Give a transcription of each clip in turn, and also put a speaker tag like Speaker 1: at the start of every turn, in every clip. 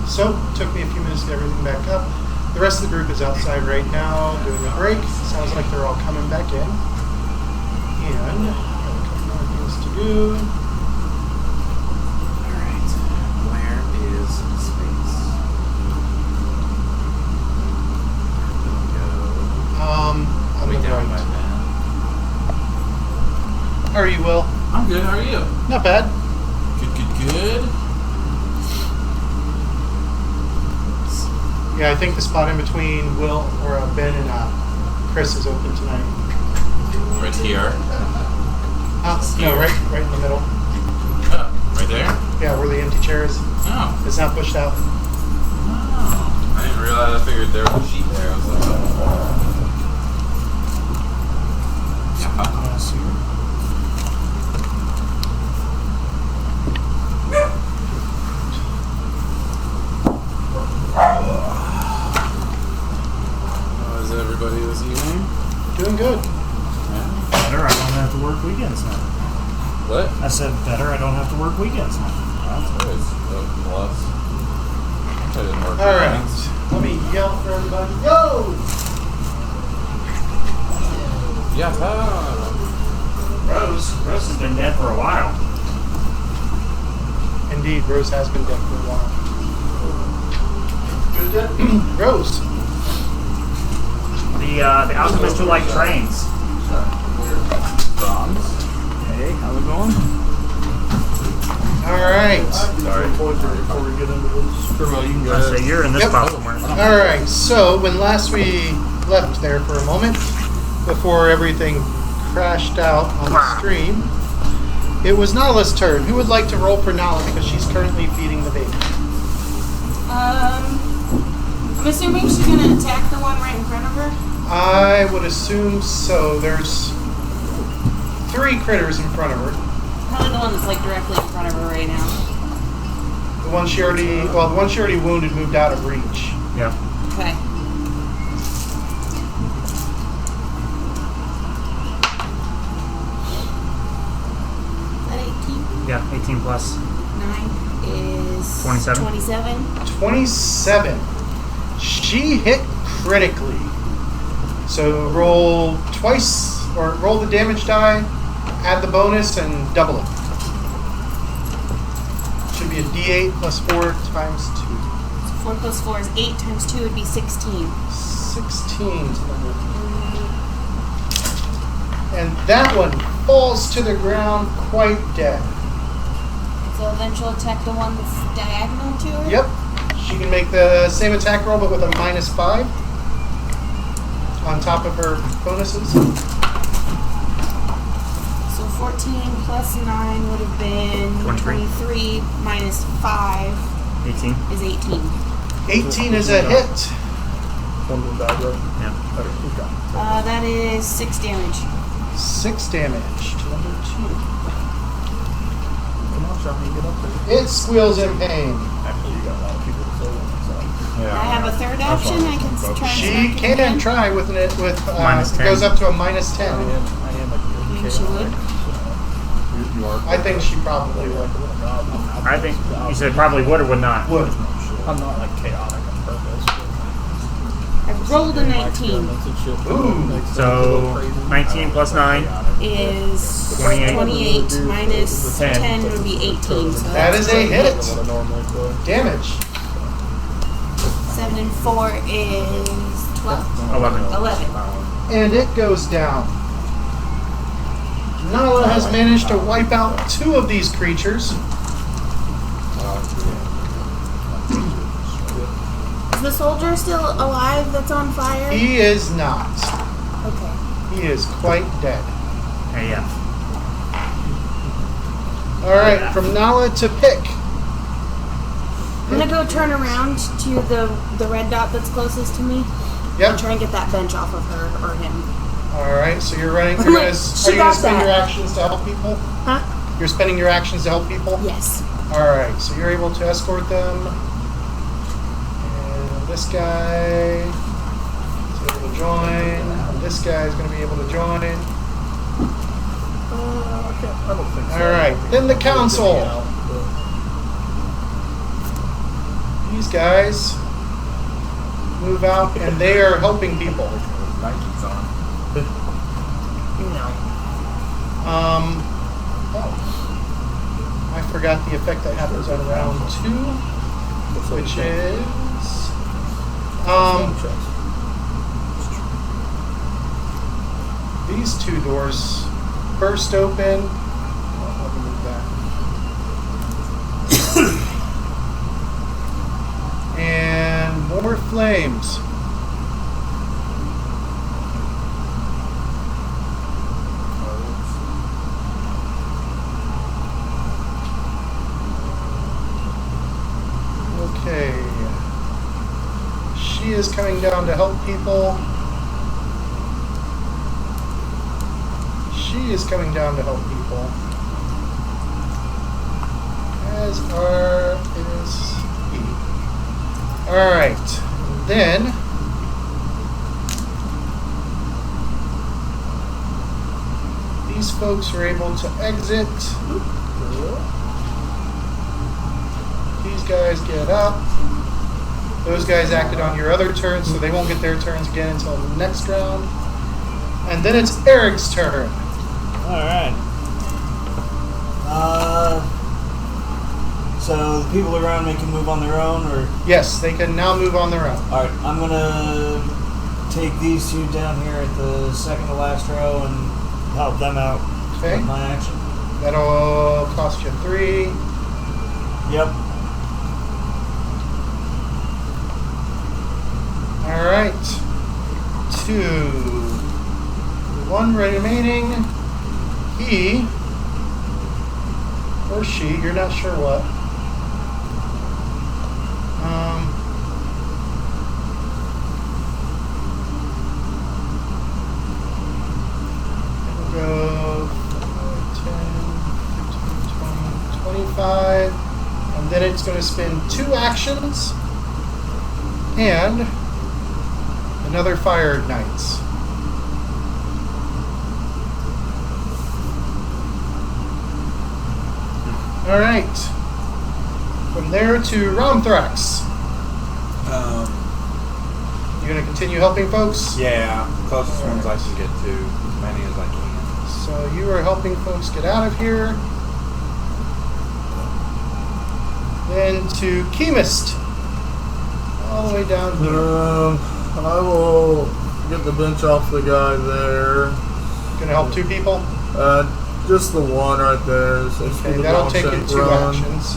Speaker 1: So, took me a few minutes to get everything back up. The rest of the group is outside right now doing a break. Sounds like they're all coming back in. And a couple more things to do.
Speaker 2: Alright. Where is space?
Speaker 1: On
Speaker 2: Way
Speaker 1: the
Speaker 2: down by
Speaker 1: right.
Speaker 2: that.
Speaker 1: How are you, Will?
Speaker 2: I'm good, how are you?
Speaker 1: Not bad.
Speaker 2: Good.
Speaker 1: Yeah, I think the spot in between Will or Ben and Chris is open tonight.
Speaker 2: Right here.
Speaker 1: No, right in the middle.
Speaker 2: Oh, right there?
Speaker 1: Yeah, where the empty chair is.
Speaker 2: Oh.
Speaker 1: It's not pushed out.
Speaker 2: Oh. I didn't realize. I figured there was a sheet there. I was like, How is everybody this evening?
Speaker 1: Doing good.
Speaker 2: Yeah.
Speaker 3: Better, I don't have to work weekends now.
Speaker 2: What?
Speaker 3: I said better, I don't have to work weekends now.
Speaker 2: That's always a plus. I didn't work
Speaker 1: All right.
Speaker 2: weekends.
Speaker 1: Let me yell for everybody. Yo!
Speaker 2: Yeah.
Speaker 3: Rose has been dead for a while.
Speaker 1: Indeed, Rose has been dead for a while. Rose.
Speaker 3: The alchemist who like trains.
Speaker 2: Bronze.
Speaker 3: Hey, how's it going?
Speaker 1: All right.
Speaker 2: Sorry.
Speaker 4: Before we get into this, Kermel, you can go
Speaker 3: I
Speaker 4: ahead.
Speaker 3: say you're in this
Speaker 1: Yep.
Speaker 3: spot somewhere.
Speaker 1: All right. So when last we left there for a moment, before everything crashed out on the stream, it was Nala's turn. Who would like to roll for Nala because she's currently feeding the baby?
Speaker 5: I'm assuming she's gonna attack the one right in front of her.
Speaker 1: I would assume so. There's 3 critters in front of her.
Speaker 5: Probably the one that's like directly in front of her right now.
Speaker 1: The one she already wounded moved out of reach.
Speaker 3: Yeah.
Speaker 5: Okay. Is that 18?
Speaker 3: Yeah, 18 plus.
Speaker 5: 9 is
Speaker 3: 27.
Speaker 5: 27.
Speaker 1: 27. She hit critically. So roll twice, or roll the damage die, add the bonus, and double it. Should be a D8 plus 4 times 2.
Speaker 5: So 4 plus 4 is 8 times 2 would be 16.
Speaker 1: 16. And that one falls to the ground quite dead.
Speaker 5: So then she'll attack the one that's diagonal to her?
Speaker 1: Yep. She can make the same attack roll, but with a -5 on top of her bonuses.
Speaker 5: So 14 plus 9 would have been 23 minus 5
Speaker 3: 18.
Speaker 5: is 18.
Speaker 1: 18 is a hit.
Speaker 4: One will die, bro.
Speaker 3: Yeah.
Speaker 4: Okay.
Speaker 5: That is 6 damage.
Speaker 1: 6 damage to number 2.
Speaker 4: Come on, Shawnee, get up there.
Speaker 1: It squeals in pain.
Speaker 4: Actually, you got a lot of people to say that,
Speaker 5: I have a third option. I can try and
Speaker 1: She
Speaker 5: smack it
Speaker 1: can
Speaker 5: again.
Speaker 1: try with
Speaker 3: -10.
Speaker 1: it goes up to a -10.
Speaker 4: so. I am a
Speaker 5: think she would?
Speaker 4: You are.
Speaker 1: I think she probably would.
Speaker 3: I think you said probably would or would not.
Speaker 1: Would.
Speaker 4: I'm not like chaotic on purpose.
Speaker 5: I rolled a 19.
Speaker 1: Ooh.
Speaker 3: So 19 plus 9.
Speaker 5: Is
Speaker 3: 28.
Speaker 5: 28 minus
Speaker 3: 10.
Speaker 5: 10 would be 18. So
Speaker 1: That is a hit.
Speaker 4: What I normally play.
Speaker 1: Damage.
Speaker 5: 7 and 4 is 12.
Speaker 3: 11.
Speaker 5: 11.
Speaker 1: And it goes down. Nala has managed to wipe out 2 of these creatures.
Speaker 5: Is the soldier still alive that's on fire?
Speaker 1: He is not.
Speaker 5: Okay.
Speaker 1: He is quite dead.
Speaker 3: Hey, yeah.
Speaker 1: Alright, from Nala to Pick.
Speaker 5: I'm gonna go turn around to the red dot that's closest to me and
Speaker 1: Yep.
Speaker 5: try and get that bench off of her or him.
Speaker 1: Alright, so you're running. Are
Speaker 5: She
Speaker 1: you going to
Speaker 5: got
Speaker 1: spend
Speaker 5: that.
Speaker 1: your actions to help people?
Speaker 5: Huh?
Speaker 1: You're spending your actions to help people?
Speaker 5: Yes.
Speaker 1: Alright, so you're able to escort them. And this guy is able to join. And this guy is going to be able to join.
Speaker 4: I don't think so.
Speaker 1: Alright, then the council. these guys move out, and they are helping people.
Speaker 2: Nike's on.
Speaker 5: No.
Speaker 1: I forgot the effect that happens on round 2, which is these 2 doors burst open. Oh, let me move that. And more flames. Okay. She is coming down to help people. She is coming down to help people. As is he. Alright. Then these folks are able to exit. These guys get up. Those guys acted on your other turn, so they won't get their turns again until the next round. And then it's Eric's turn.
Speaker 6: Alright. So the people around me can move on their own, or?
Speaker 1: Yes, they can now move on their own.
Speaker 6: Alright, I'm gonna take these 2 down here at the second to last row and help them out
Speaker 1: Okay.
Speaker 6: with my action.
Speaker 1: That'll cost you 3.
Speaker 6: Yep.
Speaker 1: Alright. 2. 1 remaining. He or she, you're not sure what. We'll go 10, 15, 20, 25. And then it's going to spend 2 actions. And another fire ignites. All right. From there to Romthrax. You gonna continue helping folks?
Speaker 2: Yeah, closest
Speaker 1: Alright.
Speaker 2: ones I can get to, as many as I can.
Speaker 1: So you are helping folks get out of here. Then to Chemist. All the way down here.
Speaker 4: I will get the bench off the guy there.
Speaker 1: Gonna help 2 people?
Speaker 4: Just the one right there. So it's for
Speaker 1: Okay,
Speaker 4: the
Speaker 1: that'll
Speaker 4: long
Speaker 1: take you
Speaker 4: shape
Speaker 1: 2
Speaker 4: run.
Speaker 1: actions.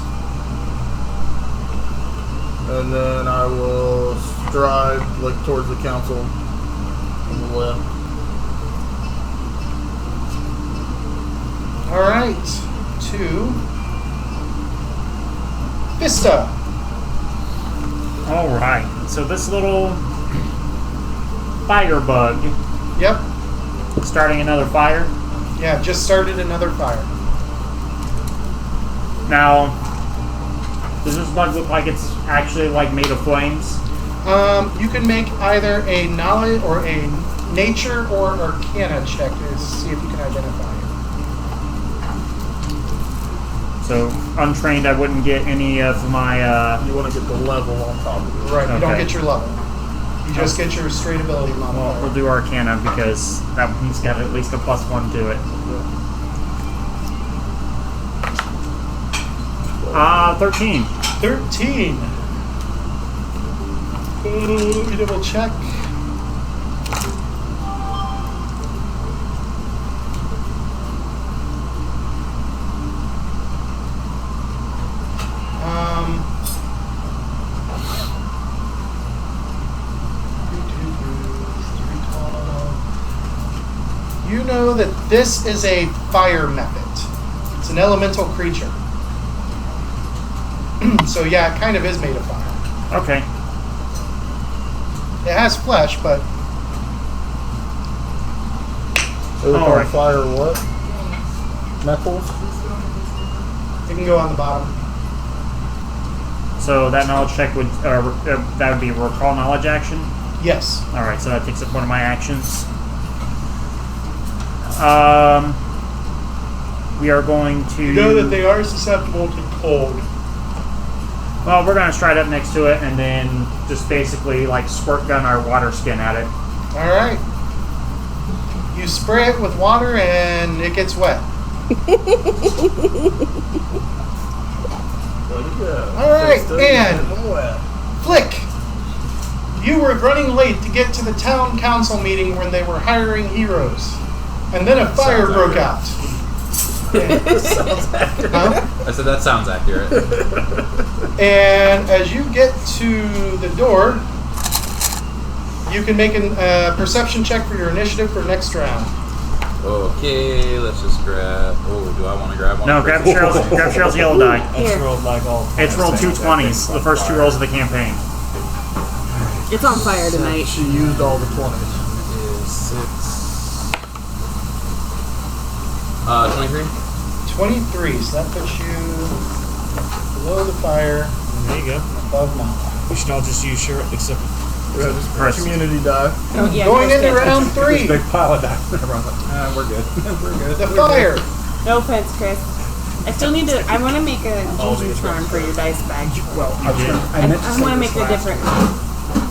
Speaker 4: And then I will stride like towards the council on the left.
Speaker 1: Alright. To Vista.
Speaker 3: Alright, so this little firebug
Speaker 1: Yep.
Speaker 3: starting another fire.
Speaker 1: Yeah, just started another fire.
Speaker 3: Now, does this bug look like it's actually like made of flames?
Speaker 1: You can make either a knowledge or a nature or arcana check to see if you can identify it.
Speaker 3: So, untrained, I wouldn't get any of my,
Speaker 4: You want to get the level on top of it.
Speaker 1: Right, you don't
Speaker 3: Okay.
Speaker 1: get your level. You just get your straight ability
Speaker 3: well,
Speaker 1: modifier.
Speaker 3: we'll do Arcana because that one's got at least a +1 to it. 13.
Speaker 1: 13. Let me double check. You know that this is a fire method. It's an elemental creature. So yeah, it kind of is made of fire.
Speaker 3: Okay.
Speaker 1: It has flesh, but
Speaker 4: It would
Speaker 3: Alright.
Speaker 4: fire what? Metals?
Speaker 1: it can go on the bottom.
Speaker 3: So that knowledge check would, that would be a recall knowledge action?
Speaker 1: Yes.
Speaker 3: Alright, so that takes up one of my actions. We are going to...
Speaker 1: You know that they are susceptible to cold.
Speaker 3: Well, we're gonna stride up next to it and then just basically like squirt gun our water skin at it.
Speaker 1: All right. You spray it with water and it gets wet. All right, and Flick, you were running late to get to the town council meeting when they were hiring heroes, and then a fire broke out. Huh?
Speaker 2: I said that sounds accurate.
Speaker 1: And as you get to the door, you can make a perception check for your initiative for next round.
Speaker 2: Okay, let's just grab. Oh, do I want to grab one?
Speaker 3: No, grab Cheryl's yellow die.
Speaker 6: It's rolled like all.
Speaker 3: It's rolled 2 20s, the first 2 rolls of the campaign.
Speaker 7: It's on fire tonight.
Speaker 4: She used all the 20s.
Speaker 2: Is 23.
Speaker 1: 23, so that puts you below the fire,
Speaker 6: There you go.
Speaker 1: above mine.
Speaker 6: We should all just use Cheryl, except
Speaker 3: Chris.
Speaker 4: Community die.
Speaker 7: Oh, yeah,
Speaker 1: Going
Speaker 7: Chris
Speaker 1: into
Speaker 7: can't
Speaker 1: round
Speaker 7: touch
Speaker 1: 3,
Speaker 8: Big pile of dice. Everyone's like, we're good. We're good.
Speaker 1: the fire.
Speaker 7: it. No offense, Chris. I still need to. I want to make a Jujutron for your dice bag.
Speaker 8: Well, I was gonna, I
Speaker 7: I
Speaker 8: meant to say
Speaker 7: want to
Speaker 8: this
Speaker 7: make a
Speaker 8: last-
Speaker 7: different.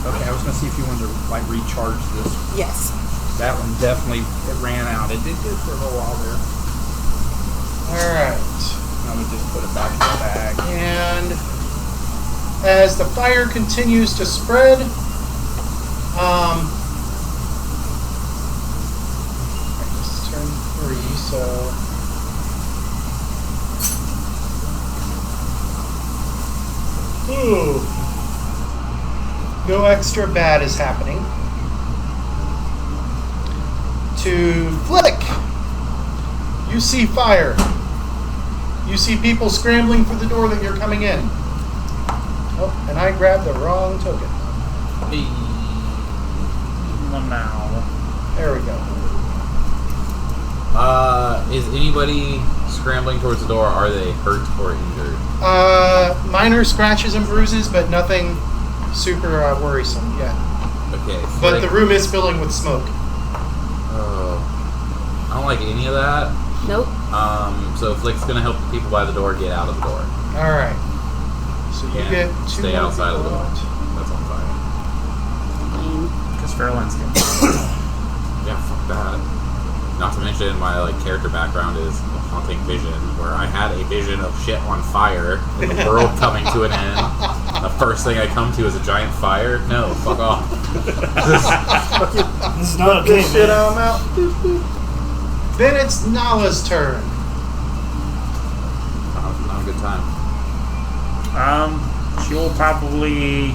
Speaker 8: Okay, I was gonna see if you wanted to like recharge this.
Speaker 7: Yes.
Speaker 8: That one definitely it ran out. It did good for a little while there.
Speaker 1: All right.
Speaker 8: Now we just put it back in the bag.
Speaker 1: And as the fire continues to spread, it's turn 3, so ooh, no extra bad is happening. To Flick, you see fire. You see people scrambling for the door that you're coming in. Oh, and I grabbed the wrong token.
Speaker 3: Now.
Speaker 1: There we go.
Speaker 2: Is anybody scrambling towards the door? Are they hurt or injured?
Speaker 1: Minor scratches and bruises, but nothing super worrisome yet.
Speaker 2: Okay.
Speaker 1: But
Speaker 2: Flick-
Speaker 1: the room is filling with smoke.
Speaker 2: Oh, I don't like any of that.
Speaker 7: Nope.
Speaker 2: So Flick's gonna help the people by the door get out of the door.
Speaker 1: All right. So you
Speaker 2: Yeah,
Speaker 1: get 2
Speaker 2: stay
Speaker 1: more
Speaker 2: outside of the
Speaker 1: people
Speaker 2: door.
Speaker 1: out.
Speaker 2: That's on fire.
Speaker 3: Because Fairland's good.
Speaker 2: Yeah, fuck that. Not to mention my character background is a haunting vision, where I had a vision of shit on fire and the world coming to an end. The first thing I come to is a giant fire. No, fuck off.
Speaker 6: this is not okay,
Speaker 4: Shit,
Speaker 6: man.
Speaker 4: I'm out.
Speaker 1: Then it's Nala's turn.
Speaker 2: Not a good time.
Speaker 3: She'll probably,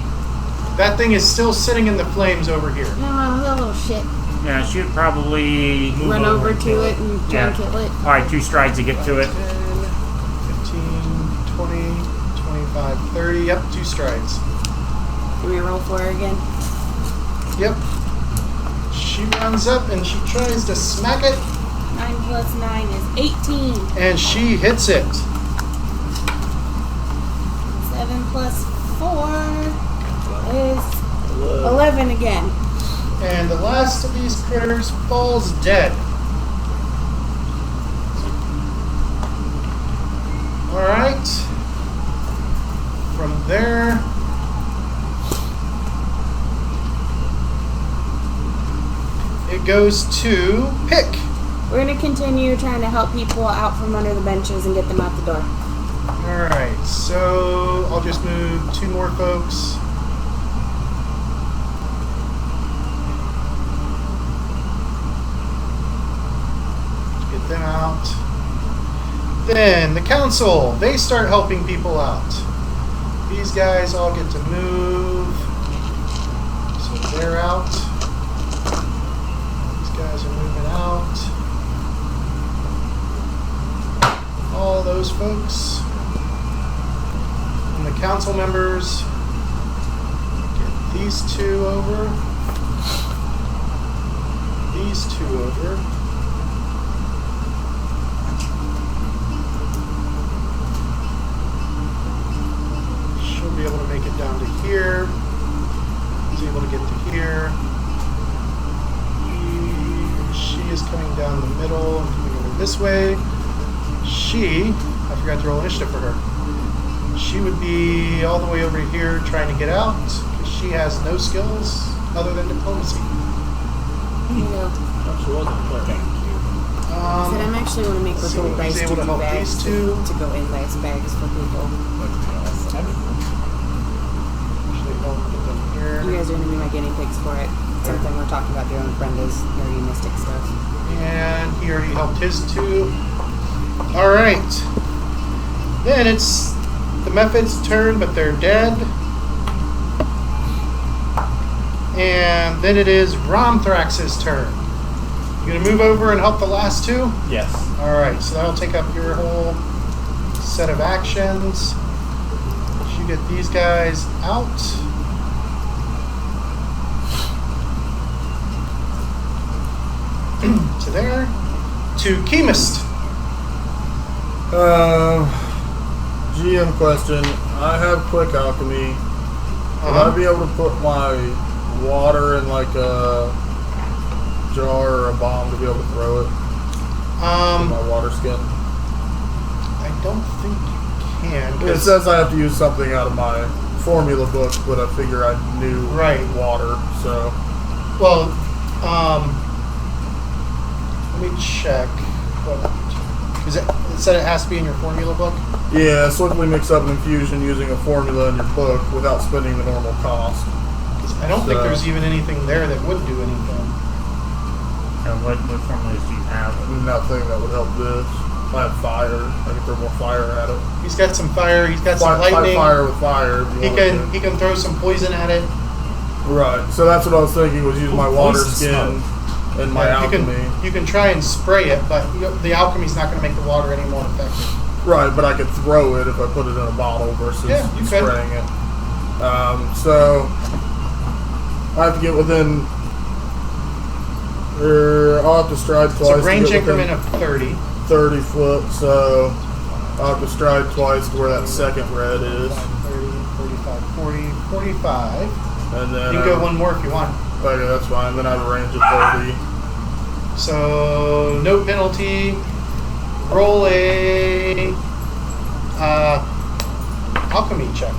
Speaker 1: That thing is still sitting in the flames over here.
Speaker 5: No, that little shit.
Speaker 3: yeah, she would probably
Speaker 5: Run over to it and try and
Speaker 3: Yeah.
Speaker 5: kill it.
Speaker 3: probably 2 strides to get to it.
Speaker 1: 10, 15, 20, 25, 30. Yep, 2 strides.
Speaker 5: Can we roll for her again?
Speaker 1: Yep. She runs up and she tries to smack it,
Speaker 5: 9 plus 9 is 18.
Speaker 1: and she hits it.
Speaker 5: 7 plus 4 is 11 again.
Speaker 1: And the last of these critters falls dead. Alright. From there, it goes to Pick.
Speaker 5: We're going to continue trying to help people out from under the benches and get them out the door.
Speaker 1: Alright, so I'll just move 2 more folks. Get them out. Then the council, they start helping people out. These guys all get to move. So they're out. These guys are moving out. All those folks. And the council members get these 2 over. These 2 over. She'll be able to make it down to here. He's able to get to here. She is coming down the middle and coming over this way. She, I forgot to roll initiative for her. She would be all the way over here trying to get out because she has no skills other than diplomacy.
Speaker 5: You know.
Speaker 4: She wasn't clear.
Speaker 7: I said I'm actually want to make
Speaker 1: let's see
Speaker 7: little
Speaker 1: what he's
Speaker 7: dice
Speaker 1: able to
Speaker 7: juju
Speaker 1: help
Speaker 7: bags
Speaker 1: these two.
Speaker 7: to go in dice bags for people.
Speaker 1: Actually, don't put them here.
Speaker 7: You guys are going to be my guinea pigs for it. Something we're talking about doing with Brenda's nerdy mystic stuff.
Speaker 1: And he already helped his two. Alright. Then it's the Mephid's turn, but they're dead. And then it is Romthrax's turn. You gonna move over and help the last two?
Speaker 3: Yes.
Speaker 1: Alright, so that'll take up your whole set of actions. You get these guys out. To there. To Chemist.
Speaker 4: GM question. I have quick alchemy. Would I be able to put my water in like a jar or a bomb to be able to throw it? My water skin.
Speaker 1: I don't think you can.
Speaker 4: It says I have to use something out of my formula book, but I figure I knew
Speaker 1: Right.
Speaker 4: water, so.
Speaker 1: Well, let me check. Is it said it has to be in your formula book?
Speaker 4: Yeah, swiftly mix up an infusion using a formula in your book without spending the normal cost.
Speaker 1: 'Cause I don't think
Speaker 4: So-
Speaker 1: there's even anything there that would do anything.
Speaker 3: And what formulas do you have?
Speaker 4: Nothing that would help this. I have fire. I can throw more fire at it.
Speaker 1: He's got some fire. He's got some
Speaker 4: Fight
Speaker 1: lightning.
Speaker 4: fire with fire. If you
Speaker 1: He
Speaker 4: want
Speaker 1: can
Speaker 4: to.
Speaker 1: he can throw some poison at it.
Speaker 4: Right. So that's what I was thinking, was use my water
Speaker 8: poison
Speaker 4: skin and my
Speaker 1: Yeah,
Speaker 4: alchemy.
Speaker 1: you can try and spray it, but the alchemy's not going to make the water any more effective.
Speaker 4: Right, but I could throw it if I put it in a bottle versus
Speaker 1: Yeah, you could.
Speaker 4: spraying it. So I have to get within. I'll have to stride twice.
Speaker 1: It's a
Speaker 4: to
Speaker 1: range
Speaker 4: get within
Speaker 1: increment of 30.
Speaker 4: 30 foot, so I'll have to stride twice to where that second red is.
Speaker 1: 30, 35, 40, 45.
Speaker 4: And then
Speaker 1: You can go one more if you want.
Speaker 4: Okay, that's fine. Then I have a range of 30.
Speaker 1: So, no penalty. Roll a alchemy check.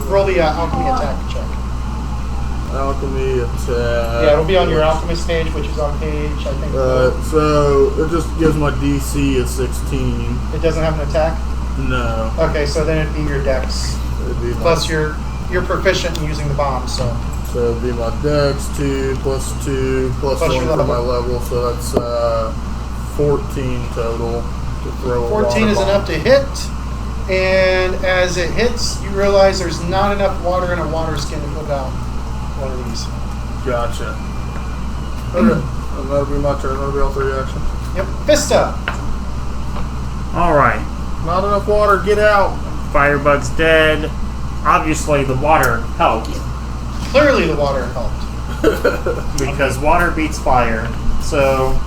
Speaker 1: Roll the alchemy attack check.
Speaker 4: Alchemy attack.
Speaker 1: Yeah, it'll be on your alchemist page, which is on page, I think.
Speaker 4: So it just gives my DC a 16.
Speaker 1: It doesn't have an attack?
Speaker 4: No.
Speaker 1: Okay, so then it'd be your dex.
Speaker 4: It'd be
Speaker 1: Plus
Speaker 4: my,
Speaker 1: you're proficient in using the bomb, so.
Speaker 4: so it'd be my dex 2 plus 2 plus
Speaker 1: Plus
Speaker 4: 1
Speaker 1: your
Speaker 4: for my
Speaker 1: level.
Speaker 4: level, so that's 14 total to throw a
Speaker 1: 14
Speaker 4: water
Speaker 1: is
Speaker 4: bomb.
Speaker 1: enough to hit, and as it hits, you realize there's not enough water in a water skin to put out one of these.
Speaker 4: Gotcha. Okay, and that'll be my turn. That'll be all 3 actions.
Speaker 1: Yep. Vista.
Speaker 3: Alright.
Speaker 4: Not enough water. Get out.
Speaker 3: Firebug's dead. Obviously, the water helped
Speaker 1: Clearly the water helped.
Speaker 3: because water beats fire. So,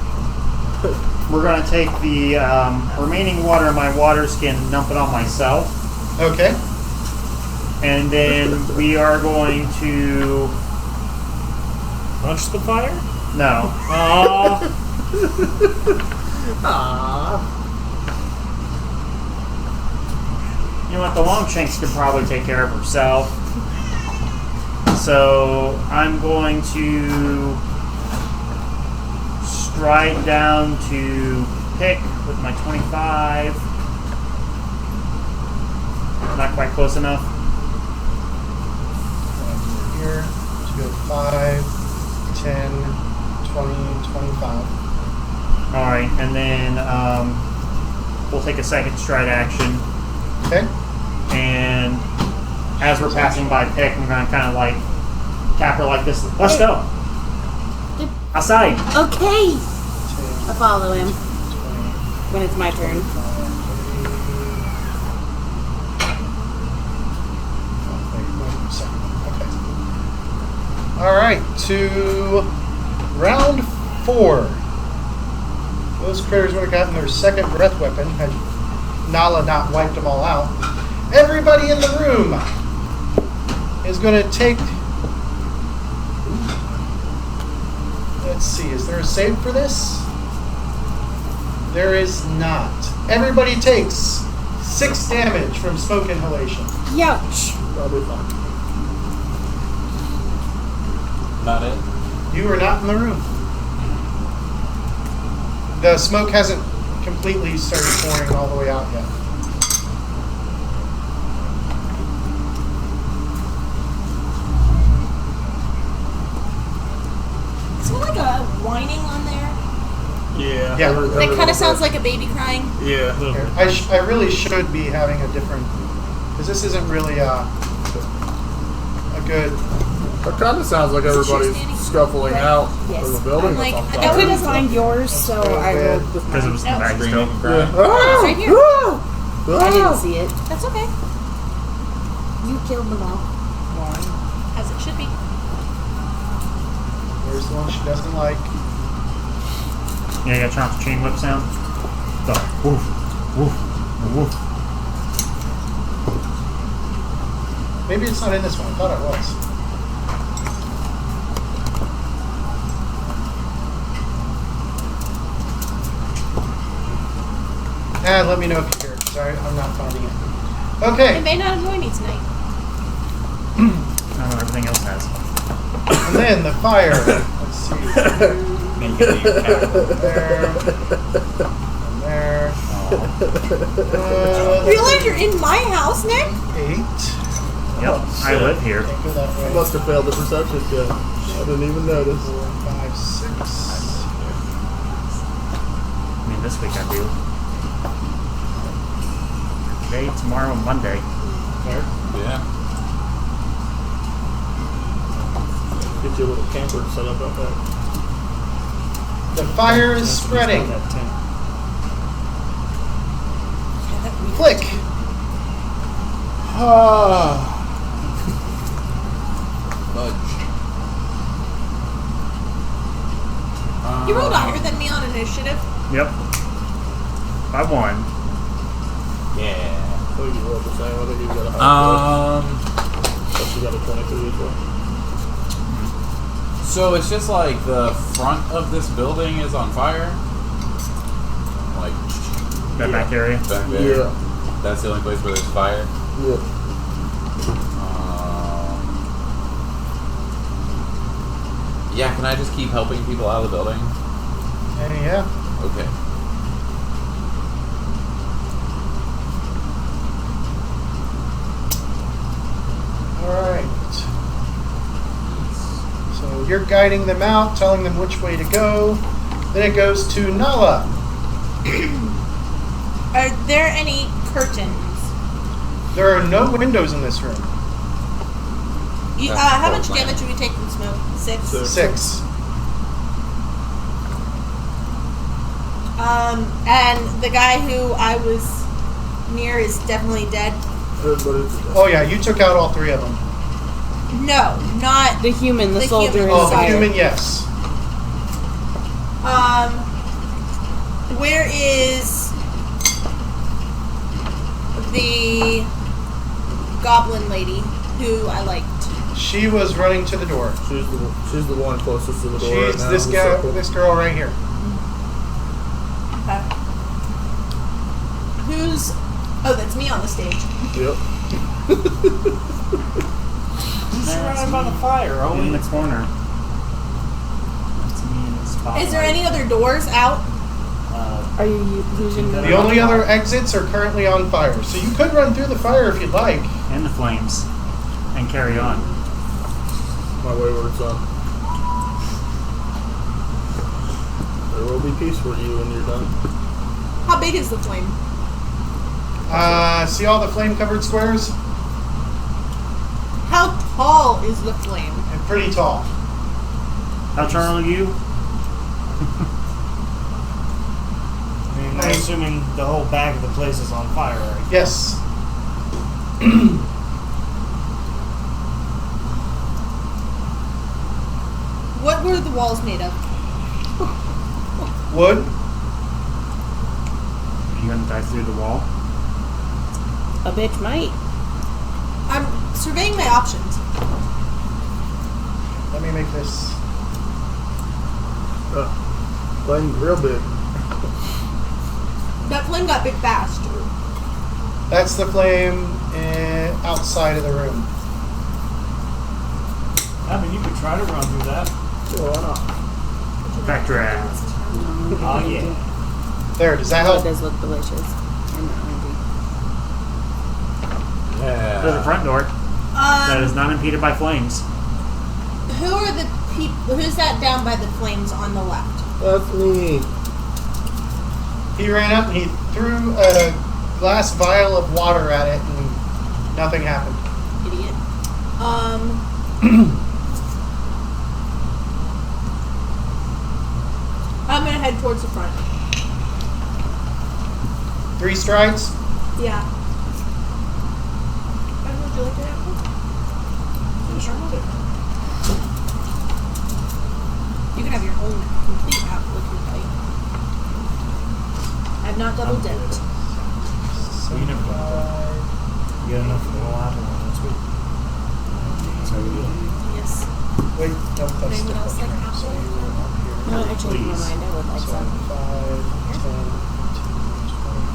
Speaker 3: we're going to take the remaining water in my water skin and dump it on myself.
Speaker 1: Okay.
Speaker 3: And then we are going to.
Speaker 6: Punch the fire?
Speaker 3: No. You know what? The Longshanks could probably take care of herself. So I'm going to stride down to pick with my 25. Not quite close enough.
Speaker 1: Here. So you go 5, 10, 20, 25.
Speaker 3: Alright, and then we'll take a second stride action.
Speaker 1: Okay.
Speaker 3: And as we're passing by Pick, we're going to kind of like tap her like this. Let's go. Outside.
Speaker 5: Okay.
Speaker 1: 10,
Speaker 5: I follow him
Speaker 1: 20,
Speaker 5: when it's my turn.
Speaker 1: 30. All right, to round 4. Those critters would have gotten their second breath weapon had Nala not wiped them all out. Everybody in the room is going to take. Let's see, is there a save for this? There is not. Everybody takes 6 damage from smoke inhalation.
Speaker 5: Youch.
Speaker 4: That'll be fine.
Speaker 2: About it.
Speaker 1: You are not in the room. The smoke hasn't completely started pouring all the way out yet.
Speaker 9: Is there like a whining on there?
Speaker 4: Yeah.
Speaker 1: Yeah.
Speaker 9: That kind of sounds like a baby crying.
Speaker 4: Yeah.
Speaker 1: Here, I really should be having a different, because this isn't really a good.
Speaker 4: It kind of sounds like everybody's scuffling out
Speaker 5: Yes.
Speaker 4: of the building.
Speaker 9: I'm like,
Speaker 4: that's on
Speaker 9: I
Speaker 4: fire.
Speaker 5: I couldn't find yours, so I will.
Speaker 3: Because it was the bag
Speaker 2: Screaming
Speaker 3: still.
Speaker 2: and crying.
Speaker 4: Yeah.
Speaker 9: It's right here.
Speaker 5: I didn't see it.
Speaker 9: That's okay.
Speaker 5: You killed them all.
Speaker 9: As it should be.
Speaker 1: There's the one she doesn't like.
Speaker 3: Yeah, you gotta turn off the chain whip sound. The woof, woof, woof.
Speaker 1: Maybe it's not in this one. I thought it was. Let me know if you hear it, because I'm not finding it.
Speaker 9: It
Speaker 1: Okay,
Speaker 9: may not annoy me tonight.
Speaker 3: I don't know what everything else has.
Speaker 1: and then the fire. Let's see.
Speaker 2: Then you can do your cat.
Speaker 1: There.
Speaker 9: Realize you're in my house, Nick?
Speaker 1: 8.
Speaker 3: Yep, I live here.
Speaker 1: Can't go that
Speaker 4: I
Speaker 1: way.
Speaker 4: must have failed the perception check. I didn't even notice.
Speaker 1: 4, 5, 6.
Speaker 3: I mean, this week I do. Today, tomorrow, and Monday.
Speaker 2: Yeah.
Speaker 4: Get you a little camper set up out there.
Speaker 1: The fire is spreading.
Speaker 6: That tent.
Speaker 1: Flick.
Speaker 9: You rolled higher than me on initiative.
Speaker 3: Yep. I won.
Speaker 2: Yeah.
Speaker 4: I think you rolled the same. I think you got a high but you got a 23 as well.
Speaker 2: So it's just like the front of this building is on fire? Like,
Speaker 3: That back area.
Speaker 2: back there?
Speaker 4: Yeah.
Speaker 2: That's the only place where there's fire?
Speaker 4: Yeah.
Speaker 2: Yeah, can I just keep helping people out of the building?
Speaker 1: Yeah.
Speaker 2: Okay.
Speaker 1: Alright. So you're guiding them out, telling them which way to go. Then it goes to Nala.
Speaker 9: Are there any curtains?
Speaker 1: There are no windows in this room.
Speaker 9: You,
Speaker 2: That's
Speaker 9: how
Speaker 2: the
Speaker 9: much
Speaker 2: plan.
Speaker 9: damage did we take from smoke? 6?
Speaker 1: 6.
Speaker 9: And the guy who I was near is definitely dead.
Speaker 4: Everybody's
Speaker 1: Oh yeah, you took out all 3 of them.
Speaker 9: No, not.
Speaker 5: The human, the
Speaker 9: The
Speaker 5: soldier,
Speaker 9: human.
Speaker 5: and
Speaker 1: Oh, the
Speaker 5: fire.
Speaker 1: human, yes.
Speaker 9: Where is the goblin lady who I liked?
Speaker 1: She was running to the door.
Speaker 4: she's the one closest to the door right
Speaker 1: She's
Speaker 4: now.
Speaker 1: this
Speaker 4: in the
Speaker 1: guy,
Speaker 4: circle.
Speaker 1: this girl right here.
Speaker 9: Who's? Oh, that's me on the stage.
Speaker 4: Yep.
Speaker 6: Who's surrounded by the fire?
Speaker 3: In
Speaker 6: Owen?
Speaker 3: the corner. That's me in the spotlight.
Speaker 9: Is there any other doors out?
Speaker 5: Are you using
Speaker 1: The only other exits are currently on fire, so you could run through the fire if you'd like.
Speaker 3: In the flames. And carry on.
Speaker 4: My wayward son. There will be peace for you when you're done.
Speaker 9: How big is the flame?
Speaker 1: See all the flame-covered squares?
Speaker 9: How tall is the flame?
Speaker 1: And pretty tall.
Speaker 3: How tall are you?
Speaker 6: I mean, I'm assuming the whole back of the place is on fire, right?
Speaker 1: Yes.
Speaker 9: What were the walls made of?
Speaker 1: Wood?
Speaker 3: Are you gonna dive through the wall?
Speaker 5: A bitch might.
Speaker 9: I'm surveying my options.
Speaker 1: Let me make this.
Speaker 4: Flame's real big.
Speaker 9: That flame got big fast.
Speaker 1: That's the flame outside of the room.
Speaker 6: I mean, you could try to run through that.
Speaker 4: Sure, why not?
Speaker 3: Backdraft.
Speaker 6: Oh, yeah.
Speaker 1: There, does that
Speaker 7: Oh, it
Speaker 1: help?
Speaker 7: does look delicious. I'm not hungry.
Speaker 2: Yeah.
Speaker 3: There's a front door that is not impeded by flames.
Speaker 9: Who are the people? Who's that down by the flames on the left?
Speaker 4: That's me.
Speaker 1: He ran up and he threw a glass vial of water at it and nothing happened.
Speaker 9: Idiot. I'm gonna head towards the front.
Speaker 1: 3 strides?
Speaker 9: Yeah. Would you like an apple? You can have your own complete apple if you'd like. I've not double dipped.
Speaker 6: You never got that. You got enough for the whole apple. That's good. That's how we do it.
Speaker 9: Yes.
Speaker 1: Wait, no, that's
Speaker 9: Anyone else like
Speaker 1: different.
Speaker 9: apple?
Speaker 1: So you were up here.
Speaker 7: No, I changed my mind. I would like
Speaker 1: So
Speaker 7: some.
Speaker 1: 5, 10, 15, 20,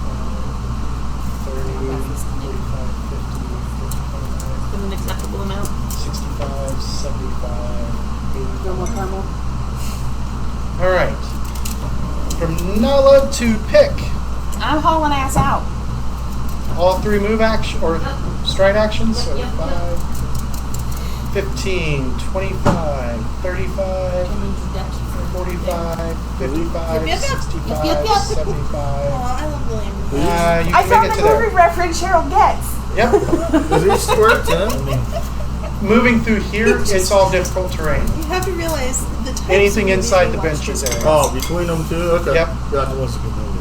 Speaker 1: 30, 45, 50, 55,
Speaker 7: With an acceptable amount.
Speaker 1: 65, 75, 80.
Speaker 7: No more caramel.
Speaker 1: Alright. From Nala to Pick.
Speaker 7: I'm hauling ass out.
Speaker 1: All 3 move action or stride actions. So
Speaker 7: Yep, yep,
Speaker 1: 5, 15, 25, 35, 45, 55,
Speaker 9: Yep, yep.
Speaker 1: 65,
Speaker 9: Yep, yep, yep.
Speaker 1: 75.
Speaker 9: Oh, I love William.
Speaker 1: You
Speaker 7: I
Speaker 1: can
Speaker 7: found
Speaker 1: make it
Speaker 7: the
Speaker 1: to there.
Speaker 7: movie reference Cheryl gets.
Speaker 1: Yep.
Speaker 4: Is he square 10?
Speaker 1: Moving through here, it's all difficult terrain.
Speaker 9: You have to realize the types
Speaker 1: Anything
Speaker 9: of
Speaker 1: inside
Speaker 9: movie
Speaker 1: the
Speaker 9: we watch
Speaker 1: benches
Speaker 9: just-
Speaker 1: area.
Speaker 4: Oh, between them two? Okay.
Speaker 1: Yep.
Speaker 4: Gotcha.
Speaker 6: That was a good movie.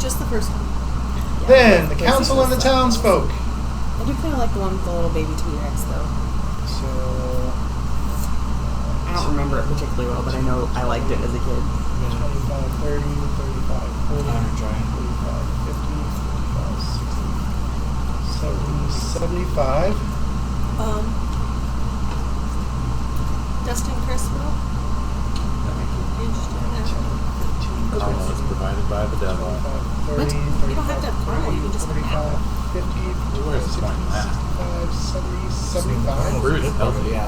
Speaker 9: Just the first one.
Speaker 1: Then the council and the townsfolk.
Speaker 7: I do kind of like the one with the little baby T-Rex, though.
Speaker 1: So
Speaker 7: I don't remember it particularly well, but I know I liked it as a kid.
Speaker 1: 25, 30, 35, 40,
Speaker 6: Iron Giant.
Speaker 1: 45, 50, 55, 60, 70, 75.
Speaker 9: Dustin Criswell.
Speaker 2: Almost provided by the devil.
Speaker 1: 30,
Speaker 9: You don't have to have caramel, you can just have
Speaker 1: 45, 50,
Speaker 2: Where's the point in that?
Speaker 1: 65, 70, 75.
Speaker 2: Fruit is healthy.
Speaker 6: Yeah.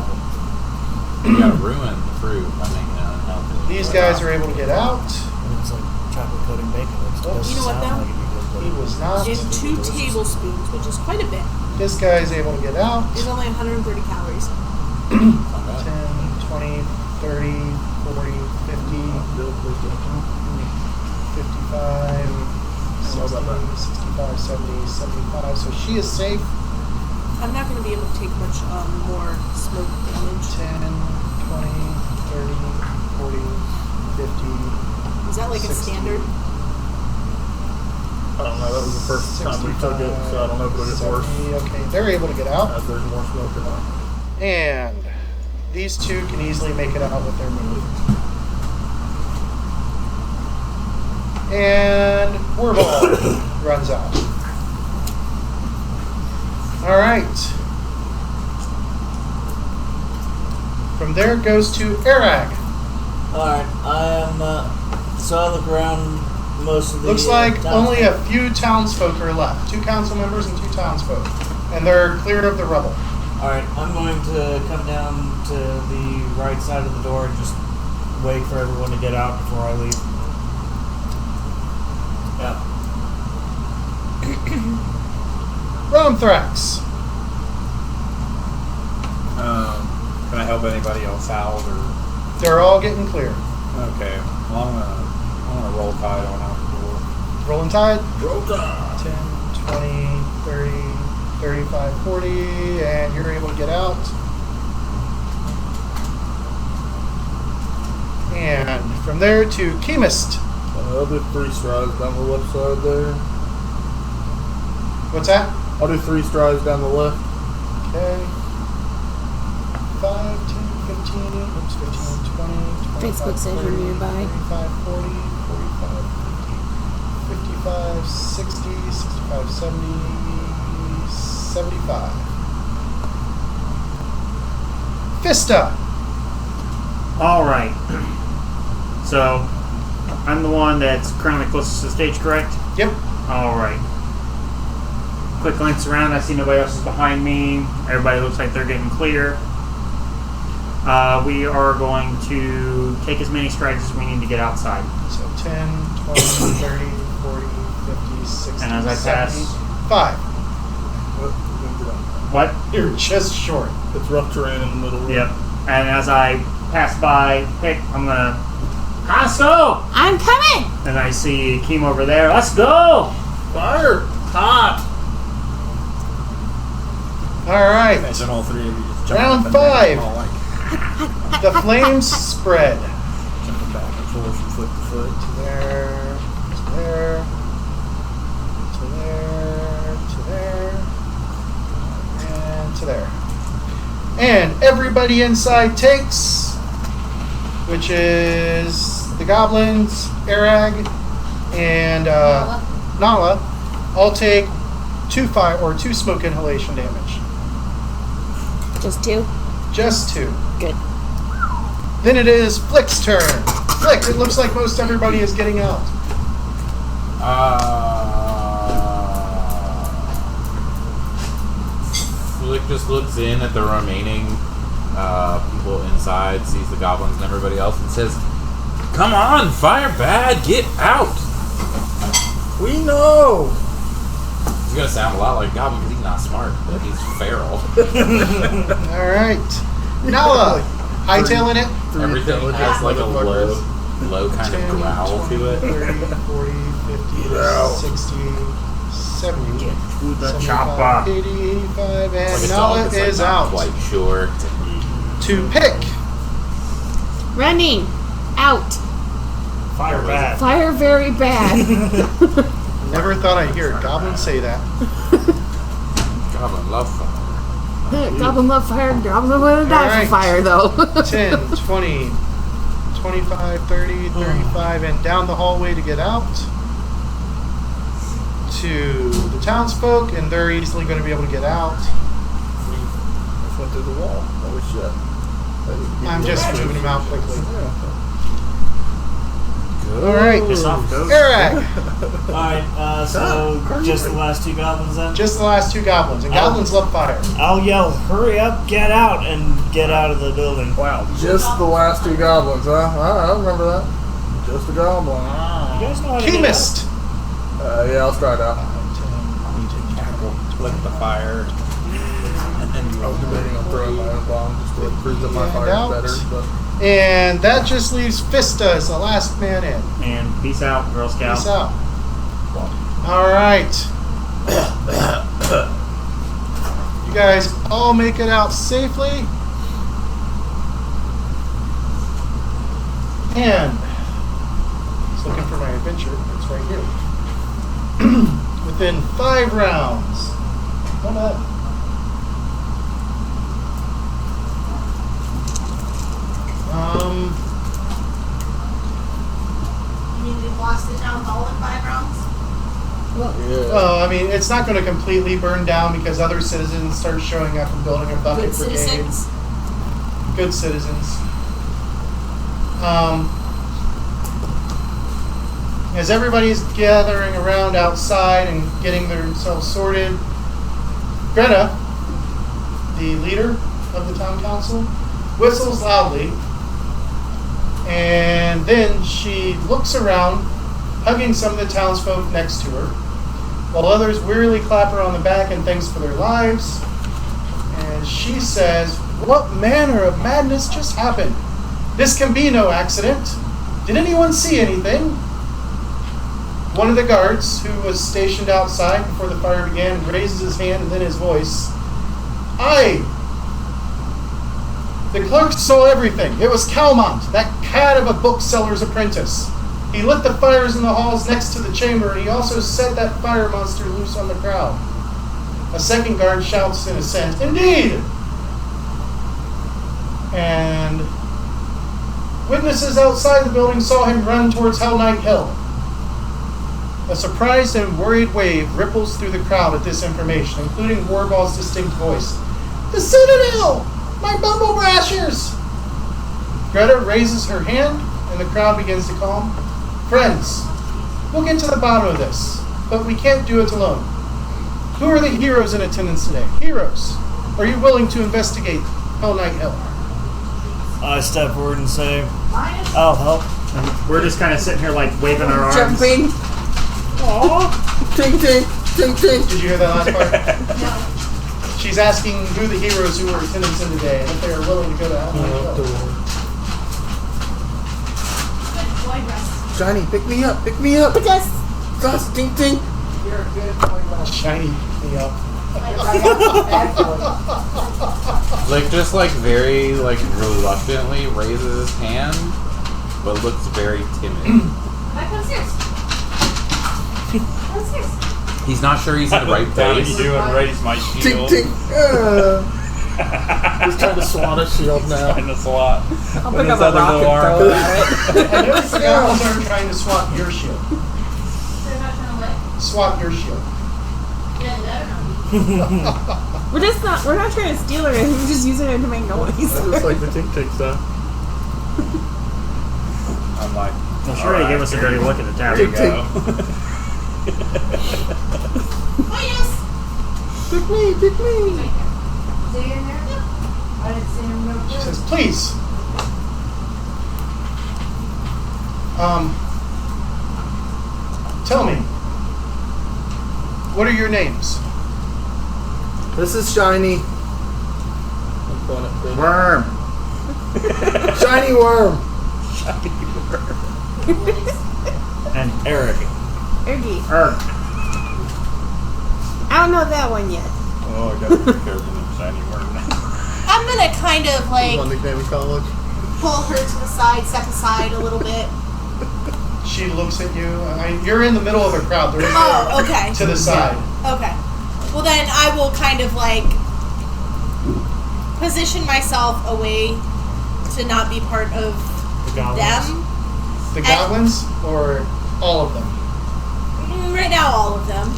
Speaker 2: You gotta ruin the fruit by making it unhealthy.
Speaker 1: These guys are able to get out.
Speaker 6: It's like chocolate coating bacon. It doesn't
Speaker 9: You know what,
Speaker 6: sound
Speaker 9: though?
Speaker 6: like it'd be good, but
Speaker 1: He was not.
Speaker 9: In 2 tablespoons, which is quite a bit.
Speaker 1: This guy is able to get out.
Speaker 9: Is only 130 calories.
Speaker 1: 10, 20, 30, 40, 50, 55, 60, 65, 70, 75. So she is safe.
Speaker 9: I'm not going to be able to take much more smoke damage.
Speaker 1: 10, 20, 30, 40, 50.
Speaker 9: Is that like a
Speaker 1: 60.
Speaker 9: standard?
Speaker 4: I don't know. That was the first time we took it, so I don't know if it'll get worse
Speaker 1: 70. Okay, they're able to get out.
Speaker 4: as there's more smoke or not.
Speaker 1: And these 2 can easily make it out with their move. And Warball runs out. Alright. From there it goes to Arag.
Speaker 6: Alright, so I look around most of the.
Speaker 1: Looks like
Speaker 6: townsfolk.
Speaker 1: only a few townsfolk are left. 2 council members and 2 townsfolk. And they're clear of the rubble.
Speaker 6: Alright, I'm going to come down to the right side of the door and just wait for everyone to get out before I leave. Yeah.
Speaker 1: Romthrax.
Speaker 8: Can I help anybody else out or?
Speaker 1: They're all getting clear.
Speaker 8: Okay. Well, I'm gonna roll tide on out the door.
Speaker 1: Rolling tide.
Speaker 4: Roll time.
Speaker 1: 10, 20, 30, 35, 40, and you're able to get out. And from there to Chemist.
Speaker 4: I'll do 3 strides down the left side there.
Speaker 1: What's that?
Speaker 4: I'll do 3 strides down the left.
Speaker 1: Okay. 5, 10, 15, oops, 15, 20, 25,
Speaker 7: Facebook says you're
Speaker 1: 30,
Speaker 7: nearby.
Speaker 1: 35, 40, 45, 50, 55, 60, 65, 70, 75. Vista.
Speaker 3: Alright. So, I'm the one that's currently closest to the stage, correct?
Speaker 1: Yep.
Speaker 3: Alright. quick glance around. I see nobody else is behind me. Everybody looks like they're getting clear. We are going to take as many strides as we need to get outside.
Speaker 1: So 10, 20, 30, 40, 50, 60,
Speaker 3: And as I
Speaker 1: 70,
Speaker 3: pass-
Speaker 1: 5.
Speaker 3: What?
Speaker 1: You're just short.
Speaker 4: It's rough terrain in the middle. Right?
Speaker 3: Yep. And as I pass by Pick, I'm gonna, let's go!
Speaker 5: I'm coming.
Speaker 3: And I see Keem over there. Let's go!
Speaker 4: Fire! Hot!
Speaker 1: All right.
Speaker 8: Imagine all three of you just jumping
Speaker 1: Round
Speaker 8: up and down,
Speaker 1: 5.
Speaker 8: all like
Speaker 1: The flames spread.
Speaker 8: jumping back and forth from foot to foot.
Speaker 1: To there, to there, to there, to there, and to there. And everybody inside takes, which is the goblins, Arag, and Nala, all take 2 fire or 2 smoke inhalation damage.
Speaker 5: Just 2.
Speaker 1: Just 2.
Speaker 5: Good.
Speaker 1: Then it is Flick's turn. Flick, it looks like most everybody is getting out.
Speaker 2: Flick just looks in at the remaining people inside, sees the goblins and everybody else, and says, "Come on, fire bad, get out!"
Speaker 4: We know!
Speaker 2: He's gonna sound a lot like Goblin because he's not smart, but he's feral.
Speaker 1: All right. Nala, hightailing it.
Speaker 2: Everything
Speaker 4: intelligent
Speaker 2: has like a
Speaker 4: motherfuckers.
Speaker 2: low kind
Speaker 1: 10,
Speaker 2: of growl
Speaker 1: 20,
Speaker 2: to it.
Speaker 1: 30, 40, 50,
Speaker 4: Growl.
Speaker 1: 60, 70,
Speaker 3: With the
Speaker 1: 75,
Speaker 3: chopper.
Speaker 1: 80, 85,
Speaker 2: Like
Speaker 1: and
Speaker 2: a
Speaker 1: Nala
Speaker 2: dog that's like
Speaker 1: is
Speaker 2: not
Speaker 1: out.
Speaker 2: quite sure.
Speaker 1: To Pick.
Speaker 5: Running. Out.
Speaker 3: Fire bad.
Speaker 5: Fire very bad.
Speaker 1: Never thought I'd hear a goblin say that.
Speaker 2: Goblin love fire.
Speaker 5: Goblin love fire. Goblin want to die
Speaker 1: Alright.
Speaker 5: for fire, though.
Speaker 1: 10, 20, 25, 30, 35, and down the hallway to get out. To the townsfolk, and they're easily going to be able to get out.
Speaker 4: Just went through the wall. Holy shit.
Speaker 1: I'm just moving them out quickly.
Speaker 4: Yeah.
Speaker 1: All right.
Speaker 3: Piss off, ghost.
Speaker 1: Arag.
Speaker 6: Alright, so just the last 2 goblins then?
Speaker 1: Just the last 2 goblins, and goblins love fire.
Speaker 6: I'll yell, hurry up, get out, and get out of the building.
Speaker 4: Wow, just the last 2 goblins, huh? I remember that. Just a goblin.
Speaker 6: You guys know how to get out?
Speaker 1: Chemist.
Speaker 4: Yeah, I'll try it out.
Speaker 8: Flick the fire.
Speaker 4: I was debating on throwing my own bomb just to prove that my
Speaker 1: And
Speaker 4: fire's
Speaker 1: out.
Speaker 4: better, but
Speaker 1: And that just leaves Fista as the last man in.
Speaker 3: And peace out, Girl Scout.
Speaker 1: Peace out. All right. You guys all make it out safely. And just looking for my adventure. It's right here. Within 5 rounds. Hold up.
Speaker 9: You mean we've lost the town hall in 5 rounds?
Speaker 4: yeah.
Speaker 1: Well, I mean, it's not going to completely burn down because other citizens start showing up and building a bucket
Speaker 9: Good
Speaker 1: brigade.
Speaker 9: citizens.
Speaker 1: Good citizens. As everybody's gathering around outside and getting themselves sorted, Greta, the leader of the town council, whistles loudly, and then she looks around, hugging some of the townsfolk next to her, while others wearily clap her on the back and thanks for their lives. And she says, "What manner of madness just happened? This can be no accident. Did anyone see anything?" One of the guards, who was stationed outside before the fire began, raises his hand and then his voice. "Aye! The clerk saw everything. It was Calmont, that cad of a bookseller's apprentice. He lit the fires in the halls next to the chamber, and he also set that fire monster loose on the crowd." A second guard shouts in assent, "Indeed!" And witnesses outside the building saw him run towards Hell Knight Hill. A surprised and worried wave ripples through the crowd at this information, including Warball's distinct voice. "The Citadel! My bumble brashers!" Greta raises her hand, and the crowd begins to calm. "Friends, we'll get to the bottom of this, but we can't do it alone. Who are the heroes in attendance today? Heroes, are you willing to investigate Hell Knight Hell?
Speaker 6: I step forward and say, I'll help.
Speaker 3: And we're just kind of sitting here like waving our arms.
Speaker 7: Jumping.
Speaker 4: Tink, tink, tink, tink.
Speaker 1: Did you hear that last part? She's asking who the heroes who are in attendance in today and if they are willing to go to Hell Knight Hell.
Speaker 4: Shiny, pick me up, pick me up.
Speaker 7: Because
Speaker 4: Gus, tink, tink.
Speaker 1: You're a good boy. Shiny me up.
Speaker 2: Like, just like very like reluctantly raises his hand, but looks very timid. He's not sure he's in the right place.
Speaker 8: You and raise my
Speaker 4: Tink,
Speaker 8: shield.
Speaker 4: tink. He's trying to swat a shield now.
Speaker 8: Find us a lot.
Speaker 7: I'll
Speaker 8: With
Speaker 7: pick up
Speaker 8: his
Speaker 7: a
Speaker 8: other
Speaker 7: rock and
Speaker 8: little arm.
Speaker 7: throw it at it.
Speaker 1: I noticed the goblins aren't trying to swap your shield. Swap your shield.
Speaker 7: We're not trying to steal it. We're just using it to make noise.
Speaker 4: I just like the tink, tink stuff.
Speaker 8: I'm like,
Speaker 3: Well, she already gave us a dirty look at the
Speaker 8: there
Speaker 3: tavern.
Speaker 8: you go.
Speaker 9: Oh yes.
Speaker 4: Pick me, pick me.
Speaker 1: She says, please. Tell me. What are your names?
Speaker 4: This is Shiny. I'm calling it big.
Speaker 3: Worm.
Speaker 4: Shiny worm.
Speaker 3: And Eric.
Speaker 7: Ergy. I don't know that one yet.
Speaker 8: Oh, I gotta be careful with shiny worm now.
Speaker 9: I'm gonna kind of like
Speaker 4: One nickname in college.
Speaker 9: pull her to the side, step aside a little bit.
Speaker 1: She looks at you. You're in the middle of a crowd. They're
Speaker 9: Oh, okay.
Speaker 1: to the side.
Speaker 9: Okay. Well, then I will kind of like position myself away to not be part of
Speaker 6: The goblins.
Speaker 9: them.
Speaker 1: The goblins or all of them?
Speaker 9: Right now, all of them.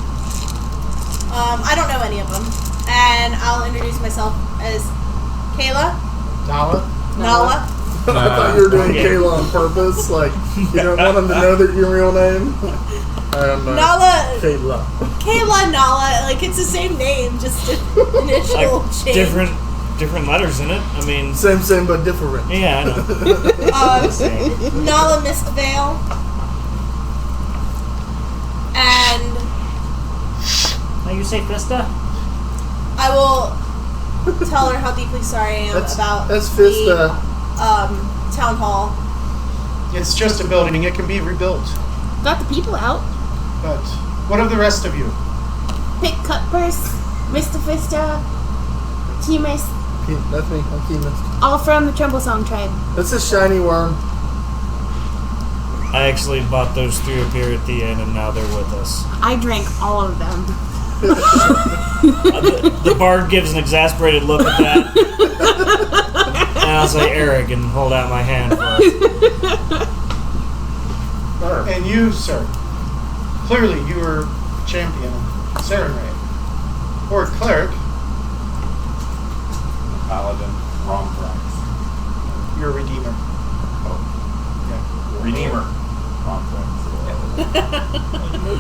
Speaker 9: I don't know any of them. And I'll introduce myself as Kayla.
Speaker 1: Nala?
Speaker 9: Nala.
Speaker 4: I thought you were doing Kayla on purpose. Like, you don't want them to know that your real name.
Speaker 9: Nala.
Speaker 4: Kayla.
Speaker 9: Kayla, Nala. Like, it's the same name, just initial
Speaker 6: Like,
Speaker 9: change.
Speaker 6: different letters in it. I mean,
Speaker 4: Same, but different.
Speaker 6: yeah, I know.
Speaker 9: Nala Mistvale. And
Speaker 3: Now you say Fista?
Speaker 9: I will tell her how deeply sorry I am about
Speaker 4: That's
Speaker 9: the
Speaker 4: Fista.
Speaker 9: town hall.
Speaker 1: It's just a building. It can be rebuilt.
Speaker 7: Got the people out.
Speaker 1: But what of the rest of you?
Speaker 7: Pick Cutpurse, Mr. Fista, Temis,
Speaker 4: That's me. I'm Keemus.
Speaker 7: all from the Tremble Song tribe.
Speaker 4: This is Shiny worm.
Speaker 6: I actually bought those three up here at the end, and now they're with us.
Speaker 7: I drank all of them.
Speaker 6: The bard gives an exasperated look at that, and I'll say Eric and hold out my hand for it.
Speaker 1: And you, sir. Clearly, you are champion of Serenray. Or cleric.
Speaker 8: Paladin, wrong price.
Speaker 1: You're a redeemer.
Speaker 8: Redeemer, wrong price.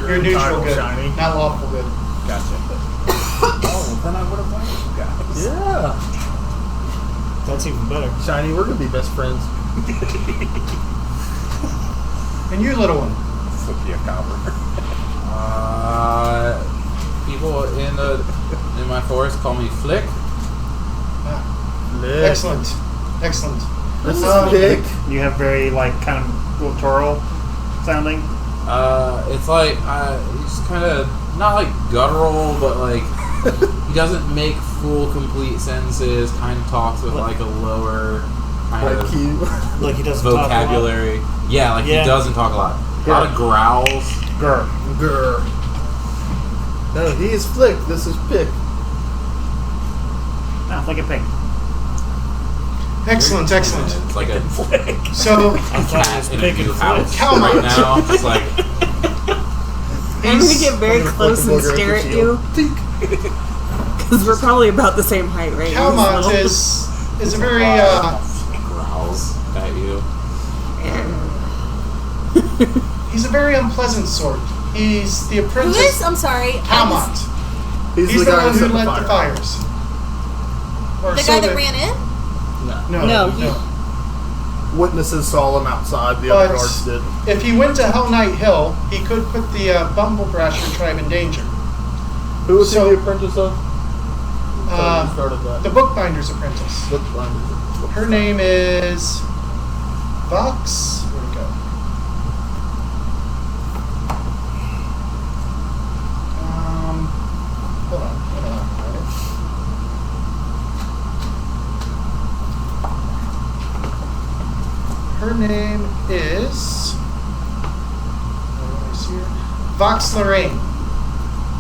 Speaker 1: You're neutral good,
Speaker 4: Shiny.
Speaker 1: not lawful good.
Speaker 8: Gotcha. Oh, then I would have liked you guys.
Speaker 4: Yeah.
Speaker 6: That's even better.
Speaker 4: Shiny, we're gonna be best friends.
Speaker 1: And you, little one.
Speaker 8: Flip you a copper.
Speaker 2: People in my forest call me Flick.
Speaker 1: Excellent. Excellent.
Speaker 4: This is Pig.
Speaker 3: You have very, like, kind of guttural sounding.
Speaker 2: It's like he's kind of not like guttural, but like he doesn't make full complete sentences. Kind of talks with like a lower kind
Speaker 4: Like
Speaker 2: of
Speaker 4: you.
Speaker 6: Like he doesn't talk a lot.
Speaker 2: vocabulary. Yeah, like
Speaker 6: Yeah.
Speaker 2: he doesn't talk a lot. A lot of growls.
Speaker 3: Grr.
Speaker 4: Grr. No, he is Flick. This is Pick.
Speaker 3: Ah, like a pig.
Speaker 1: Excellent, excellent.
Speaker 2: It's like a
Speaker 1: So,
Speaker 2: cat in a
Speaker 6: picking
Speaker 2: new
Speaker 6: Flick.
Speaker 2: house
Speaker 1: Calmont.
Speaker 2: right now. It's like
Speaker 7: I'm gonna get very
Speaker 4: I'm gonna
Speaker 7: close
Speaker 4: flick
Speaker 7: and
Speaker 4: the booger
Speaker 7: stare
Speaker 4: at
Speaker 7: at
Speaker 4: the
Speaker 7: you.
Speaker 4: shield.
Speaker 7: Because we're probably about the same height, right?
Speaker 1: Calmont
Speaker 7: So-
Speaker 1: is a very,
Speaker 2: growls at you.
Speaker 1: he's a very unpleasant sort. He's the
Speaker 9: Who
Speaker 1: apprentice.
Speaker 9: is? I'm sorry.
Speaker 1: Calmont. He's the
Speaker 4: guy
Speaker 1: one who
Speaker 4: set
Speaker 1: led the
Speaker 4: fire.
Speaker 1: fires. Or
Speaker 9: The
Speaker 1: so
Speaker 9: guy that
Speaker 1: they-
Speaker 9: ran in?
Speaker 1: No,
Speaker 7: No,
Speaker 1: no.
Speaker 4: Witnesses saw him outside. The other
Speaker 1: But
Speaker 4: guards did.
Speaker 1: if he went to Hell Knight Hill, he could put the Bumblebrasher tribe in danger.
Speaker 4: Who was
Speaker 1: so-
Speaker 4: he the apprentice of? Who started that?
Speaker 1: The Bookbinder's apprentice.
Speaker 4: Bookbinder.
Speaker 1: Her name is Vox. Where'd it go? Hold on. Her name is. Let me see here. Vox Lorraine.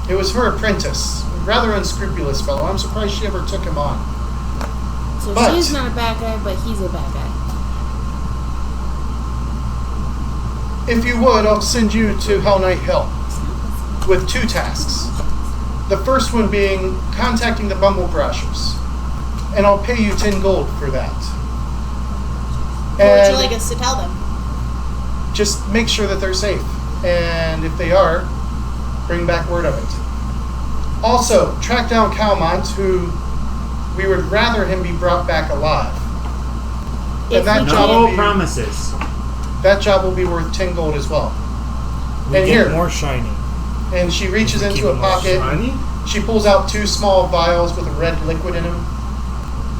Speaker 1: It was her apprentice. Rather unscrupulous fellow. I'm surprised she ever took him on.
Speaker 5: So
Speaker 1: But-
Speaker 5: she's not a bad guy, but he's a bad guy.
Speaker 1: If you would, I'll send you to Hell Knight Hill with 2 tasks. The first one being contacting the Bumblebrashers, and I'll pay you 10 gold for that.
Speaker 9: What would
Speaker 1: And
Speaker 9: you like us to tell them?
Speaker 1: just make sure that they're safe, and if they are, bring back word of it. Also, track down Calmont, who we would rather him be brought back alive.
Speaker 5: If
Speaker 1: And that
Speaker 5: we
Speaker 1: job
Speaker 5: can-
Speaker 1: will
Speaker 3: No
Speaker 1: be,
Speaker 3: promises.
Speaker 1: that job will be worth 10 gold as well.
Speaker 6: We
Speaker 1: And
Speaker 6: get
Speaker 1: here.
Speaker 6: more shiny.
Speaker 1: And she reaches
Speaker 6: We
Speaker 1: into
Speaker 6: keep
Speaker 1: a
Speaker 6: them all
Speaker 1: pocket.
Speaker 4: Shiny?
Speaker 1: She pulls out 2 small vials with a red liquid in them.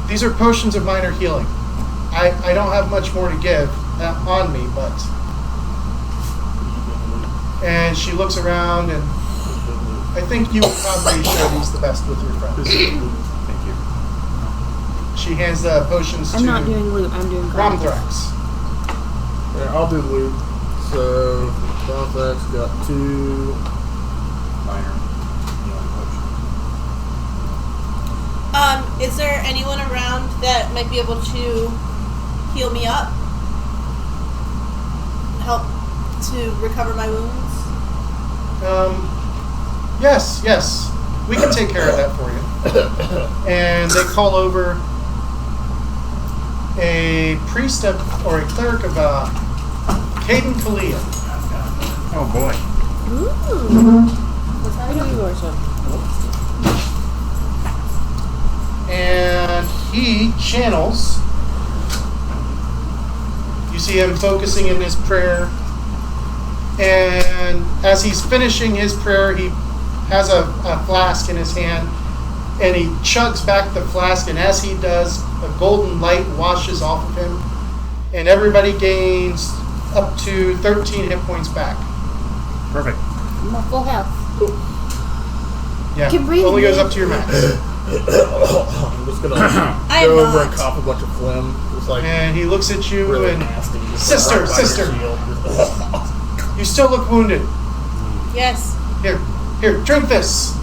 Speaker 1: These are potions of minor healing. I don't have much more to give on me, but... And she looks around, and I think you would probably share these the best with your friends.
Speaker 2: Thank you.
Speaker 1: She hands the potions
Speaker 5: I'm
Speaker 1: to
Speaker 5: not doing loot. I'm doing carnival.
Speaker 1: Romthrax.
Speaker 4: Yeah, I'll do loot. So, Balthrax got 2.
Speaker 2: Minor.
Speaker 9: Is there anyone around that might be able to heal me up? Help to recover my wounds?
Speaker 1: Yes. We can take care of that for you. And they call over a priest of, or a cleric of Caden Kalia.
Speaker 3: Oh boy.
Speaker 5: Ooh. Who do we worship?
Speaker 1: And he channels. You see him focusing in his prayer. And as he's finishing his prayer, he has a flask in his hand. And he chugs back the flask. And as he does, a golden light washes off of him. And everybody gains up to 13 hit points back.
Speaker 3: Perfect.
Speaker 5: I'm at full health.
Speaker 1: Yeah,
Speaker 5: Can breathe,
Speaker 1: only goes
Speaker 5: man.
Speaker 1: up to your max.
Speaker 4: I'm just gonna
Speaker 9: I
Speaker 4: go
Speaker 9: am
Speaker 4: over and
Speaker 9: not.
Speaker 4: cough a bunch of phlegm. Just like
Speaker 1: And he looks at you
Speaker 4: really
Speaker 1: and,
Speaker 4: nasty. Just
Speaker 1: Sister,
Speaker 4: right by your
Speaker 1: sister.
Speaker 4: shield.
Speaker 1: you still look wounded.
Speaker 9: Yes.
Speaker 1: Here, drink this.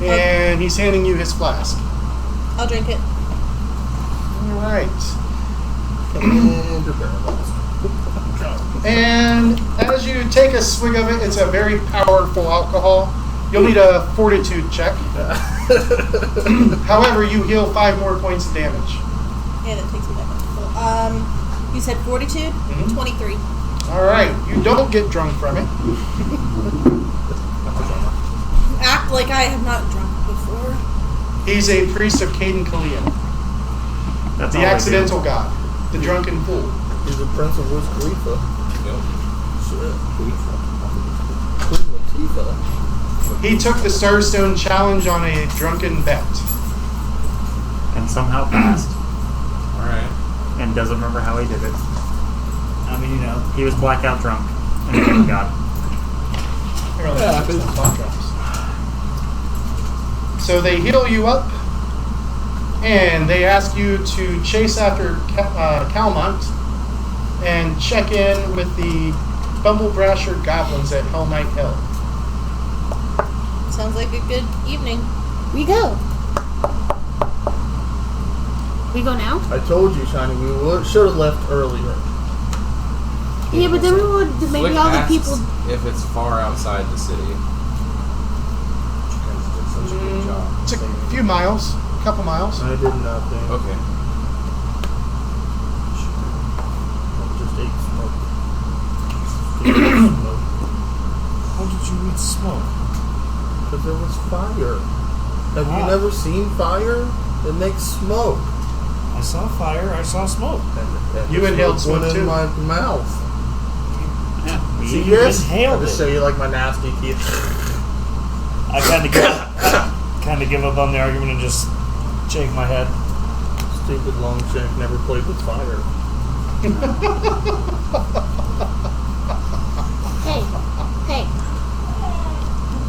Speaker 1: And he's handing you his flask.
Speaker 9: I'll drink it.
Speaker 1: All right.
Speaker 4: And you're paralyzed.
Speaker 1: And as you take a swig of it, it's a very powerful alcohol. You'll need a fortitude check. However, you heal 5 more points of damage.
Speaker 9: Yeah, that takes me back up to full. You said fortitude?
Speaker 1: Mhm.
Speaker 9: 23.
Speaker 1: All right. You don't get drunk from it.
Speaker 9: Act like I have not drunk before.
Speaker 1: He's a priest of Caden Kalia,
Speaker 3: That's
Speaker 1: the
Speaker 3: all I do.
Speaker 1: accidental god, the drunken fool.
Speaker 4: He's the prince of Wiz Khalifa.
Speaker 2: Yep.
Speaker 4: Shit. Queen Latifah.
Speaker 1: He took the Starstone challenge on a drunken bet.
Speaker 3: And somehow passed.
Speaker 2: Alright.
Speaker 3: And doesn't remember how he did it.
Speaker 6: I mean, you know.
Speaker 3: He was blackout drunk. And became a god.
Speaker 1: Yeah, so they heal you up, and they ask you to chase after Calmont and check in with the Bumblebrasher goblins at Hell Knight Hill.
Speaker 9: Sounds like a good evening.
Speaker 5: We go. We go now?
Speaker 4: I told you, Shiny, we should have left earlier.
Speaker 5: Yeah, but then we would maybe
Speaker 2: Flick
Speaker 5: all the
Speaker 2: asks
Speaker 5: people.
Speaker 2: if it's far outside the city. You guys did such a good job.
Speaker 1: It's a few miles, a couple miles.
Speaker 4: I did nothing.
Speaker 2: Okay.
Speaker 4: I just ate smoke.
Speaker 6: How did you eat smoke?
Speaker 4: Because there was fire. Have you
Speaker 6: Ah.
Speaker 4: never seen fire? It makes smoke.
Speaker 6: I saw fire. I saw smoke.
Speaker 4: And
Speaker 1: You
Speaker 4: the
Speaker 1: inhaled
Speaker 4: smoke went
Speaker 1: smoke
Speaker 4: in
Speaker 1: too.
Speaker 4: my mouth.
Speaker 6: You
Speaker 4: See this?
Speaker 6: inhaled
Speaker 4: I'll just
Speaker 6: it.
Speaker 4: show you like my nasty teeth.
Speaker 6: I kind of give up on the argument and just shake my head.
Speaker 4: Stupid Longshank never played with fire.
Speaker 5: Hey, hey.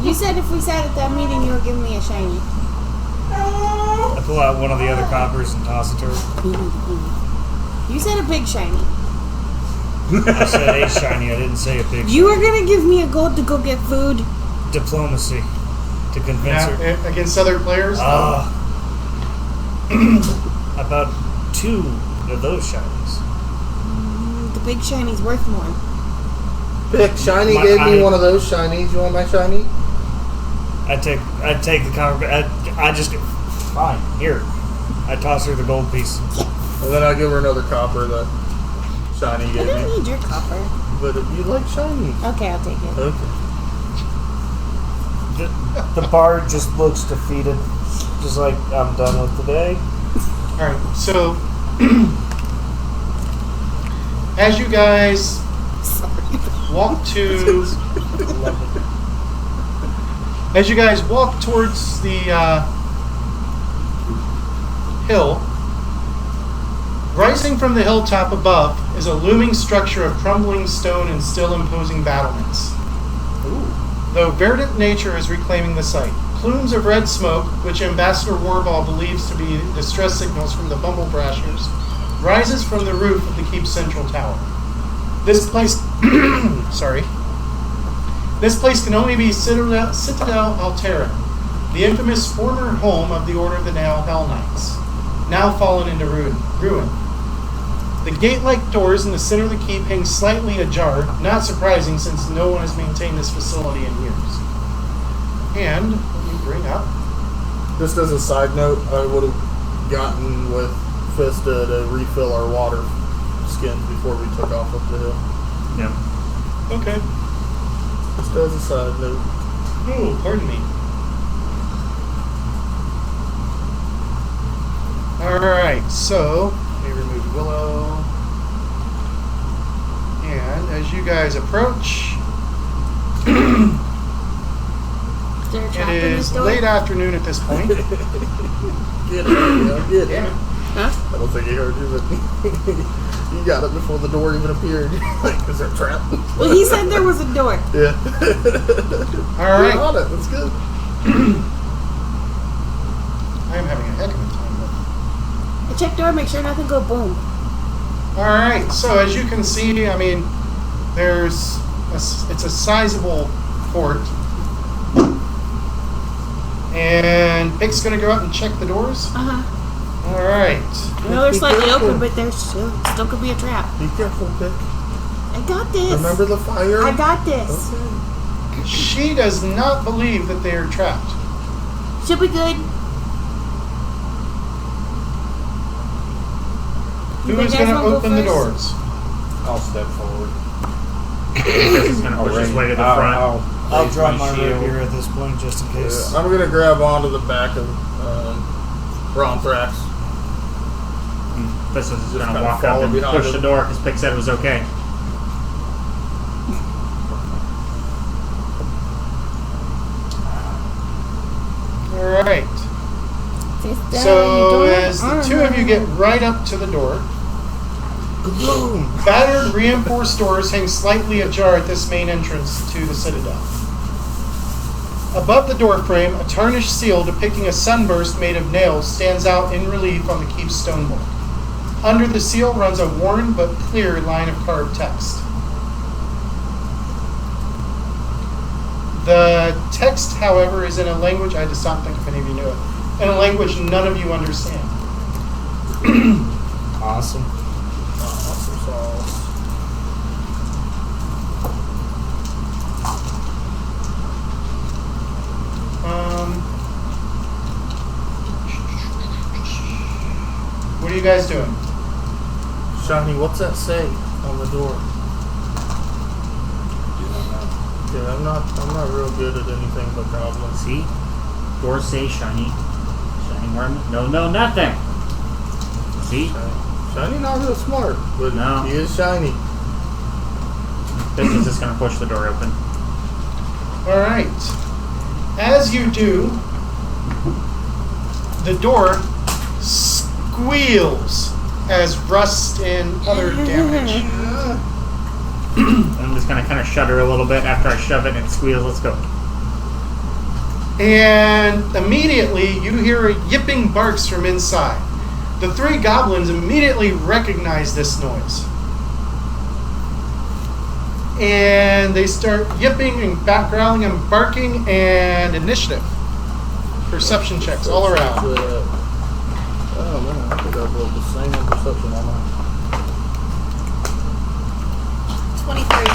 Speaker 5: You said if we sat at that meeting, you would give me a shiny.
Speaker 6: I pull out one of the other coppers and toss it to her.
Speaker 5: You said a big shiny.
Speaker 6: I said a shiny. I didn't say a big.
Speaker 5: You were gonna give me a gold to go get food.
Speaker 6: Diplomacy to convince
Speaker 1: Now,
Speaker 6: her.
Speaker 1: against other players?
Speaker 6: About 2 of those shinies.
Speaker 5: The big shiny's worth more.
Speaker 4: Pick Shiny
Speaker 6: My
Speaker 4: gave me
Speaker 6: eye-
Speaker 4: one of those shinies. You want my shiny?
Speaker 6: I take the copper. I just fine here. I toss her the gold piece.
Speaker 4: And then I give her another copper that Shiny
Speaker 5: I
Speaker 4: gave
Speaker 5: don't
Speaker 4: me.
Speaker 5: need your copper.
Speaker 4: But if you like shiny.
Speaker 5: Okay, I'll take it.
Speaker 4: Okay.
Speaker 6: The bard just looks defeated, just like I'm done with the day.
Speaker 1: Alright, so as you guys walk to as you guys walk towards the hill, rising from the hilltop above is a looming structure of crumbling stone and still imposing battlements. Though verdant nature is reclaiming the site. Plumes of red smoke, which Ambassador Warball believes to be distress signals from the Bumble Brashers, rises from the roof of the keep's central tower. This place, This place can only be Citadel Altera, the infamous former home of the Order of the Hell Knights, now fallen into ruin. The gate-like doors in the center of the keep hang slightly ajar, not surprising since no one has maintained this facility in years. And, let me bring up...
Speaker 4: Just as a side note, I would have gotten with Fista to refill our water skins before we took off up the hill.
Speaker 3: Yeah.
Speaker 1: Okay.
Speaker 4: Just as a side note.
Speaker 1: Oh, pardon me. Alright, so, let me remove Willow. And as you guys approach,
Speaker 5: Is there a trap
Speaker 1: it
Speaker 5: in this
Speaker 1: is
Speaker 5: door?
Speaker 1: late afternoon at this point.
Speaker 4: Get it, yeah, get it.
Speaker 5: Huh?
Speaker 4: I don't think he heard you, but you got it before the door even appeared. Like, is there a trap?
Speaker 5: Well, he said there was a door.
Speaker 4: Yeah.
Speaker 1: Alright.
Speaker 4: We're on it, that's good.
Speaker 1: I am having a heck of a time with
Speaker 5: I check door, make sure nothing go boom.
Speaker 1: Alright, so as you can see, I mean, it's a sizable fort. And Pick's gonna go out and check the doors.
Speaker 5: Uh-huh.
Speaker 1: Alright.
Speaker 5: I know they're
Speaker 4: Be
Speaker 5: slightly
Speaker 4: careful.
Speaker 5: open, but there's still could be a trap.
Speaker 4: Be careful, Pick.
Speaker 5: I got this.
Speaker 4: Remember the fire?
Speaker 5: I got this.
Speaker 4: Okay.
Speaker 1: She does not believe that they are trapped.
Speaker 5: Should be good.
Speaker 1: Who
Speaker 5: think
Speaker 1: is
Speaker 5: you
Speaker 1: going
Speaker 5: guys
Speaker 1: to
Speaker 5: wanna go
Speaker 1: open the
Speaker 5: first?
Speaker 1: doors?
Speaker 8: I'll step forward.
Speaker 3: He's gonna push his way to the front.
Speaker 6: I'll
Speaker 8: raise
Speaker 6: drop
Speaker 8: my
Speaker 6: my
Speaker 8: shield.
Speaker 6: rapier at this point just in case.
Speaker 4: Yeah, I'm gonna grab onto the back of Bronthrax.
Speaker 3: This is
Speaker 4: Just
Speaker 3: gonna
Speaker 4: kinda
Speaker 3: walk up
Speaker 4: follow
Speaker 3: and
Speaker 4: behind
Speaker 3: push
Speaker 4: him.
Speaker 3: the door because Pick said it was okay.
Speaker 1: Alright.
Speaker 5: Sit down,
Speaker 1: So
Speaker 5: you
Speaker 1: as the two of you get right up to the door, battered reinforced doors hang slightly ajar at this main entrance to the Citadel. Above the doorframe, a tarnished seal depicting a sunburst made of nails stands out in relief on the keep's stonework. Under the seal runs a worn but clear line of carved text. The text, however, is in a language, I just don't think if any of you knew it, in a language none of you understand.
Speaker 6: Awesome.
Speaker 4: Awesome sauce.
Speaker 1: What are you guys doing?
Speaker 4: Shiny, what's that say on the door? Yeah, I'm not real good at anything but goblins.
Speaker 3: See? Doors say shiny. Shiny worm. No, nothing. See?
Speaker 4: Shiny not real smart, but
Speaker 3: No.
Speaker 4: he is shiny.
Speaker 3: This is just gonna push the door open.
Speaker 1: All right. As you do, the door squeals as rust and other damage.
Speaker 3: I'm just gonna kind of shudder a little bit after I shove it and it squeals. Let's go.
Speaker 1: And immediately you hear a yipping barks from inside. The three goblins immediately recognize this noise. And they start yipping and back growling and barking, and initiative. Perception checks all around.
Speaker 4: Oh man, I think I've rolled the same in perception all night.
Speaker 9: 23.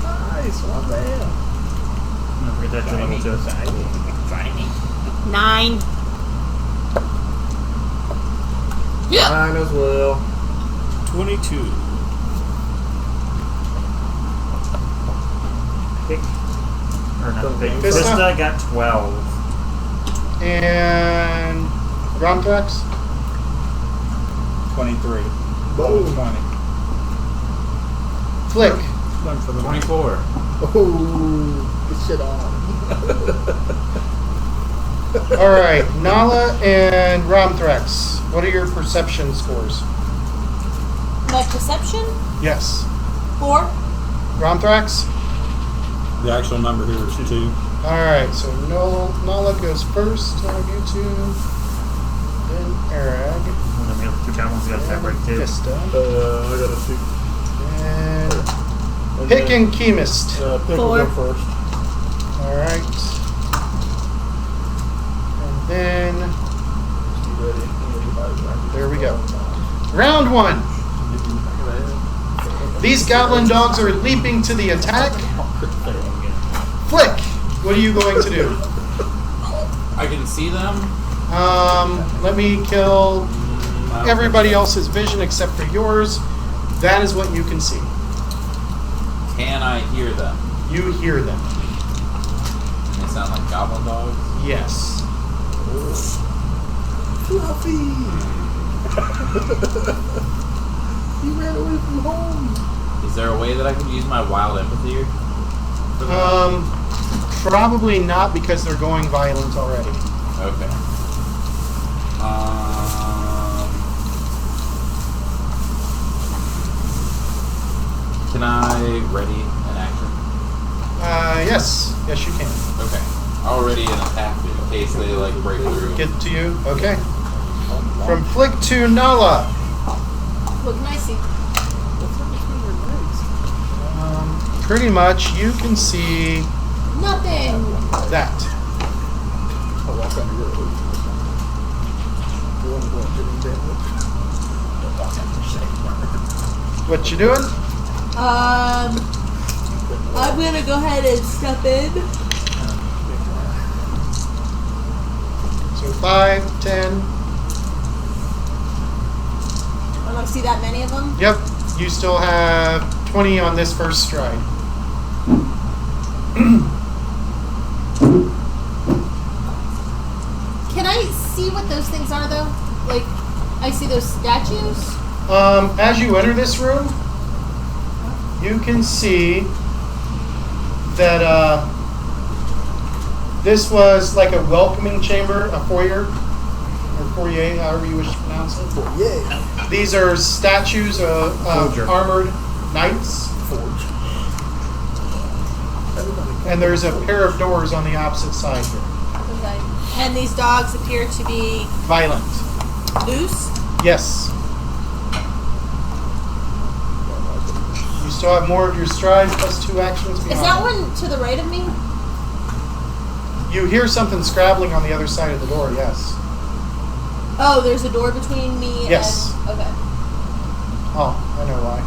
Speaker 4: Nice, one man.
Speaker 3: Don't forget that level 2.
Speaker 7: 9.
Speaker 4: Mine as well.
Speaker 8: 22.
Speaker 3: Pick. Or not pick.
Speaker 1: Vista?
Speaker 3: Vista got 12.
Speaker 1: And Gromtrax?
Speaker 8: 23.
Speaker 4: Boom.
Speaker 8: 20.
Speaker 1: Flick.
Speaker 8: One for the
Speaker 2: 24.
Speaker 4: Oh, get shit on.
Speaker 1: All right, Nala and Gromtrax. What are your perception scores?
Speaker 9: My perception?
Speaker 1: Yes.
Speaker 9: 4.
Speaker 1: Gromtrax?
Speaker 8: The actual number here is 2.
Speaker 1: All right, so Nala goes first out of you two. Then Arag.
Speaker 3: And then the other 2 goblins got separate too.
Speaker 1: Vista.
Speaker 4: I gotta shoot.
Speaker 1: And Pick
Speaker 4: then,
Speaker 1: and Chemist.
Speaker 4: Pick will go first.
Speaker 1: All right. And then,
Speaker 4: Be ready.
Speaker 1: there we go. Round 1. These goblin dogs are leaping to the attack. Flick, what are you going to do?
Speaker 2: I can see them.
Speaker 1: Let me kill everybody else's vision except for yours. That is what you can see.
Speaker 2: Can I hear them?
Speaker 1: You hear them.
Speaker 2: They sound like goblin dogs.
Speaker 1: Yes.
Speaker 4: Fluffy! He ran away from home.
Speaker 2: Is there a way that I can use my wild empathy? For that?
Speaker 1: Probably not because they're going violent already.
Speaker 2: Okay. Can I ready an action?
Speaker 1: Yes. Yes, you can.
Speaker 2: Okay. I'll ready an attack in case they like break through.
Speaker 1: Get to you. Okay. From Flick to Nala.
Speaker 9: What can I see?
Speaker 1: Pretty much, you can see
Speaker 9: Nothing.
Speaker 1: that.
Speaker 4: I walk under your hood.
Speaker 1: What you doing?
Speaker 9: I'm gonna go ahead and step in.
Speaker 1: So 5, 10.
Speaker 9: I don't see that many of them.
Speaker 1: Yep. You still have 20 on this first stride.
Speaker 9: Can I see what those things are, though? Like, I see those statues.
Speaker 1: As you enter this room, you can see that this was like a welcoming chamber, a foyer, or foyer, however you wish to pronounce it.
Speaker 4: Yeah.
Speaker 1: These are statues of
Speaker 3: Soldier.
Speaker 1: armored knights,
Speaker 4: Forge.
Speaker 1: and there's a pair of doors on the opposite side here.
Speaker 9: Okay. And these dogs appear to be
Speaker 1: Violent.
Speaker 9: loose.
Speaker 1: Yes. You still have more of your stride plus 2 actions behind.
Speaker 9: Is that one to the right of me?
Speaker 1: You hear something scrabbling on the other side of the door, yes.
Speaker 9: Oh, there's a door between me
Speaker 1: Yes.
Speaker 9: and... Okay.
Speaker 1: Oh, I know why.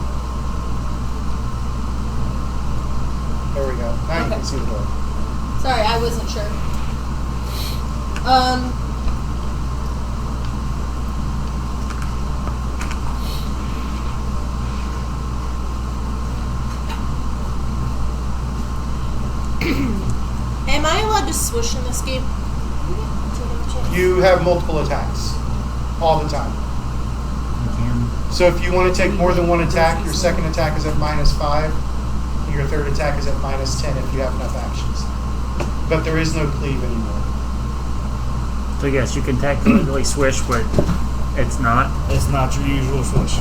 Speaker 1: There we go. Now you
Speaker 9: Okay.
Speaker 1: can see the door.
Speaker 9: Sorry, I wasn't sure. allowed to swish in this game?
Speaker 1: You have multiple attacks all the time. So if you want to take more than one attack, your second attack is at -5, and your third attack is at -10 if you have enough actions. But there is no cleave anymore.
Speaker 3: So yes, you can technically swish, but it's not.
Speaker 6: It's not your usual swish.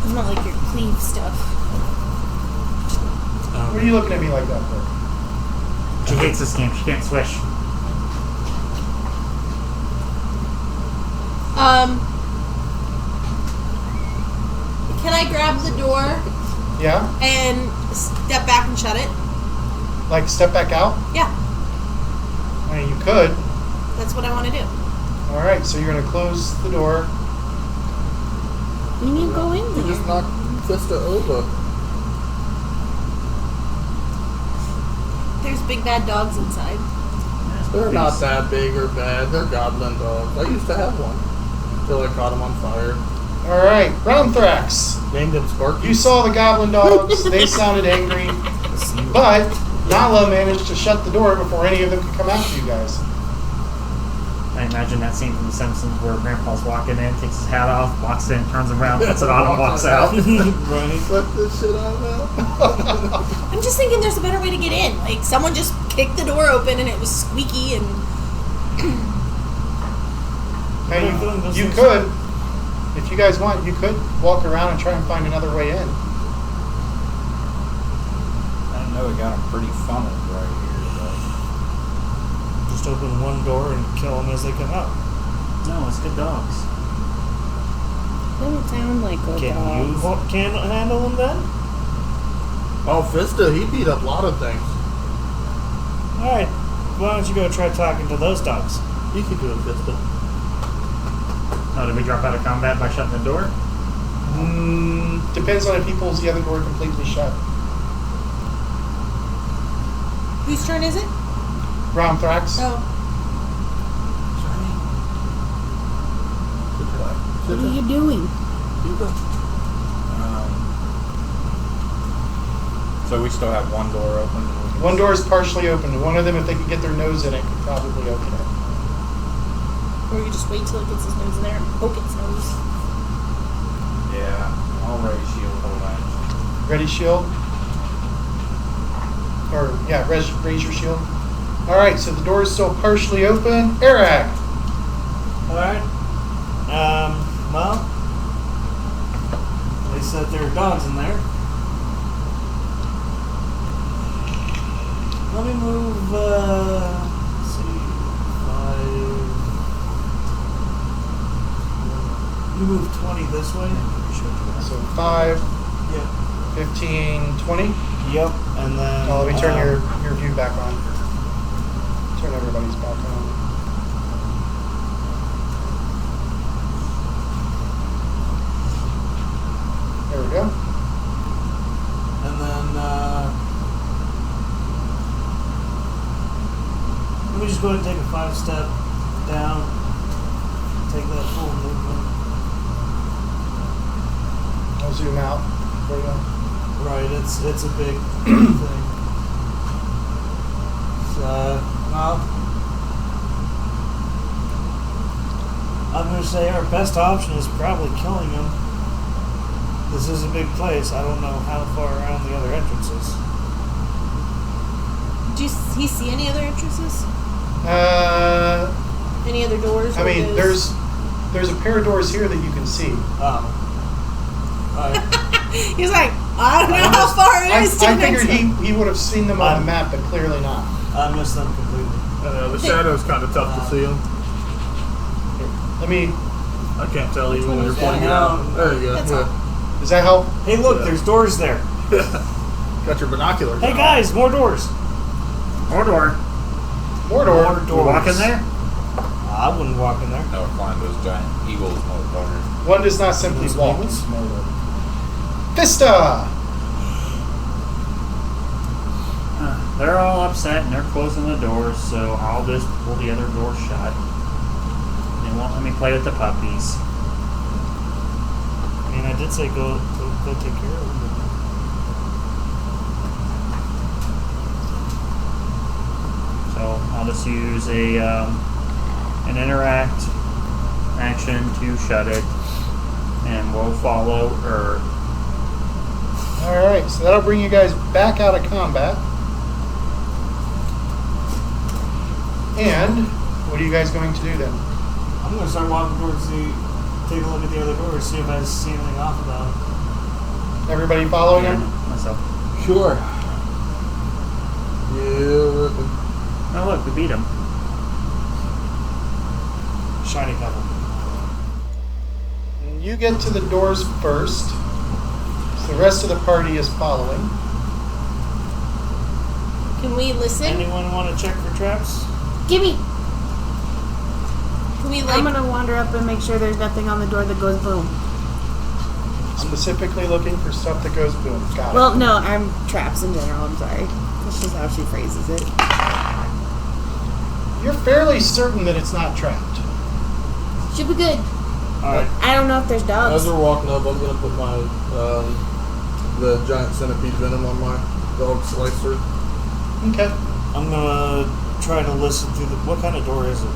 Speaker 5: It's not like your cleave stuff.
Speaker 1: What are you looking at me like that for?
Speaker 3: She hates this game. She can't swish.
Speaker 9: Can I grab the door
Speaker 1: Yeah?
Speaker 9: and step back and shut it?
Speaker 1: Like step back out?
Speaker 9: Yeah,
Speaker 1: I mean, you could.
Speaker 9: that's what I want to do.
Speaker 1: Alright, so you're going to close the door.
Speaker 5: You need to go in
Speaker 4: You
Speaker 5: there.
Speaker 4: just knocked Vista over.
Speaker 9: There's big bad dogs inside.
Speaker 4: They're not that big or bad. They're goblin dogs. I used to have one until I caught them on fire.
Speaker 1: Alright, Brownthrax.
Speaker 4: Named him Sparky.
Speaker 1: You saw the goblin dogs. They sounded angry. But Nala managed to shut the door before any of them could come after you guys.
Speaker 3: I imagine that scene from The Simpsons where Grandpa's walking in, takes his hat off, walks in, turns around, puts it on, and walks out.
Speaker 6: Right.
Speaker 4: Let this shit out now.
Speaker 9: I'm just thinking there's a better way to get in. Like, someone just kicked the door open and it was squeaky and...
Speaker 1: And you could, if you guys want, you could walk around and try and find another way in.
Speaker 8: I know we got them pretty funneled right here, but
Speaker 6: Just open one door and kill them as they come out.
Speaker 3: No, it's good dogs.
Speaker 5: Doesn't sound like a
Speaker 6: Can
Speaker 5: dog.
Speaker 6: you can handle them then?
Speaker 4: Oh, Vista, he beat up a lot of things.
Speaker 6: Alright, why don't you go try talking to those dogs?
Speaker 4: You can do it, Vista.
Speaker 3: Oh, did we drop out of combat by shutting the door?
Speaker 1: Depends on if he pulls the other door completely shut.
Speaker 9: Whose turn is it?
Speaker 1: Brownthrax.
Speaker 9: Oh.
Speaker 5: What are you doing?
Speaker 8: so we still have one door open.
Speaker 1: One door is partially open. One of them, if they could get their nose in it, could probably open it.
Speaker 9: Or you just wait till it gets his nose in there and poke its nose.
Speaker 8: Yeah, I'll raise shield whole action.
Speaker 1: Ready shield? Or, yeah, raise your shield. Alright, so the door is still partially open. Arak!
Speaker 6: Alright. Well, they said there are dogs in there. Let me move, let's see, 5. You move 20 this way.
Speaker 1: So 5,
Speaker 6: Yeah.
Speaker 1: 15, 20.
Speaker 6: Yep, and then.
Speaker 1: Oh, let me turn your view back on. Turn everybody's back on. There we go.
Speaker 6: And then, let me just go ahead and take a 5-step down. Take that full movement.
Speaker 1: I'll zoom out for you.
Speaker 6: Right, it's a big thing. So, well, I'm going to say our best option is probably killing him. This is a big place. I don't know how far around the other entrances.
Speaker 9: Do he see any other entrances? Any other doors?
Speaker 1: I mean,
Speaker 9: windows?
Speaker 1: there's a pair of doors here that you can see.
Speaker 6: Oh.
Speaker 9: He's like, I don't know how far it is to
Speaker 1: I
Speaker 9: the next
Speaker 1: figured
Speaker 9: one.
Speaker 1: he would have seen them on the map, but clearly not.
Speaker 6: I missed them completely.
Speaker 4: The shadow's kind of tough to see him.
Speaker 1: Let me.
Speaker 4: I can't tell even when you're pointing it out. There you go.
Speaker 9: That's
Speaker 4: Yeah.
Speaker 1: Does that help?
Speaker 6: Hey, look,
Speaker 4: Yeah.
Speaker 6: there's doors there.
Speaker 4: Got your binoculars.
Speaker 6: Hey,
Speaker 4: out.
Speaker 6: guys, more doors.
Speaker 3: More door.
Speaker 1: More door.
Speaker 6: More
Speaker 3: You
Speaker 6: doors.
Speaker 3: walk in there?
Speaker 6: I wouldn't walk in there.
Speaker 2: I would find those giant eagles, motherfuckers.
Speaker 1: One does not simply
Speaker 6: Those
Speaker 1: walk.
Speaker 6: eagles?
Speaker 1: Vista!
Speaker 3: They're all upset and they're closing the doors, so I'll just pull the other door shut. They won't let me play with the puppies.
Speaker 6: I mean, I did say go take care of them.
Speaker 3: just use an interact action to shut it, and we'll follow Earth.
Speaker 1: Alright, so that'll bring you guys back out of combat. And what are you guys going to do then?
Speaker 6: I'm gonna start walking towards take a look at the other doors, see if I see anything off about it.
Speaker 1: Everybody following him?
Speaker 3: Myself.
Speaker 4: Sure. Yeah.
Speaker 3: Oh look, we beat him.
Speaker 6: Shiny pebble.
Speaker 1: You get to the doors first. So the rest of the party is following.
Speaker 9: Can we listen?
Speaker 6: Anyone want to check for traps?
Speaker 5: Gimme!
Speaker 9: Can we
Speaker 5: I'm
Speaker 9: like?
Speaker 5: gonna wander up and make sure there's nothing on the door that goes boom.
Speaker 1: Specifically looking for stuff that goes boom. Got it.
Speaker 5: Well, no, I'm traps in general, I'm sorry. That's just how she phrases it.
Speaker 1: You're fairly certain that it's not trapped.
Speaker 5: Should be good.
Speaker 6: Alright.
Speaker 5: I don't know if there's dogs.
Speaker 4: As we're walking up, I'm gonna put my the giant centipede venom on my dog slicer.
Speaker 1: Okay.
Speaker 6: I'm gonna try to listen through the. What kind of door is it?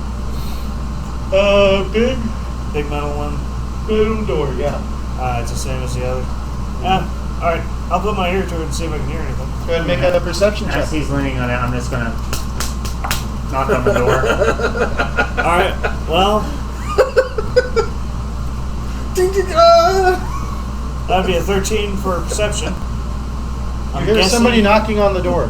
Speaker 1: Big
Speaker 6: Big metal one?
Speaker 1: metal door, yeah.
Speaker 6: It's the same as the other. Yeah. Alright. I'll put my ear to it and see if I can hear anything.
Speaker 1: Go ahead and make a perception check.
Speaker 3: As he's leaning on it, I'm just gonna knock on the door.
Speaker 6: Alright. Well, that'd be a 13 for perception.
Speaker 1: You hear somebody knocking on the door.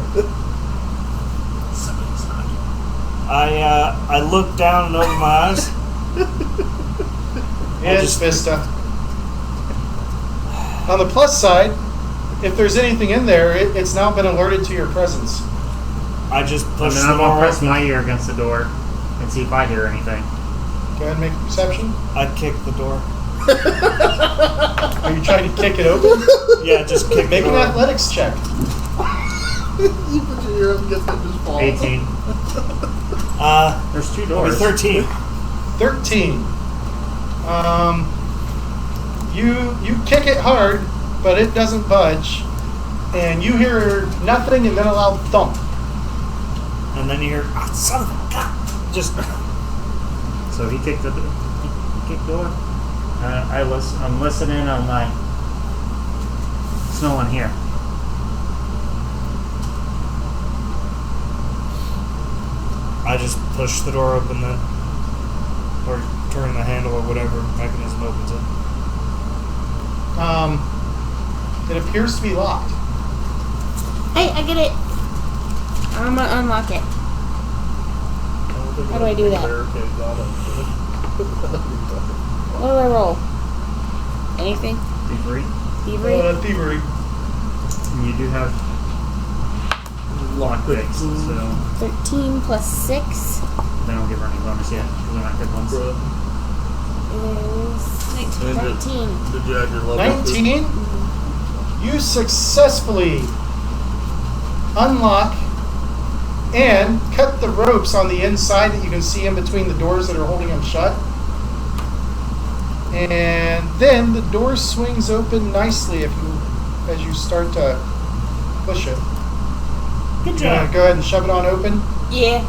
Speaker 6: I look down and open my eyes.
Speaker 1: It's Vista. On the plus side, if there's anything in there, it's now been alerted to your presence.
Speaker 6: I just
Speaker 3: And
Speaker 6: push
Speaker 3: then
Speaker 6: the
Speaker 3: I'm gonna
Speaker 6: door
Speaker 3: press
Speaker 6: open.
Speaker 3: my ear against the door and see if I hear anything.
Speaker 1: Go ahead and make a perception.
Speaker 6: I kick the door.
Speaker 1: Are you trying to kick it open?
Speaker 6: Yeah, just kick
Speaker 1: Make
Speaker 6: the
Speaker 1: an
Speaker 6: door.
Speaker 1: athletics check.
Speaker 4: You put your ear up against it, just fall.
Speaker 3: 18. There's two
Speaker 6: It'll be
Speaker 3: doors.
Speaker 6: 13.
Speaker 1: 13. You kick it hard, but it doesn't budge, and you hear nothing, and then a loud thump.
Speaker 6: And then you hear, ah, son of a god. Just,
Speaker 3: So he kicked the door. I'm listening. I'm like, there's no one here.
Speaker 6: I just push the door open then. Or turn the handle or whatever mechanism opens it.
Speaker 1: It appears to be locked.
Speaker 5: Hey, I get it. I'm gonna unlock it. How do I do that?
Speaker 4: Barricades on it.
Speaker 5: What do I roll? Anything?
Speaker 3: Thievery.
Speaker 5: Thievery?
Speaker 1: Thievery.
Speaker 3: And you do have lockpicks, so
Speaker 5: 13 plus 6
Speaker 3: they don't give her any bonus yet because they're not good ones.
Speaker 4: Bruh.
Speaker 5: is 19.
Speaker 4: Did you add your level?
Speaker 1: 19. You successfully unlock and cut the ropes on the inside that you can see in between the doors that are holding them shut. And then the door swings open nicely as you start to push it.
Speaker 6: Good
Speaker 1: You want to
Speaker 6: job.
Speaker 1: go ahead and shove it on open?
Speaker 5: Yeah.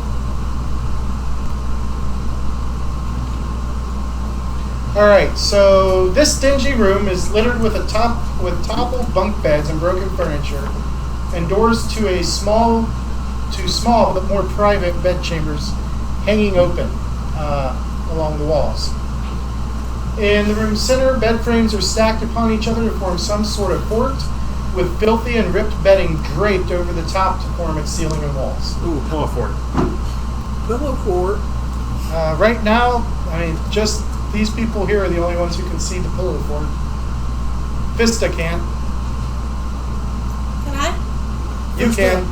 Speaker 1: All right, so this dingy room is littered with toppled bunk beds and broken furniture, and doors to small but more private bed chambers hanging open along the walls. In the room's center, bed frames are stacked upon each other to form some sort of fort, with filthy and ripped bedding draped over the top to form its ceiling and walls.
Speaker 3: Ooh, pillow fort.
Speaker 4: Pillow fort.
Speaker 1: Right now, I mean, just these people here are the only ones who can see the pillow fort. Vista can.
Speaker 9: Can I?
Speaker 1: You can.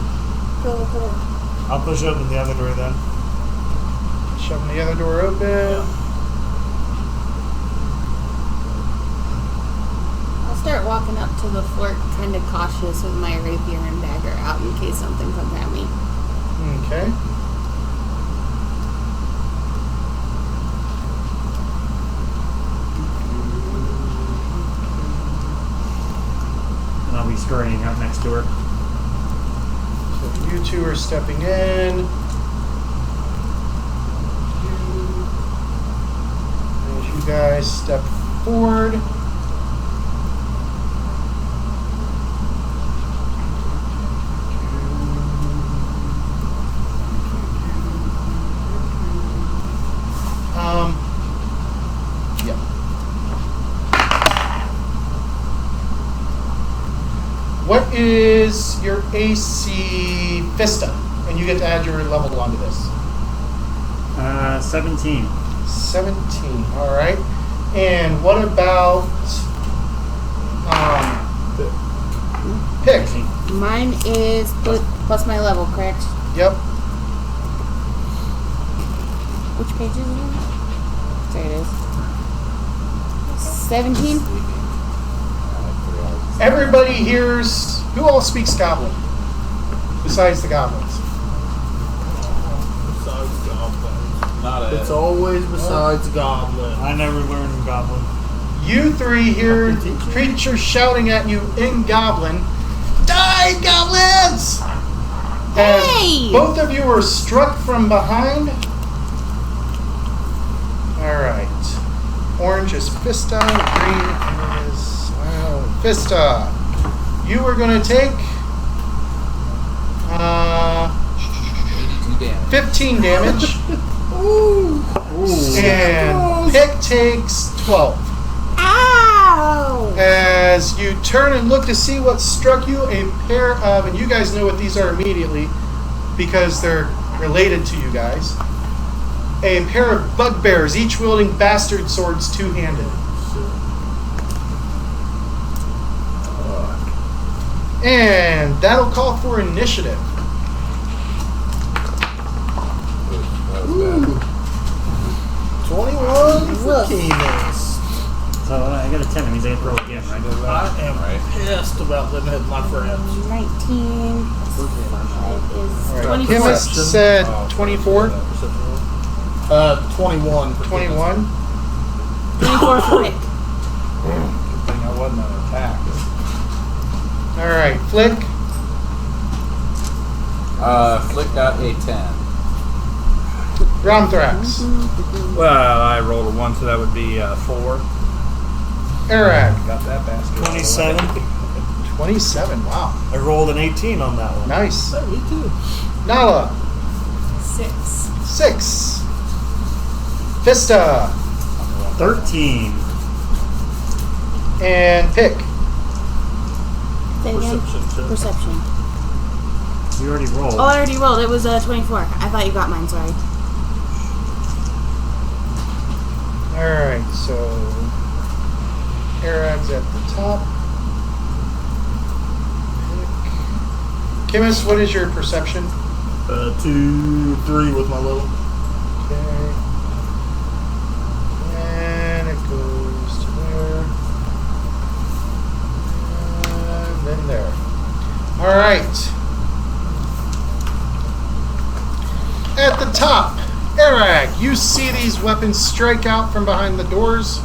Speaker 6: I'll push open the other door then.
Speaker 1: Shoving the other door open.
Speaker 5: I'll start walking up to the fort kind of cautious with my rapier and dagger out in case something comes at me.
Speaker 1: Okay.
Speaker 3: And I'll be scurrying out next to her.
Speaker 1: So you two are stepping in. you guys step forward. Yep. What is your AC Vista? And you get to add your level onto this.
Speaker 3: 17.
Speaker 1: 17. All right. And what about pick?
Speaker 7: Mine is plus my level, correct?
Speaker 1: Yep.
Speaker 7: Which page is it on? There it is. 17?
Speaker 1: Everybody hears. Who all speaks Goblin? Besides the goblins.
Speaker 4: Besides goblins.
Speaker 2: Not
Speaker 4: It's always besides goblin.
Speaker 6: I never learned Goblin.
Speaker 1: You three hear creatures shouting at you in Goblin. Die, goblins! As
Speaker 7: Hey!
Speaker 1: both of you were struck from behind. Alright. Orange is Vista, green is Vista. You were going to take 15 damage. And Pick takes 12.
Speaker 7: Ow!
Speaker 1: As you turn and look to see what struck you, a pair of, and you guys know what these are immediately because they're related to you guys, a pair of bugbears, each wielding bastard swords two-handed. And that'll call for initiative.
Speaker 4: Ooh. 21 for Keenest.
Speaker 3: So I got a 10. That means I have to roll again, right?
Speaker 4: I am pissed about them hitting my friends.
Speaker 7: 19 plus 5 is
Speaker 1: All right.
Speaker 7: 24.
Speaker 1: Chemist said 24.
Speaker 4: 21 for
Speaker 1: 21.
Speaker 7: 24 for Pick.
Speaker 8: Good thing I wasn't an attack.
Speaker 1: All right, Flick.
Speaker 2: Flick got a 10.
Speaker 1: Romthrax.
Speaker 8: Well, I rolled a 1, so that would be 4.
Speaker 1: Arag.
Speaker 8: Got that bastard.
Speaker 6: 27.
Speaker 1: 27. Wow.
Speaker 6: I rolled an 18 on that one.
Speaker 1: Nice.
Speaker 4: Me too.
Speaker 1: Nala.
Speaker 9: 6.
Speaker 1: 6. Vista.
Speaker 3: 13.
Speaker 1: And Pick.
Speaker 7: Say again?
Speaker 4: Perception check.
Speaker 7: Perception.
Speaker 3: You already rolled.
Speaker 7: Oh, I already rolled. It was 24. I thought you got mine, sorry.
Speaker 1: Alright, so Arag's at the top. Pick. Chemist, what is your perception?
Speaker 4: 2, 3 with my level.
Speaker 1: Okay. And it goes to there. And then there. Alright. At the top, Arag, you see these weapons strike out from behind the doors.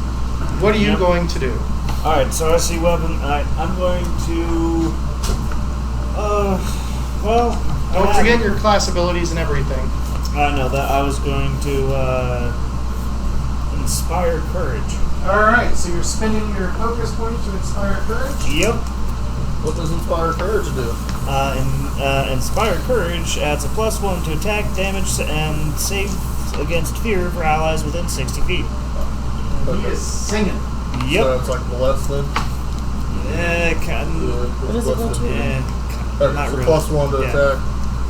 Speaker 1: What are you
Speaker 6: Yep.
Speaker 1: going to do?
Speaker 6: Alright, so I see weapon. I'm going to. Well.
Speaker 1: Don't forget your class abilities and everything.
Speaker 6: I know that I was going to inspire courage.
Speaker 1: Alright, so you're spending your focus point to inspire courage?
Speaker 6: Yep.
Speaker 4: What does Inspire Courage do?
Speaker 6: Inspire courage adds a +1 to attack, damage, and save against fear for allies within 60 feet.
Speaker 1: He is singing.
Speaker 6: Yep.
Speaker 4: So it's like less than.
Speaker 7: What does it go to?
Speaker 6: Not
Speaker 4: It's a
Speaker 6: really.
Speaker 4: +1 to
Speaker 6: Yeah.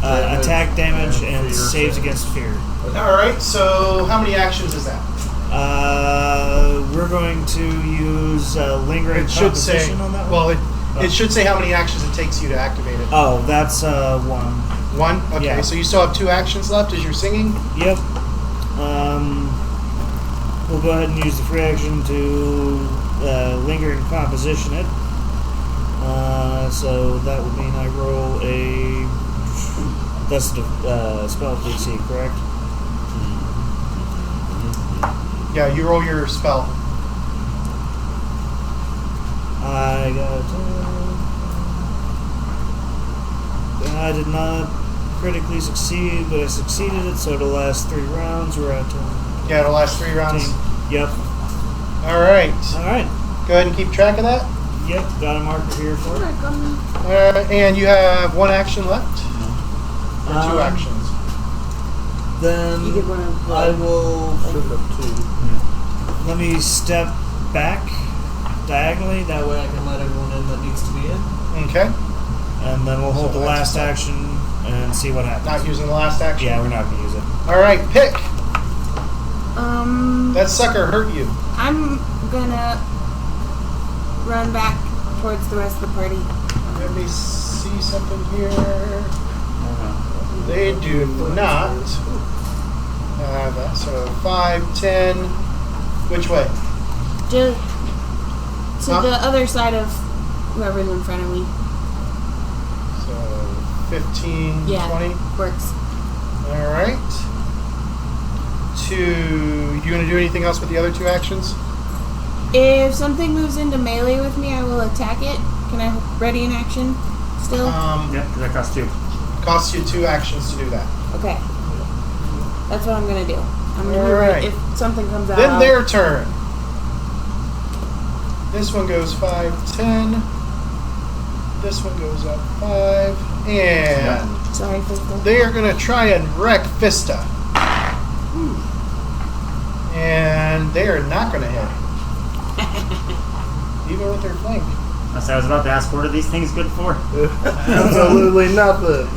Speaker 4: attack.
Speaker 6: Attack, damage,
Speaker 4: and
Speaker 6: and
Speaker 4: fear
Speaker 6: saves
Speaker 4: save.
Speaker 6: against fear.
Speaker 1: Alright, so how many actions is that?
Speaker 6: We're going to use lingering
Speaker 1: It should say,
Speaker 6: composition on that one.
Speaker 1: well, it should say how many actions it takes you to activate it.
Speaker 6: Oh, that's 1.
Speaker 1: One? Okay,
Speaker 6: Yeah.
Speaker 1: so you still have 2 actions left as you're singing?
Speaker 6: Yep. We'll go ahead and use the free action to linger and composition it. So that would mean I roll a. That's the spell DC, correct?
Speaker 1: Yeah, you roll your spell.
Speaker 6: I got. I did not critically succeed, but I succeeded it, so it'll last 3 rounds. We're at
Speaker 1: Yeah, it'll last 3 rounds.
Speaker 6: Yep.
Speaker 1: All right.
Speaker 6: All right.
Speaker 1: Go ahead and keep track of that.
Speaker 6: Yep, got a marker here for it.
Speaker 1: And you have one action left. Or two
Speaker 6: Um,
Speaker 1: actions.
Speaker 6: Then
Speaker 7: You get one of the-
Speaker 6: I will.
Speaker 4: Should have two.
Speaker 6: Let me step back diagonally. That way I can let everyone in that needs to be in.
Speaker 1: Okay.
Speaker 6: And then we'll hold
Speaker 1: So
Speaker 6: the last
Speaker 1: that's-
Speaker 6: action and see what happens.
Speaker 1: Not using the last action.
Speaker 6: Yeah, we're not going to use it.
Speaker 1: All right, pick. That sucker hurt you.
Speaker 7: I'm gonna run back towards the rest of the party.
Speaker 1: Let me see something here. They do not have that. So 5, 10. Which way?
Speaker 7: Just to
Speaker 1: Huh?
Speaker 7: the other side of whoever's in front of me.
Speaker 1: So 15,
Speaker 7: Yeah.
Speaker 1: 20.
Speaker 7: Works.
Speaker 1: All right. You going to do anything else with the other two actions?
Speaker 7: If something moves into melee with me, I will attack it. Can I ready in action still?
Speaker 3: Yep, because that costs 2.
Speaker 1: Costs you 2 actions to do that.
Speaker 7: Okay. That's what I'm gonna do. I'm gonna
Speaker 1: All right.
Speaker 7: if something comes out.
Speaker 1: Then
Speaker 7: I'll-
Speaker 1: their turn. This one goes 5, 10. This one goes up 5. And
Speaker 7: Sorry, Fisto.
Speaker 1: they are going to try and wreck Vista. And they are not going to hit. Even with their flank.
Speaker 3: I was about to ask, what are these things good for?
Speaker 4: Absolutely nothing.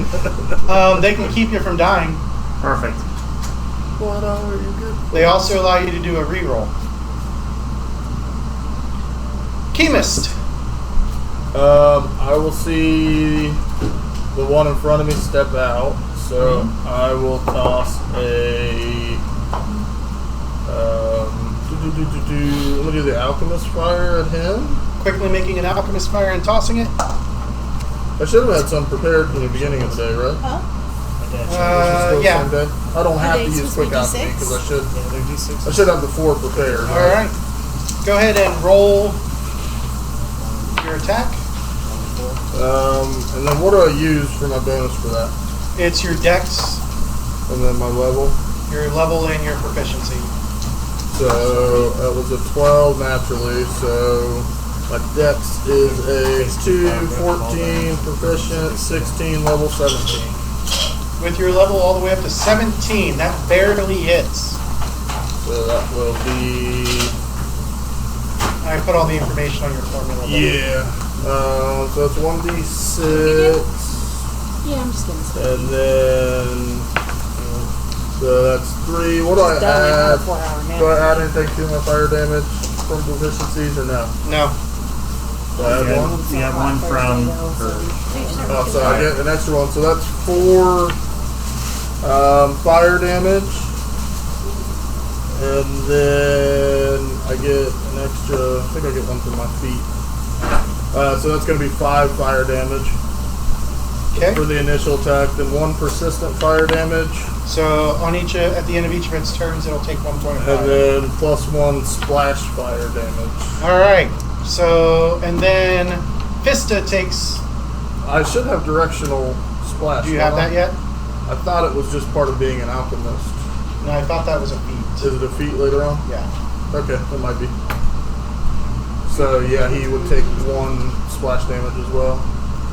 Speaker 1: They can keep you from dying.
Speaker 3: Perfect.
Speaker 4: What are you good?
Speaker 1: They also allow you to do a reroll. Chemist.
Speaker 4: I will see the one in front of me step out, so I will toss a. I'm gonna do the alchemist fire at him.
Speaker 1: Quickly making an alchemist fire and tossing it.
Speaker 4: I should have had some prepared from the beginning of the day, right?
Speaker 9: Huh?
Speaker 4: Still
Speaker 1: Yeah.
Speaker 4: same day? I don't have to
Speaker 9: they
Speaker 4: use
Speaker 9: supposed to be
Speaker 4: quick alchemy
Speaker 9: D6?
Speaker 4: because I
Speaker 6: D6.
Speaker 4: should have the 4 prepared.
Speaker 1: All right. Go ahead and roll your attack.
Speaker 4: And then what do I use for my bonus for that?
Speaker 1: It's your dex,
Speaker 4: And then my level.
Speaker 1: your level, and your proficiency.
Speaker 4: So that was a 12 naturally. So my dex is a 2, 14, proficient, 16, level 17.
Speaker 1: With your level all the way up to 17, that barely hits.
Speaker 4: So that will be
Speaker 1: I put all the information on your formula.
Speaker 4: yeah. So it's 1d6,
Speaker 7: Yeah, I'm just gonna stay.
Speaker 4: and then so that's 3. What do I
Speaker 7: Done in
Speaker 4: add?
Speaker 7: a 4-hour nap.
Speaker 4: Do I add anything to my fire damage from proficiencies or no?
Speaker 1: No.
Speaker 4: Do I add one?
Speaker 3: You have one from her.
Speaker 4: Oh, so I get an extra one. So that's 4 fire damage. And then I get an extra, I think I get one from my feet. So that's going to be 5 fire damage
Speaker 1: Okay.
Speaker 4: for the initial attack. Then 1 persistent fire damage.
Speaker 1: So on each at the end of each of its turns, it'll take 1 point of
Speaker 4: And
Speaker 1: fire.
Speaker 4: then plus 1 splash fire damage.
Speaker 1: All right. So and then Vista takes.
Speaker 4: I should have directional splash.
Speaker 1: Do you have
Speaker 4: don't I?
Speaker 1: that yet?
Speaker 4: I thought it was just part of being an alchemist.
Speaker 1: No, I thought that was a feat.
Speaker 4: Is it a feat later on?
Speaker 1: Yeah.
Speaker 4: Okay, that might be. So yeah, he would take 1 splash damage as well,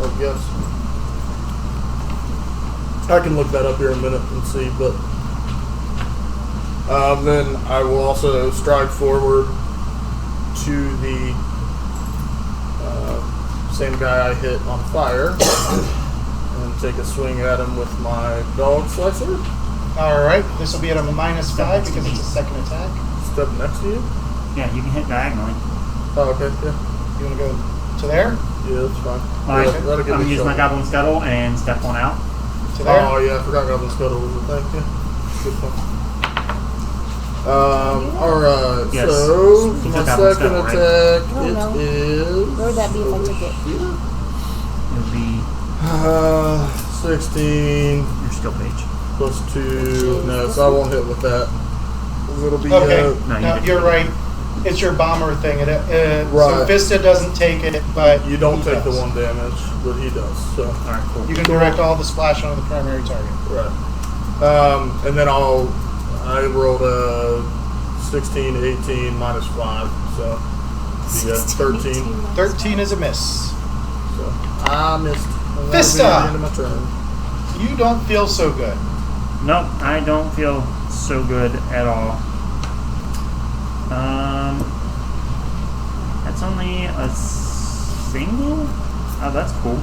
Speaker 4: I guess. I can look that up here in a minute and see, but then I will also stride forward to the same guy I hit on fire and take a swing at him with my dog slicer.
Speaker 1: All right. This will be at a -5 because it's a second attack.
Speaker 4: Step next to you.
Speaker 3: Yeah, you can hit diagonally.
Speaker 4: Oh, okay, yeah.
Speaker 1: You want to go to there?
Speaker 4: Yeah, that's fine.
Speaker 3: Alright,
Speaker 4: Yeah, that'll
Speaker 3: I'm
Speaker 4: give
Speaker 3: gonna
Speaker 4: me
Speaker 3: use my
Speaker 4: shelter.
Speaker 3: Goblin Scuttle and step one out.
Speaker 1: To there?
Speaker 4: Oh yeah, I forgot Goblin Scuttle was a thing. Yeah, good point. Alright,
Speaker 3: Yes.
Speaker 4: so
Speaker 3: You
Speaker 4: my
Speaker 3: took Goblin
Speaker 4: second
Speaker 3: Scuttle, right?
Speaker 4: attack,
Speaker 7: I don't know.
Speaker 4: it is...
Speaker 7: Where would that be if I took it?
Speaker 3: It'll be
Speaker 4: 16
Speaker 3: your skill page.
Speaker 4: plus 2. No, so I won't hit with that. It'll be...
Speaker 1: Okay.
Speaker 3: No, you
Speaker 1: No,
Speaker 3: didn't.
Speaker 1: you're right. It's your bomber thing. So
Speaker 4: Right.
Speaker 1: Vista doesn't take it, but
Speaker 4: you don't
Speaker 1: he
Speaker 4: take the
Speaker 1: does.
Speaker 4: 1 damage, but he does. So
Speaker 3: Alright, cool.
Speaker 1: You can direct all the splash onto the primary target.
Speaker 4: right. And then I rolled a 16, 18, minus 5. So you got 13.
Speaker 1: 13 is a miss.
Speaker 4: So I missed. And that'll be
Speaker 1: Vista.
Speaker 4: the end of my turn.
Speaker 1: You don't feel so good.
Speaker 3: Nope, I don't feel so good at all. That's only a single? Oh, that's cool.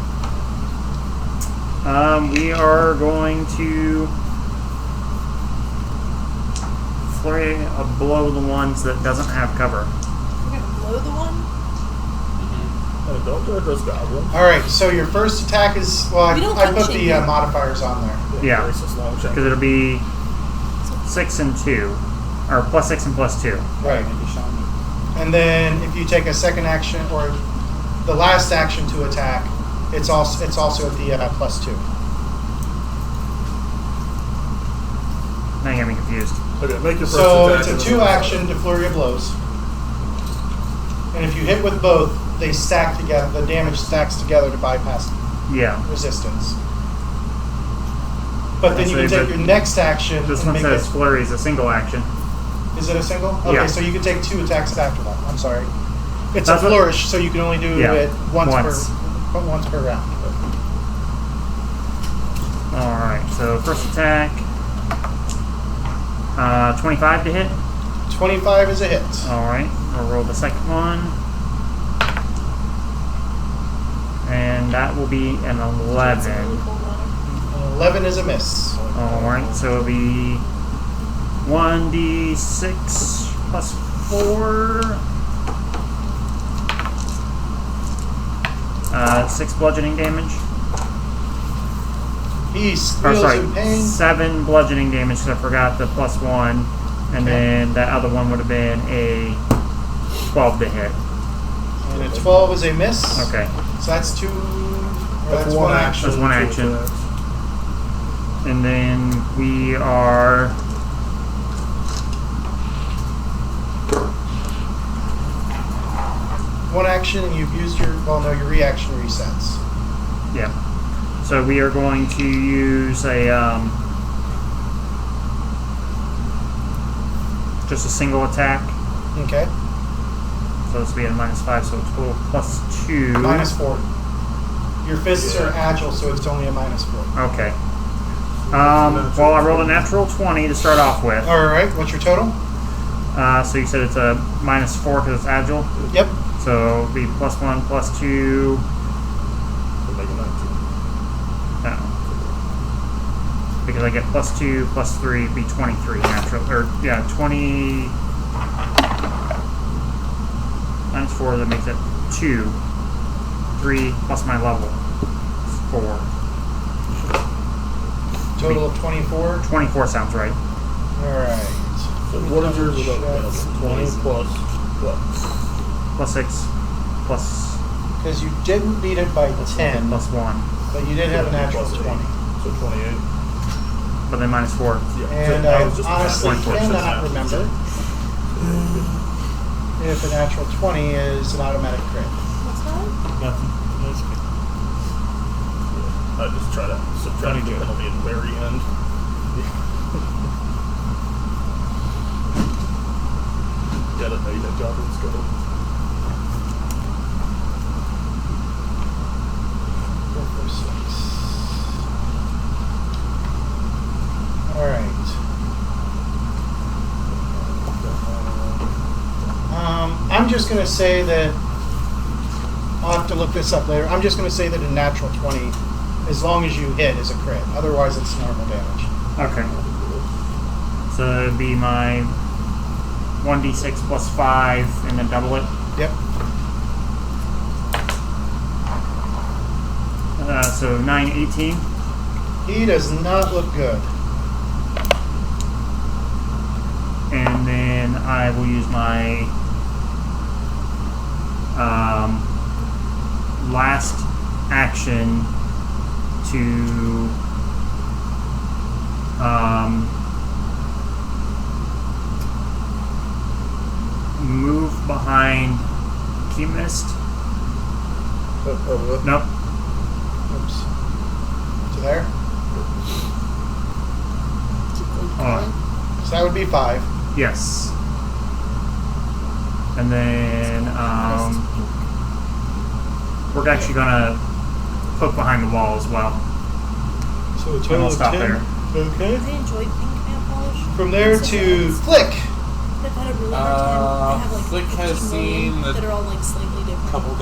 Speaker 3: We are going to flurry of blow the ones that doesn't have cover.
Speaker 9: We're gonna blow the one.
Speaker 4: Hey, don't touch those goblins.
Speaker 1: Alright, so your first attack is. Well,
Speaker 9: We don't
Speaker 1: I put
Speaker 9: touch
Speaker 1: the
Speaker 9: it.
Speaker 1: modifiers on there.
Speaker 3: Yeah.
Speaker 4: Racist long chain.
Speaker 3: Because it'll be 6 and 2. Or plus 6 and plus 2.
Speaker 1: Right. And then if you take a second action or the last action to attack, it's also at the plus 2.
Speaker 3: Now you got me confused.
Speaker 4: Okay, make your first
Speaker 1: So
Speaker 4: attack.
Speaker 1: it's a
Speaker 4: and then
Speaker 1: 2
Speaker 4: I'll-
Speaker 1: action to flurry of blows. And if you hit with both, they stack together. The damage stacks together to bypass
Speaker 3: Yeah.
Speaker 1: resistance. But then you can
Speaker 3: So,
Speaker 1: take
Speaker 3: but
Speaker 1: your next action
Speaker 3: This
Speaker 1: and
Speaker 3: one
Speaker 1: make
Speaker 3: says
Speaker 1: it.
Speaker 3: flurry is a single action.
Speaker 1: Is it a single? Okay,
Speaker 3: Yeah.
Speaker 1: so you can take 2 attacks after that. I'm sorry. It's
Speaker 3: That's
Speaker 1: a
Speaker 3: what-
Speaker 1: flourish, so you can only do
Speaker 3: Yeah,
Speaker 1: it once
Speaker 3: once.
Speaker 1: per round.
Speaker 3: Alright, so first attack. 25 to hit.
Speaker 1: 25 is a hit.
Speaker 3: Alright, we'll roll the second one. And that will be an 11.
Speaker 1: 11 is a miss.
Speaker 3: Alright, so it'll be 1d6 plus 4. 6 bludgeoning damage.
Speaker 1: He
Speaker 3: Or
Speaker 1: squeals
Speaker 3: sorry,
Speaker 1: in pain.
Speaker 3: 7 bludgeoning damage because I forgot the plus 1. And then that other one would have been a 12 to hit.
Speaker 1: And a 12 is a miss.
Speaker 3: Okay.
Speaker 1: So that's 2. Or that's one action.
Speaker 3: That's one action.
Speaker 4: Two attacks.
Speaker 3: And then we are.
Speaker 1: One action, and you've used your. Well, no, your reaction resets.
Speaker 3: Yeah. So we are going to use a. Just a single attack.
Speaker 1: Okay.
Speaker 3: So this will be at -5, so total plus 2.
Speaker 1: -4. Your fists are agile, so it's only a -4.
Speaker 3: Okay. Well, I rolled a natural 20 to start off with.
Speaker 1: All right. What's your total?
Speaker 3: So you said it's a -4 because it's agile.
Speaker 1: Yep.
Speaker 3: So it'll be +1, +2.
Speaker 4: We'll make it 19.
Speaker 3: No. Because I get +2, +3, it'd be 23 natural. Or, yeah, 20. -4, that makes it 2. 3 plus my level. It's 4.
Speaker 1: Total of 24.
Speaker 3: 24 sounds right.
Speaker 1: All right.
Speaker 4: So what is yours without the penalty? 20 plus what?
Speaker 3: +6 plus
Speaker 1: Because you didn't beat it by 10,
Speaker 3: plus 1.
Speaker 1: but you did have a natural
Speaker 4: Plus
Speaker 1: 20.
Speaker 4: 8. So 28.
Speaker 3: But then -4.
Speaker 4: Yeah.
Speaker 1: And
Speaker 4: so
Speaker 1: I
Speaker 4: was just
Speaker 1: honestly
Speaker 3: 24.
Speaker 1: cannot remember if a natural 20 is an automatic crit.
Speaker 9: What's that?
Speaker 6: Nothing. That's good.
Speaker 4: I just try to subtract the penalty at the very end. Got it, made that Goblin's go.
Speaker 1: 4, 4, 6. All right. I'm just going to say that I'll have to look this up later. I'm just going to say that a natural 20, as long as you hit, is a crit. Otherwise, it's normal damage.
Speaker 3: Okay. So it'd be my 1d6 plus 5 and then double it.
Speaker 1: Yep.
Speaker 3: So 9, 18.
Speaker 1: He does not look good.
Speaker 3: And then I will use my last action to move behind Key Mist.
Speaker 4: Over there.
Speaker 3: Nope.
Speaker 1: Oops. To there.
Speaker 3: Hold on.
Speaker 1: So that would be 5.
Speaker 3: Yes. And then we're actually gonna poke behind the wall as well.
Speaker 1: So a
Speaker 3: And
Speaker 1: total
Speaker 3: we'll
Speaker 1: of
Speaker 3: stop
Speaker 1: 10.
Speaker 3: there.
Speaker 1: Okay.
Speaker 9: I enjoy pink nail polish.
Speaker 1: From there to Flick.
Speaker 9: I've had a really hard time. I have like
Speaker 2: Flick has
Speaker 9: 15 million
Speaker 2: seen
Speaker 9: that are all like slightly different.
Speaker 2: couple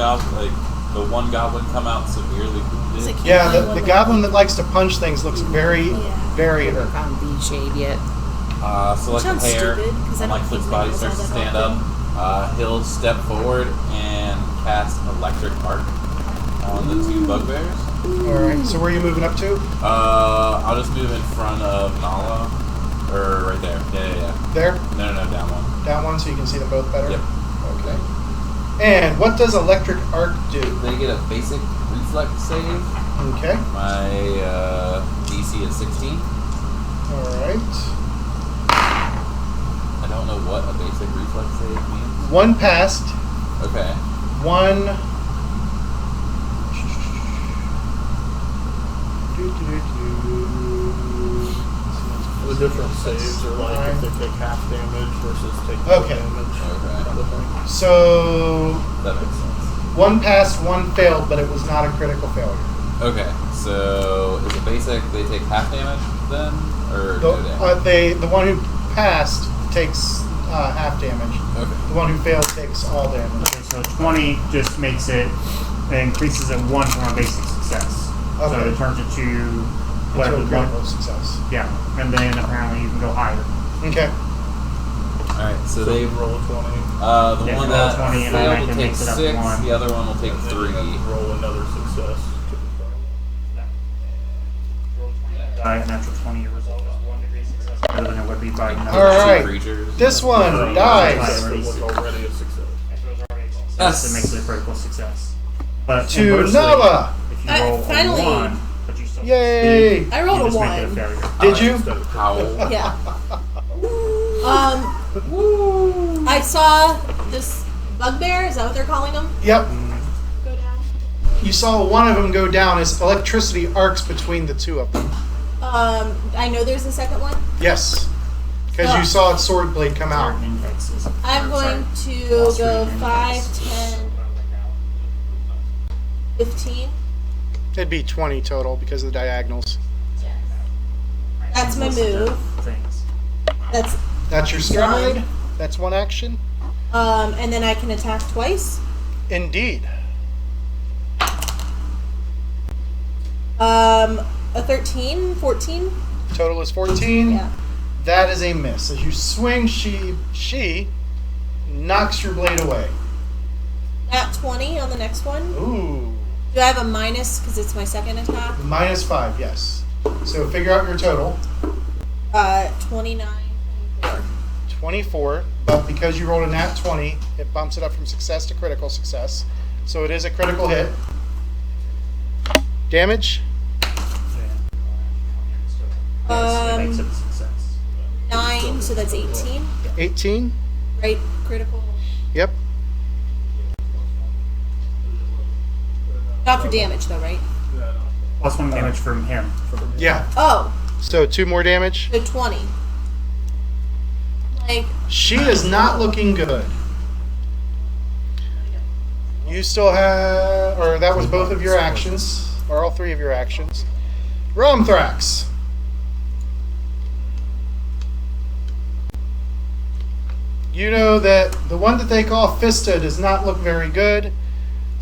Speaker 2: the one goblin come out severely
Speaker 9: Is it
Speaker 2: wounded.
Speaker 1: Yeah,
Speaker 9: Can't
Speaker 1: the
Speaker 9: find one
Speaker 1: goblin that likes to punch things looks very,
Speaker 9: Yeah.
Speaker 1: very
Speaker 7: Never
Speaker 1: hurt.
Speaker 7: found bead shade yet.
Speaker 2: Select a
Speaker 9: Sounds
Speaker 2: pair.
Speaker 9: stupid, 'cause I
Speaker 2: When like
Speaker 9: don't
Speaker 2: Flick's
Speaker 9: use
Speaker 2: body
Speaker 9: nails
Speaker 2: starts to
Speaker 9: all that
Speaker 2: stand up,
Speaker 9: often.
Speaker 2: he'll step forward and cast Electric Arc on the two bugbears.
Speaker 1: Alright, so where are you moving up to?
Speaker 2: I'll just move in front of Nala. Or right there. Yeah.
Speaker 1: There?
Speaker 2: No, down one.
Speaker 1: Down one so you can see them both better?
Speaker 2: Yep.
Speaker 1: Okay. And what does Electric Arc do?
Speaker 2: They get a basic reflex save.
Speaker 1: Okay.
Speaker 2: My DC is 16.
Speaker 1: Alright.
Speaker 2: I don't know what a basic reflex save means.
Speaker 1: One passed.
Speaker 2: Okay.
Speaker 1: One.
Speaker 4: The different saves are like if they take half damage versus take
Speaker 1: Okay.
Speaker 4: damage.
Speaker 2: Okay.
Speaker 4: Kind of thing.
Speaker 1: So,
Speaker 2: That makes sense.
Speaker 1: one passed, one failed, but it was not a critical failure.
Speaker 2: Okay, so is it basic? They take half damage then, or
Speaker 1: The,
Speaker 2: no damage?
Speaker 1: the one who passed takes half damage.
Speaker 2: Okay.
Speaker 1: The one who failed takes all damage.
Speaker 3: Okay, so 20 just makes it increases it 1 from a basic success. So
Speaker 1: Okay.
Speaker 3: it turns it to
Speaker 1: Into
Speaker 3: whatever
Speaker 1: a
Speaker 3: the one.
Speaker 1: critical success.
Speaker 3: Yeah, and then apparently you can go higher.
Speaker 1: Okay.
Speaker 2: All right, so
Speaker 4: So
Speaker 2: they
Speaker 4: you roll a 20.
Speaker 2: the
Speaker 3: Yeah,
Speaker 2: one
Speaker 3: roll
Speaker 2: that
Speaker 3: 20 and then
Speaker 2: failed
Speaker 3: I
Speaker 2: will
Speaker 3: can
Speaker 2: take
Speaker 3: mix it up
Speaker 2: 6.
Speaker 3: 1.
Speaker 2: The other one will take
Speaker 4: And then
Speaker 2: 3.
Speaker 4: you have to roll another success to confirm.
Speaker 3: A natural 20 your result is 1 degree success better than it would be by another.
Speaker 1: All right.
Speaker 2: Two creatures.
Speaker 1: This one dies
Speaker 4: It was already a success.
Speaker 3: If it was already a success,
Speaker 2: Yes.
Speaker 3: it makes it a critical success. But
Speaker 1: to
Speaker 3: inversely,
Speaker 1: Nala.
Speaker 3: if you roll
Speaker 9: Finally.
Speaker 3: a 1, but you still
Speaker 1: Yay.
Speaker 3: succeed,
Speaker 9: I rolled
Speaker 3: you
Speaker 9: a
Speaker 3: just make it
Speaker 9: 1.
Speaker 3: failure.
Speaker 1: Did you?
Speaker 4: Instead of
Speaker 2: Howl.
Speaker 9: Yeah. I saw this bugbear. Is that what they're calling them?
Speaker 1: Yep.
Speaker 9: Go down.
Speaker 1: You saw one of them go down as electricity arcs between the two of them.
Speaker 9: I know there's a second one.
Speaker 1: Yes. Because you saw its sword blade come out.
Speaker 3: Your index is-
Speaker 9: I'm
Speaker 3: or,
Speaker 9: going
Speaker 3: sorry,
Speaker 9: to
Speaker 3: plus
Speaker 9: go
Speaker 3: 3
Speaker 9: 5,
Speaker 3: index.
Speaker 9: 10, 15.
Speaker 1: It'd be 20 total because of the diagonals.
Speaker 9: That's my
Speaker 3: Listen to
Speaker 9: move.
Speaker 3: Things.
Speaker 1: That's your stride. That's one action.
Speaker 9: And then I can attack twice.
Speaker 1: Indeed.
Speaker 9: A 13, 14.
Speaker 1: Total is 14.
Speaker 9: Yeah.
Speaker 1: That is a miss. As you swing, she knocks your blade away.
Speaker 9: At 20 on the next one.
Speaker 1: Ooh.
Speaker 9: Do I have a minus because it's my second attack?
Speaker 1: -5, yes. So figure out your total.
Speaker 9: 29.
Speaker 1: 24, but because you rolled a nat 20, it bumps it up from success to critical success. So it is a critical hit. Damage?
Speaker 3: Yes, it makes it a success.
Speaker 9: 9, so that's 18.
Speaker 1: 18?
Speaker 9: Right? Critical.
Speaker 1: Yep.
Speaker 9: Not for damage though, right?
Speaker 3: Plus 1 damage from him.
Speaker 1: Yeah.
Speaker 9: Oh,
Speaker 1: So 2 more damage.
Speaker 9: so 20. Like,
Speaker 1: She is not looking good. You still have, or that was both of your actions, or all 3 of your actions. Romthrax. You know that the one that they call Fista does not look very good.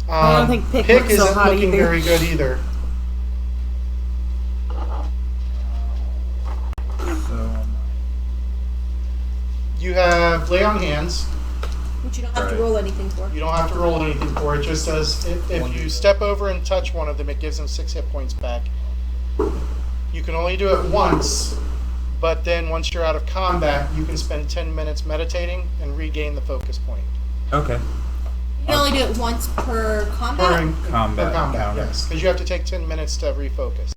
Speaker 7: I don't think Pick looks so
Speaker 1: isn't
Speaker 7: hot
Speaker 1: looking
Speaker 7: either.
Speaker 1: very good either. You have Lay on Hands.
Speaker 9: which you don't have to
Speaker 2: Right.
Speaker 9: roll anything for.
Speaker 1: You don't have to roll anything for it. It just says if you step over and touch one of them, it gives them 6 hit points back. You can only do it once, but then once you're out of combat, you can spend 10 minutes meditating and regain the focus point.
Speaker 8: Okay.
Speaker 9: You can only do it once per combat.
Speaker 8: Combat
Speaker 1: Per combat,
Speaker 8: encounter.
Speaker 1: yes. Because you have to take 10 minutes to refocus.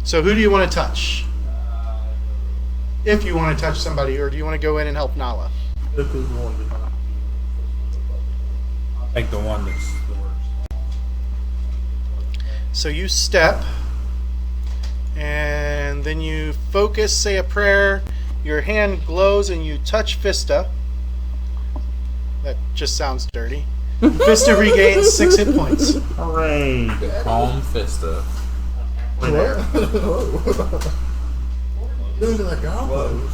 Speaker 1: So who do you want to touch? If you want to touch somebody, or do you want to go in and help Nala?
Speaker 4: If there's one behind.
Speaker 8: I'll take the one that's the worst.
Speaker 1: So you step, and then you focus, say a prayer, your hand glows, and you touch Fista. That just sounds dirty. Fista regains 6 hit points.
Speaker 3: Hooray!
Speaker 2: Calm Fista.
Speaker 3: We're there.
Speaker 4: Doing to that goblin.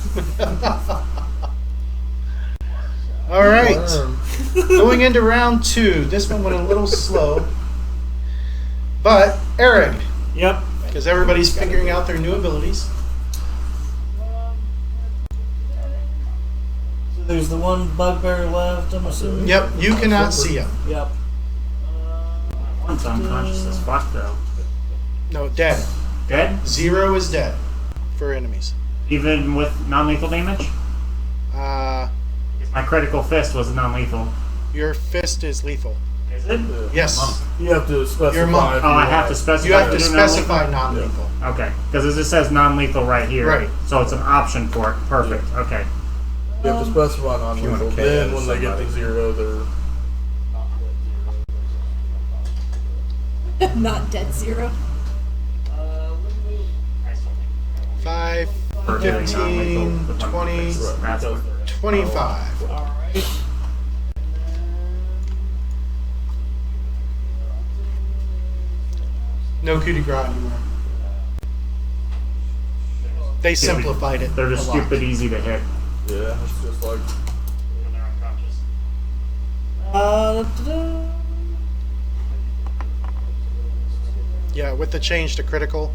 Speaker 1: All right. Going into round 2. This one went a little slow. But, Eric,
Speaker 6: Yep.
Speaker 1: because everybody's figuring out their new abilities.
Speaker 6: So there's the one bugbear left, I'm assuming?
Speaker 1: Yep, you cannot see him.
Speaker 6: Yep.
Speaker 3: One's unconscious as fuck, though.
Speaker 1: No, dead.
Speaker 3: Dead?
Speaker 1: 0 is dead for enemies.
Speaker 3: Even with non-lethal damage? My critical fist was non-lethal.
Speaker 1: Your fist is lethal.
Speaker 3: Is it?
Speaker 1: Yes.
Speaker 4: You have to specify.
Speaker 1: Your monk.
Speaker 4: if
Speaker 3: Oh,
Speaker 4: you
Speaker 3: I have
Speaker 4: want.
Speaker 3: to specify.
Speaker 1: You have to
Speaker 3: if it's
Speaker 1: specify
Speaker 3: non-lethal?
Speaker 1: non-lethal.
Speaker 3: Okay, because it just says non-lethal right here.
Speaker 1: Right.
Speaker 3: So it's an option for it. Perfect. Okay.
Speaker 4: You have to specify non-lethal.
Speaker 2: wanna
Speaker 4: Then
Speaker 2: KO
Speaker 4: when they get to
Speaker 2: somebody.
Speaker 4: 0, they're not
Speaker 9: Not dead 0.
Speaker 1: 5,
Speaker 3: For doing
Speaker 1: 15,
Speaker 3: non-lethal with one
Speaker 1: 20,
Speaker 3: fist. That's what.
Speaker 1: 25.
Speaker 6: Alright.
Speaker 1: No coup de grace anymore. They simplified it.
Speaker 3: They're just
Speaker 1: a lot.
Speaker 3: stupid easy to hit.
Speaker 4: yeah, it's just like
Speaker 3: When they're unconscious.
Speaker 6: Da-da-da.
Speaker 1: Yeah, with the change to critical,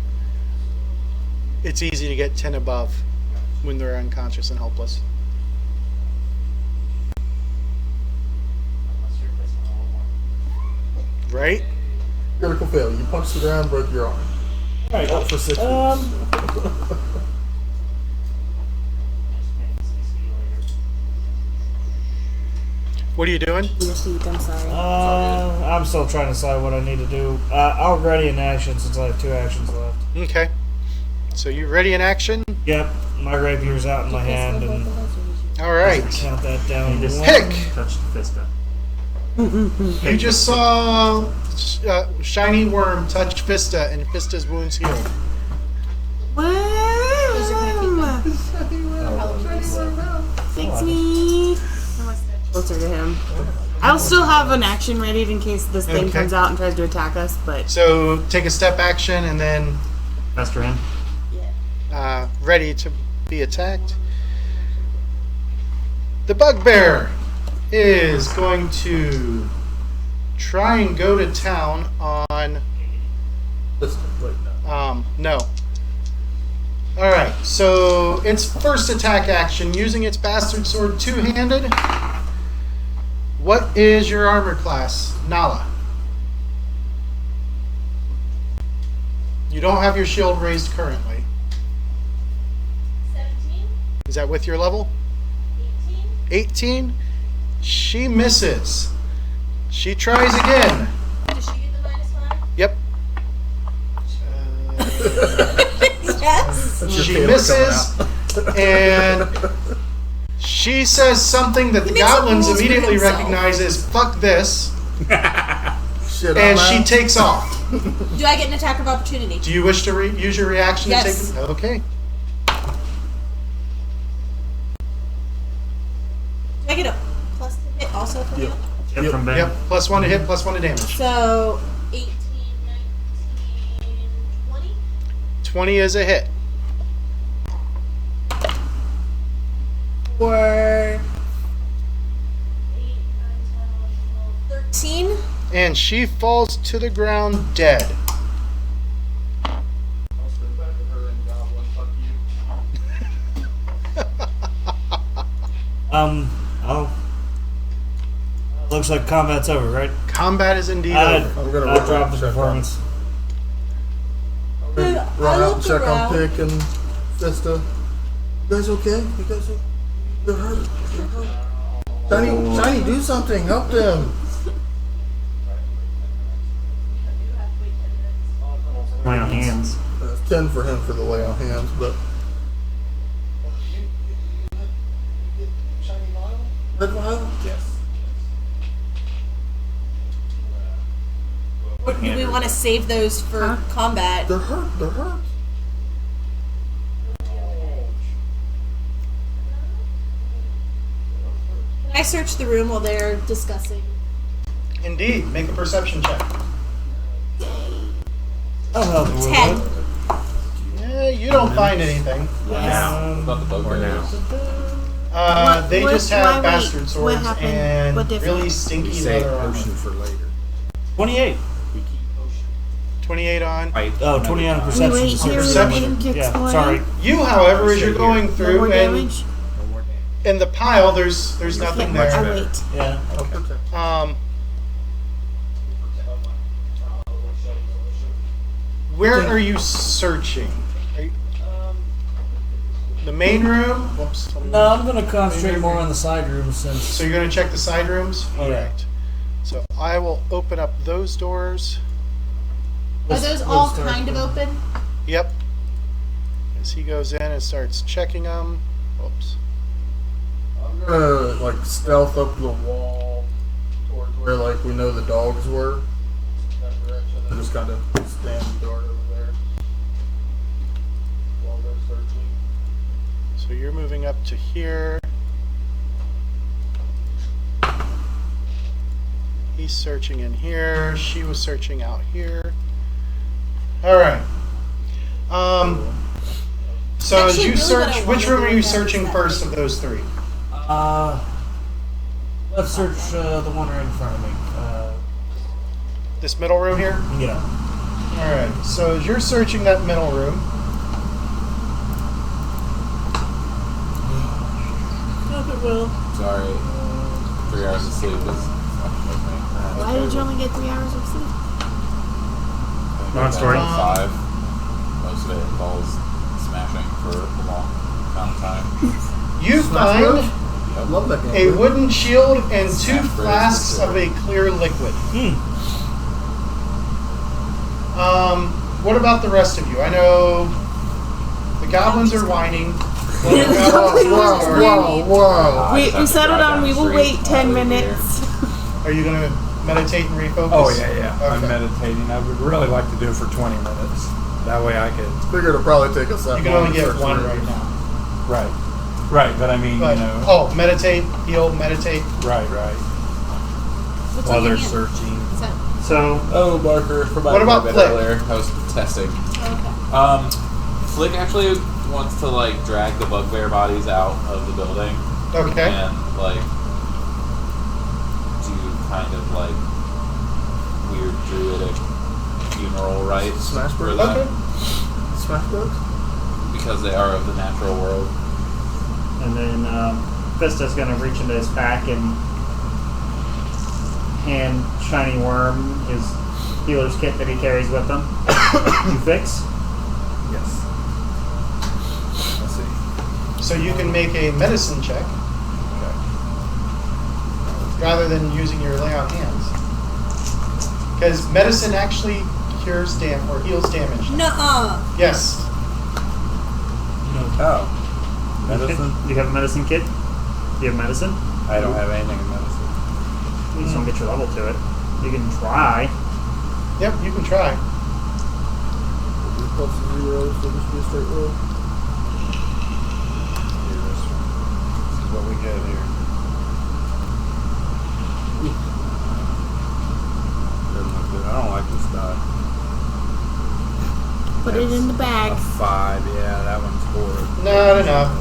Speaker 1: it's easy to get 10 above when they're unconscious and helpless. Right?
Speaker 4: critical fail. You punch the ground, broke your arm.
Speaker 6: Alright.
Speaker 4: Out for 6 weeks.
Speaker 1: What are you doing?
Speaker 7: Your seat, I'm sorry.
Speaker 6: I'm still trying to decide what I need to do. I'll ready an action since I have 2 actions left.
Speaker 1: Okay. So you ready in action?
Speaker 6: Yep, my rapier's out in my hand, and
Speaker 1: All right.
Speaker 6: count that down.
Speaker 3: You just
Speaker 1: Pick.
Speaker 3: touch the fista.
Speaker 1: You just saw Shiny Worm touch Fista, and Fista's wounds healed.
Speaker 7: Wow. Fix me. Closer to him. I'll still have an action ready in case this thing
Speaker 1: Okay.
Speaker 7: comes out and tries to attack us, but
Speaker 1: So take a step action and then
Speaker 3: Fester in.
Speaker 1: ready to be attacked. The bugbear is going to try and go to town on. No. All right. So its first attack action, using its bastard sword two-handed. What is your armor class, Nala? You don't have your shield raised currently.
Speaker 9: 17,
Speaker 1: Is that with your level?
Speaker 9: 18.
Speaker 1: 18? She misses. She tries again.
Speaker 9: Does she get the -5?
Speaker 1: Yep.
Speaker 9: Yes.
Speaker 1: She misses, and she says something that the
Speaker 9: makes up
Speaker 1: goblins
Speaker 9: rules for
Speaker 1: immediately
Speaker 9: himself.
Speaker 1: recognize as "fuck this,"
Speaker 4: Shit,
Speaker 1: and
Speaker 4: I'm
Speaker 1: she
Speaker 4: out.
Speaker 1: takes off.
Speaker 9: Do I get an attack of opportunity?
Speaker 1: Do you wish to use your reaction
Speaker 9: Yes.
Speaker 1: to take? Okay.
Speaker 9: Do I get a plus to hit also from you?
Speaker 3: Yep, from Ben.
Speaker 1: Yep. +1 to hit, +1 to damage.
Speaker 9: So 18, 19, 20.
Speaker 1: 20 is a hit.
Speaker 9: Or 8, 9, 10, 11, 12, 13.
Speaker 1: And she falls to the ground dead.
Speaker 4: I'll spin back to her and goblin, fuck you.
Speaker 6: Oh. Looks like combat's over, right?
Speaker 1: Combat is indeed
Speaker 6: I
Speaker 1: over.
Speaker 4: I'm gonna
Speaker 6: I
Speaker 4: run
Speaker 6: dropped
Speaker 4: out
Speaker 6: the
Speaker 4: and check
Speaker 6: performance.
Speaker 4: I'm gonna
Speaker 9: I
Speaker 4: run out and
Speaker 9: looked
Speaker 4: check on
Speaker 9: around.
Speaker 4: Pick and Fista. You guys okay? You guys okay? They're hurt. They're hurt. Shiny, do something. Help them.
Speaker 3: Lay on hands.
Speaker 4: 10 for him for the lay on hands, but. Red vial?
Speaker 2: Yes.
Speaker 9: Or do we want to save those for combat?
Speaker 4: They're hurt. They're hurt.
Speaker 9: Can I search the room while they're discussing?
Speaker 1: Indeed. Make a perception check.
Speaker 6: I'll help you with
Speaker 9: 10.
Speaker 6: it.
Speaker 1: Yeah, you don't find anything.
Speaker 2: What about the bugbears?
Speaker 1: They
Speaker 7: What-
Speaker 1: just
Speaker 7: why
Speaker 1: have
Speaker 7: wait?
Speaker 1: bastard
Speaker 7: What
Speaker 1: swords
Speaker 7: happened?
Speaker 1: and
Speaker 7: What difference?
Speaker 1: really stinky
Speaker 8: Save
Speaker 1: leather armor.
Speaker 8: potion for later.
Speaker 6: 28.
Speaker 1: 28 on.
Speaker 8: Right.
Speaker 6: Oh, 20 on
Speaker 7: We
Speaker 6: perception.
Speaker 7: wait here with
Speaker 1: Perception.
Speaker 7: the
Speaker 6: Yeah,
Speaker 7: explain.
Speaker 6: sorry.
Speaker 1: You, however, as
Speaker 8: Stay
Speaker 1: you're
Speaker 8: here.
Speaker 1: going
Speaker 7: No
Speaker 1: through
Speaker 7: more
Speaker 1: and
Speaker 7: damage.
Speaker 8: No more damage.
Speaker 1: in the pile, there's nothing
Speaker 7: Yeah, I
Speaker 1: there.
Speaker 7: wait.
Speaker 6: Yeah.
Speaker 4: I'll protect.
Speaker 1: Where are you searching? Are you, the main room? Whoops.
Speaker 6: No, I'm going to concentrate more on the side room since.
Speaker 1: So you're going to check the side rooms? All
Speaker 6: Yeah.
Speaker 1: right. So I will open up those doors.
Speaker 9: Are those all kind of open?
Speaker 1: Yep. As he goes in and starts checking them. Whoops.
Speaker 4: I'm gonna like stealth up the wall towards where like we know the dogs were. That direction. And just kind of stand guard over there while they're searching.
Speaker 1: So you're moving up to here. He's searching in here. She was searching out here. All right. So as
Speaker 9: Actually,
Speaker 1: you
Speaker 9: really
Speaker 1: search,
Speaker 9: what I
Speaker 1: which
Speaker 9: wanna
Speaker 1: room
Speaker 9: do
Speaker 1: are you
Speaker 9: with that
Speaker 1: searching
Speaker 9: is that
Speaker 1: first
Speaker 9: room.
Speaker 1: of those three?
Speaker 6: Let's search the one right in front of me.
Speaker 1: This middle room here?
Speaker 6: Yeah.
Speaker 1: All right. So as you're searching that middle room,
Speaker 2: Sorry. 3 hours of sleep is fucking with me.
Speaker 7: Why did you only get 3 hours of sleep?
Speaker 3: Non-story.
Speaker 2: 5. Most of it involves smashing for a long amount of time.
Speaker 1: you
Speaker 4: Smash
Speaker 1: find
Speaker 4: Bros? I love that
Speaker 1: a
Speaker 4: game.
Speaker 1: wooden shield and 2
Speaker 2: Smash Bros.
Speaker 1: flasks of a clear liquid. What about the rest of you? I know the goblins are whining.
Speaker 4: Wow.
Speaker 7: We settled on we will wait 10 minutes.
Speaker 1: Are you going to meditate and refocus?
Speaker 8: Oh yeah. I'm
Speaker 1: Okay.
Speaker 8: meditating. I would really like to do it for 20 minutes. That way I could.
Speaker 4: Figured it'll probably take us that
Speaker 1: You can
Speaker 4: long
Speaker 1: only
Speaker 4: to
Speaker 1: get
Speaker 4: search
Speaker 1: one
Speaker 4: the
Speaker 1: right
Speaker 4: room.
Speaker 1: now.
Speaker 8: Right. But I mean,
Speaker 1: But,
Speaker 8: you know.
Speaker 1: oh, meditate, heal, meditate.
Speaker 8: Right.
Speaker 9: What's
Speaker 8: While
Speaker 9: on your
Speaker 8: they're
Speaker 9: hand?
Speaker 8: searching.
Speaker 9: Is that,
Speaker 3: So,
Speaker 2: Oh, Barker.
Speaker 1: What about
Speaker 2: a bit
Speaker 1: Flick?
Speaker 2: earlier. I was testing.
Speaker 9: okay.
Speaker 2: Flick actually wants to like drag the bugbear bodies out of the building
Speaker 1: Okay.
Speaker 2: and like do kind of like weird druidic funeral rites
Speaker 4: Smash
Speaker 2: for
Speaker 4: Bros?
Speaker 2: them
Speaker 1: Okay.
Speaker 4: Smash Bros?
Speaker 2: because they are of the natural world.
Speaker 3: and then Vista's going to reach into his pack and hand Shiny Worm his healer's kit that he carries with him. You fix?
Speaker 8: Yes. Let's see.
Speaker 1: So you can make a medicine check
Speaker 8: Okay.
Speaker 1: rather than using your lay on hands. Because medicine actually cures or heals damage.
Speaker 9: Nuh-uh.
Speaker 1: Yes.
Speaker 8: Oh. Medicine?
Speaker 3: Do you have a medicine kit? Do you have medicine?
Speaker 8: I don't have anything in medicine.
Speaker 3: You just don't get your level to it. You can try.
Speaker 1: Yep, you can try.
Speaker 4: Plus 0, so just be a straight roll.
Speaker 8: Here, this is what we get here. Doesn't look good. I don't like this die.
Speaker 7: Put it in the
Speaker 8: A
Speaker 7: bag.
Speaker 8: 5, yeah, that one's horrid.
Speaker 1: Not enough.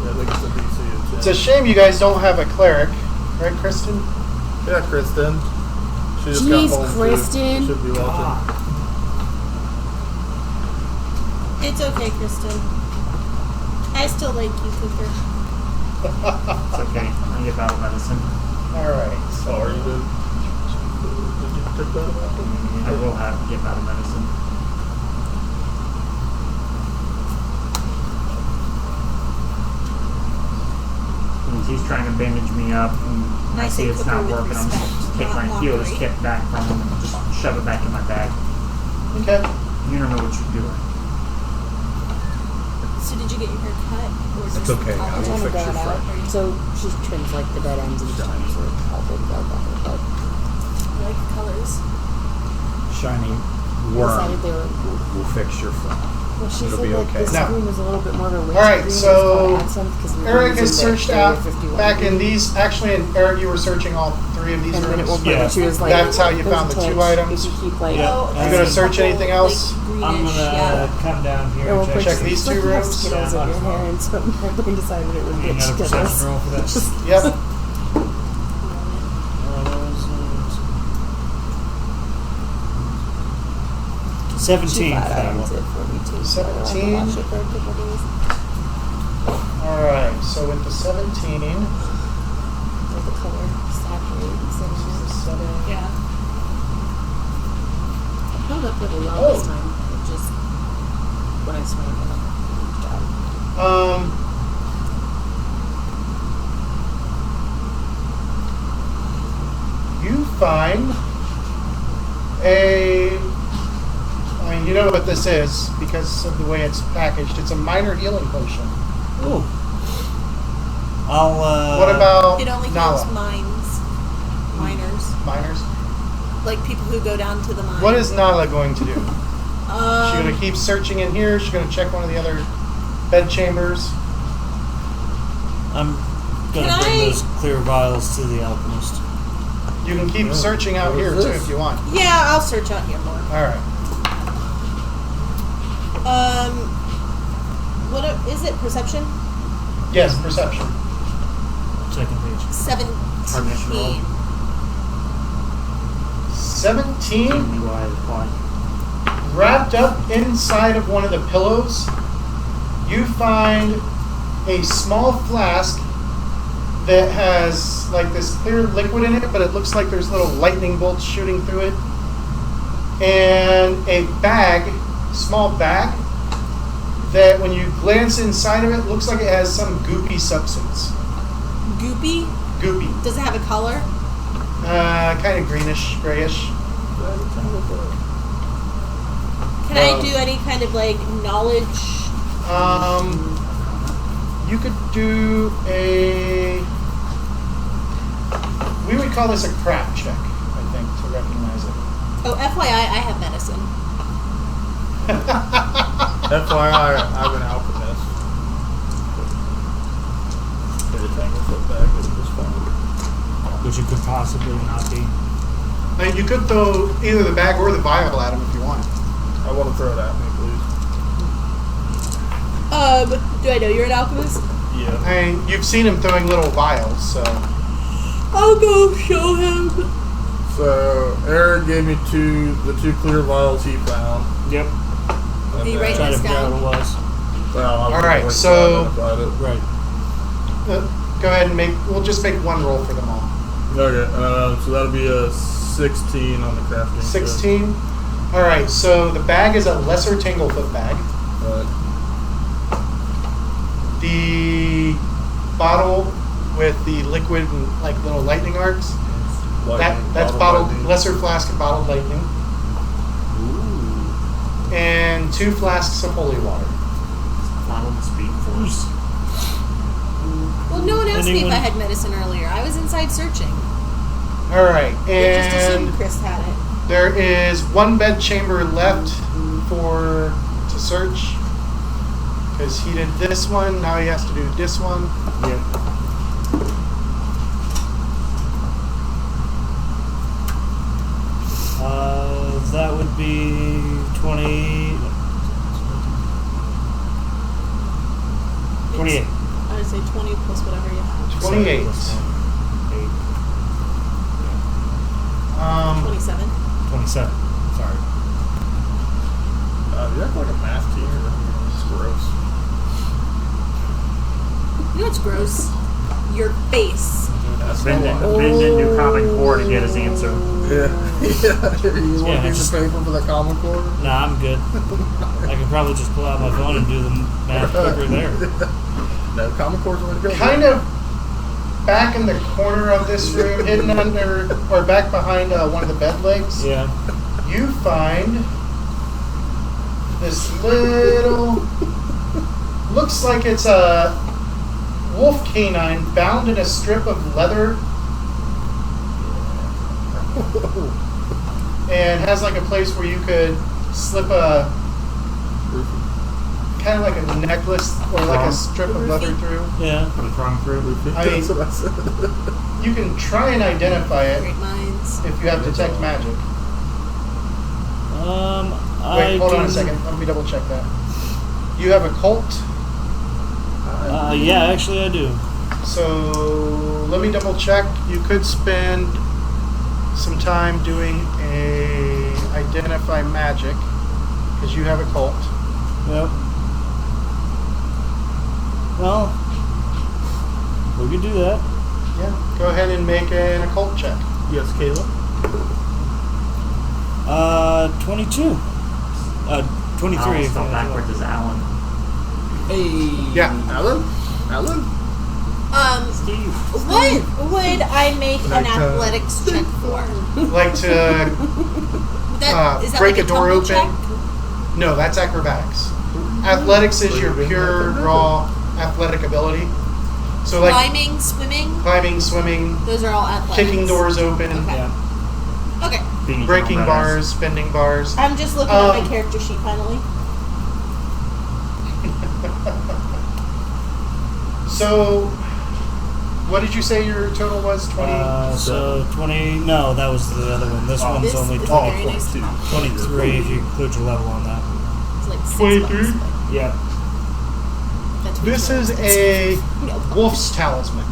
Speaker 4: Yeah, I think it's a DC.
Speaker 1: It's a shame you guys don't have a cleric, right, Kristen?
Speaker 4: Yeah, Kristen. She just
Speaker 7: Jeez,
Speaker 4: got home too.
Speaker 7: Kristen.
Speaker 4: Should be watching.
Speaker 9: It's okay, Kristen. I still like you, Cooper.
Speaker 3: It's okay. I get battle medicine.
Speaker 1: All right.
Speaker 4: Oh, are you good? Did you take that about them?
Speaker 3: I will have to get battle medicine. And he's trying to bandage me up, and I
Speaker 9: Nice
Speaker 3: see
Speaker 9: and
Speaker 3: it's not
Speaker 9: Cooper with
Speaker 3: working. I'm just
Speaker 9: respect,
Speaker 3: take
Speaker 9: not
Speaker 3: my healer's
Speaker 9: mockery.
Speaker 3: kit back from him and just shove it back in my bag.
Speaker 1: Okay.
Speaker 3: You don't know what you're doing.
Speaker 9: So did you get your hair cut? Or
Speaker 8: It's
Speaker 9: just
Speaker 8: okay. I
Speaker 9: colored?
Speaker 8: will fix your
Speaker 10: out.
Speaker 8: friend.
Speaker 10: So she trims like the dead ends and times or all things like that. But
Speaker 9: I like the colors.
Speaker 8: Shiny
Speaker 10: decided
Speaker 8: worm
Speaker 10: they were
Speaker 8: will fix your friend.
Speaker 7: Well, she
Speaker 2: It'll
Speaker 7: said
Speaker 2: be
Speaker 7: that
Speaker 2: okay.
Speaker 7: the
Speaker 1: No.
Speaker 7: screen was a little bit more of a waste.
Speaker 1: Alright, so Eric has
Speaker 7: has
Speaker 1: searched out back in these. Actually, and Eric, you were searching all 3 of these
Speaker 7: And then it will
Speaker 1: rooms.
Speaker 7: put
Speaker 6: Yeah.
Speaker 7: she was like,
Speaker 1: That's how you
Speaker 7: there's
Speaker 1: found
Speaker 7: a
Speaker 1: the 2
Speaker 7: touch
Speaker 1: items.
Speaker 7: If you keep like,
Speaker 6: Yeah.
Speaker 9: Oh,
Speaker 6: You
Speaker 9: I
Speaker 6: gonna
Speaker 9: see a
Speaker 1: search
Speaker 9: couple,
Speaker 1: anything else?
Speaker 9: Like,
Speaker 6: I'm
Speaker 9: greenish,
Speaker 6: gonna
Speaker 9: yeah.
Speaker 6: come down here
Speaker 7: it will
Speaker 6: and
Speaker 7: put
Speaker 6: check.
Speaker 1: Check these 2
Speaker 7: like, you have
Speaker 1: rooms.
Speaker 7: Skittles
Speaker 6: Yeah,
Speaker 7: in your
Speaker 6: that's
Speaker 7: hair,
Speaker 6: fine.
Speaker 7: and so my brain decided it would
Speaker 6: Need
Speaker 7: get
Speaker 6: another
Speaker 7: Skittles.
Speaker 6: perception roll for this.
Speaker 1: Yep.
Speaker 6: 17 for
Speaker 7: Flat
Speaker 6: that
Speaker 7: irons
Speaker 6: one.
Speaker 7: it for me too. So I don't have to
Speaker 1: 17.
Speaker 7: wash it for a couple days.
Speaker 1: Alright, so into 17.
Speaker 7: Like the color saturate instead of
Speaker 1: Setting.
Speaker 9: Yeah.
Speaker 7: it held up really well
Speaker 1: Oh.
Speaker 7: this time. It just when I swam it up.
Speaker 1: You find I mean, you know what this is because of the way it's packaged. It's a minor healing potion.
Speaker 6: Ooh. I'll,
Speaker 1: What about
Speaker 9: It only
Speaker 1: Nala?
Speaker 9: heals mines. Miners.
Speaker 1: Miners?
Speaker 9: Like people who go down to the mine.
Speaker 1: What is Nala going to do? She's going to keep searching in here. She's going to check one of the other bed chambers.
Speaker 6: I'm gonna
Speaker 9: Can
Speaker 6: bring
Speaker 9: I-
Speaker 6: those clear vials to the alchemist.
Speaker 1: You can keep searching out
Speaker 4: What
Speaker 1: here
Speaker 4: is
Speaker 1: too
Speaker 4: this?
Speaker 1: if you want.
Speaker 9: Yeah, I'll search out here more.
Speaker 1: All right.
Speaker 9: What is it? Perception?
Speaker 1: Yes, perception.
Speaker 6: Second page.
Speaker 9: 17.
Speaker 1: 17.
Speaker 6: Why?
Speaker 1: Wrapped up inside of one of the pillows, you find a small flask that has like this clear liquid in it, but it looks like there's little lightning bolts shooting through it. And a bag, small bag, that when you glance inside of it, looks like it has some goopy substance.
Speaker 9: Goopy?
Speaker 1: Goopy.
Speaker 9: Does it have a color?
Speaker 1: Kind of greenish, grayish.
Speaker 9: Can I do any kind of like knowledge?
Speaker 1: You could do a. We would call this a crap check, I think, to recognize it.
Speaker 9: Oh, FYI, I have medicine.
Speaker 4: FYI, I'm an alchemist. Get a tanglefoot bag that was found.
Speaker 6: Which it could possibly not be.
Speaker 1: Now, you could throw either the bag or the vial at him if you want.
Speaker 4: I want to throw it at me, please.
Speaker 9: Do I know you're an alchemist?
Speaker 4: Yeah.
Speaker 1: I mean, you've seen him throwing little vials, so.
Speaker 9: I'll go show him.
Speaker 4: So Eric gave me the two clear vials he found.
Speaker 6: Yep.
Speaker 4: And
Speaker 9: Are you
Speaker 4: then-
Speaker 9: writing
Speaker 6: Trying
Speaker 9: this
Speaker 6: to figure out
Speaker 9: down?
Speaker 6: what it was.
Speaker 4: Well, I was
Speaker 1: Alright,
Speaker 4: like,
Speaker 1: so-
Speaker 4: identified it.
Speaker 6: Right.
Speaker 1: Go ahead and we'll just make one roll for them all.
Speaker 4: Okay, so that'll be a 16 on the crafting. check.
Speaker 1: 16. Alright, so the bag is a lesser Tanglefoot bag.
Speaker 4: Right.
Speaker 1: The bottle with the liquid and like little lightning arcs.
Speaker 4: Lightning,
Speaker 1: That's
Speaker 4: bottled
Speaker 1: bottled
Speaker 4: lightning.
Speaker 1: lesser flask of bottled lightning. And 2 flasks of holy water.
Speaker 6: Bottled speed force.
Speaker 9: Well, no one asked me if
Speaker 6: Anyone-
Speaker 9: I had medicine earlier. I was inside searching.
Speaker 1: Alright,
Speaker 9: They just assumed
Speaker 1: and
Speaker 9: Chris had it.
Speaker 1: there is 1 bed chamber left to search. Because he did this one, now he has to do this one.
Speaker 6: Yep. That would be 20. 28.
Speaker 9: I would say 20 plus whatever you have.
Speaker 1: 28.
Speaker 6: Eight.
Speaker 9: 27.
Speaker 6: 27. Sorry.
Speaker 4: You act like a math teacher. It's gross.
Speaker 9: You know what's gross? Your face.
Speaker 3: Ben didn't do Common Core to get his answer.
Speaker 4: Yeah. Yeah. You want a piece
Speaker 6: just-
Speaker 4: of paper for the common core?
Speaker 6: Nah, I'm good. I can probably just pull out my phone and do the math quicker there.
Speaker 4: No, common core's the way to go.
Speaker 1: Kind of back in the corner of this room, hidden under, or back behind one of the bed legs,
Speaker 6: Yeah.
Speaker 1: you find this little, looks like it's a wolf canine bound in a strip of leather and has like a place where you could slip a kind of like a necklace or like a strip of leather through.
Speaker 6: Yeah.
Speaker 3: Put a prong through.
Speaker 1: I mean-
Speaker 4: That's what I said.
Speaker 1: You can try and identify it
Speaker 9: Great minds.
Speaker 1: if you have detect magic. Wait, hold on a second. Let me double check that. You have a cult,
Speaker 6: Yeah, actually I do.
Speaker 1: so let me double check. You could spend some time doing a identify magic because you have a cult.
Speaker 6: Yep. Well, we could do that.
Speaker 1: Yeah. Go ahead and make an occult check.
Speaker 4: Yes, Caleb.
Speaker 6: 22. 23.
Speaker 3: I'll
Speaker 6: if
Speaker 3: spell
Speaker 6: I-
Speaker 3: backwards as Alan.
Speaker 8: Hey.
Speaker 1: Yeah.
Speaker 4: Alan? Alan?
Speaker 3: Steve.
Speaker 9: What would I make an
Speaker 4: Like,
Speaker 9: athletics check for?
Speaker 1: Like to
Speaker 9: Is that
Speaker 1: break
Speaker 9: like
Speaker 1: a door
Speaker 9: tumble
Speaker 1: open.
Speaker 9: check?
Speaker 1: No, that's acrobatics. Athletics is your pure raw athletic ability. So like
Speaker 9: Climbing, swimming,
Speaker 1: climbing, swimming,
Speaker 9: those are all athletics.
Speaker 1: kicking doors open,
Speaker 9: Okay.
Speaker 6: Yeah.
Speaker 9: Okay.
Speaker 3: Being a
Speaker 1: breaking
Speaker 3: general badass.
Speaker 1: bars, bending bars.
Speaker 9: I'm just looking at my
Speaker 1: Um,
Speaker 9: character sheet finally.
Speaker 1: So, what did you say your total was? 20?
Speaker 6: So 20. No, that was the other one. This one's
Speaker 9: This
Speaker 6: only
Speaker 9: is
Speaker 6: 20,
Speaker 9: very nice.
Speaker 6: 23 if you include your level on that.
Speaker 9: It's like 6
Speaker 1: 23?
Speaker 9: bucks,
Speaker 6: Yeah.
Speaker 9: but that's
Speaker 1: This
Speaker 9: what
Speaker 1: is
Speaker 9: it
Speaker 1: a
Speaker 9: No.
Speaker 1: wolf's talisman.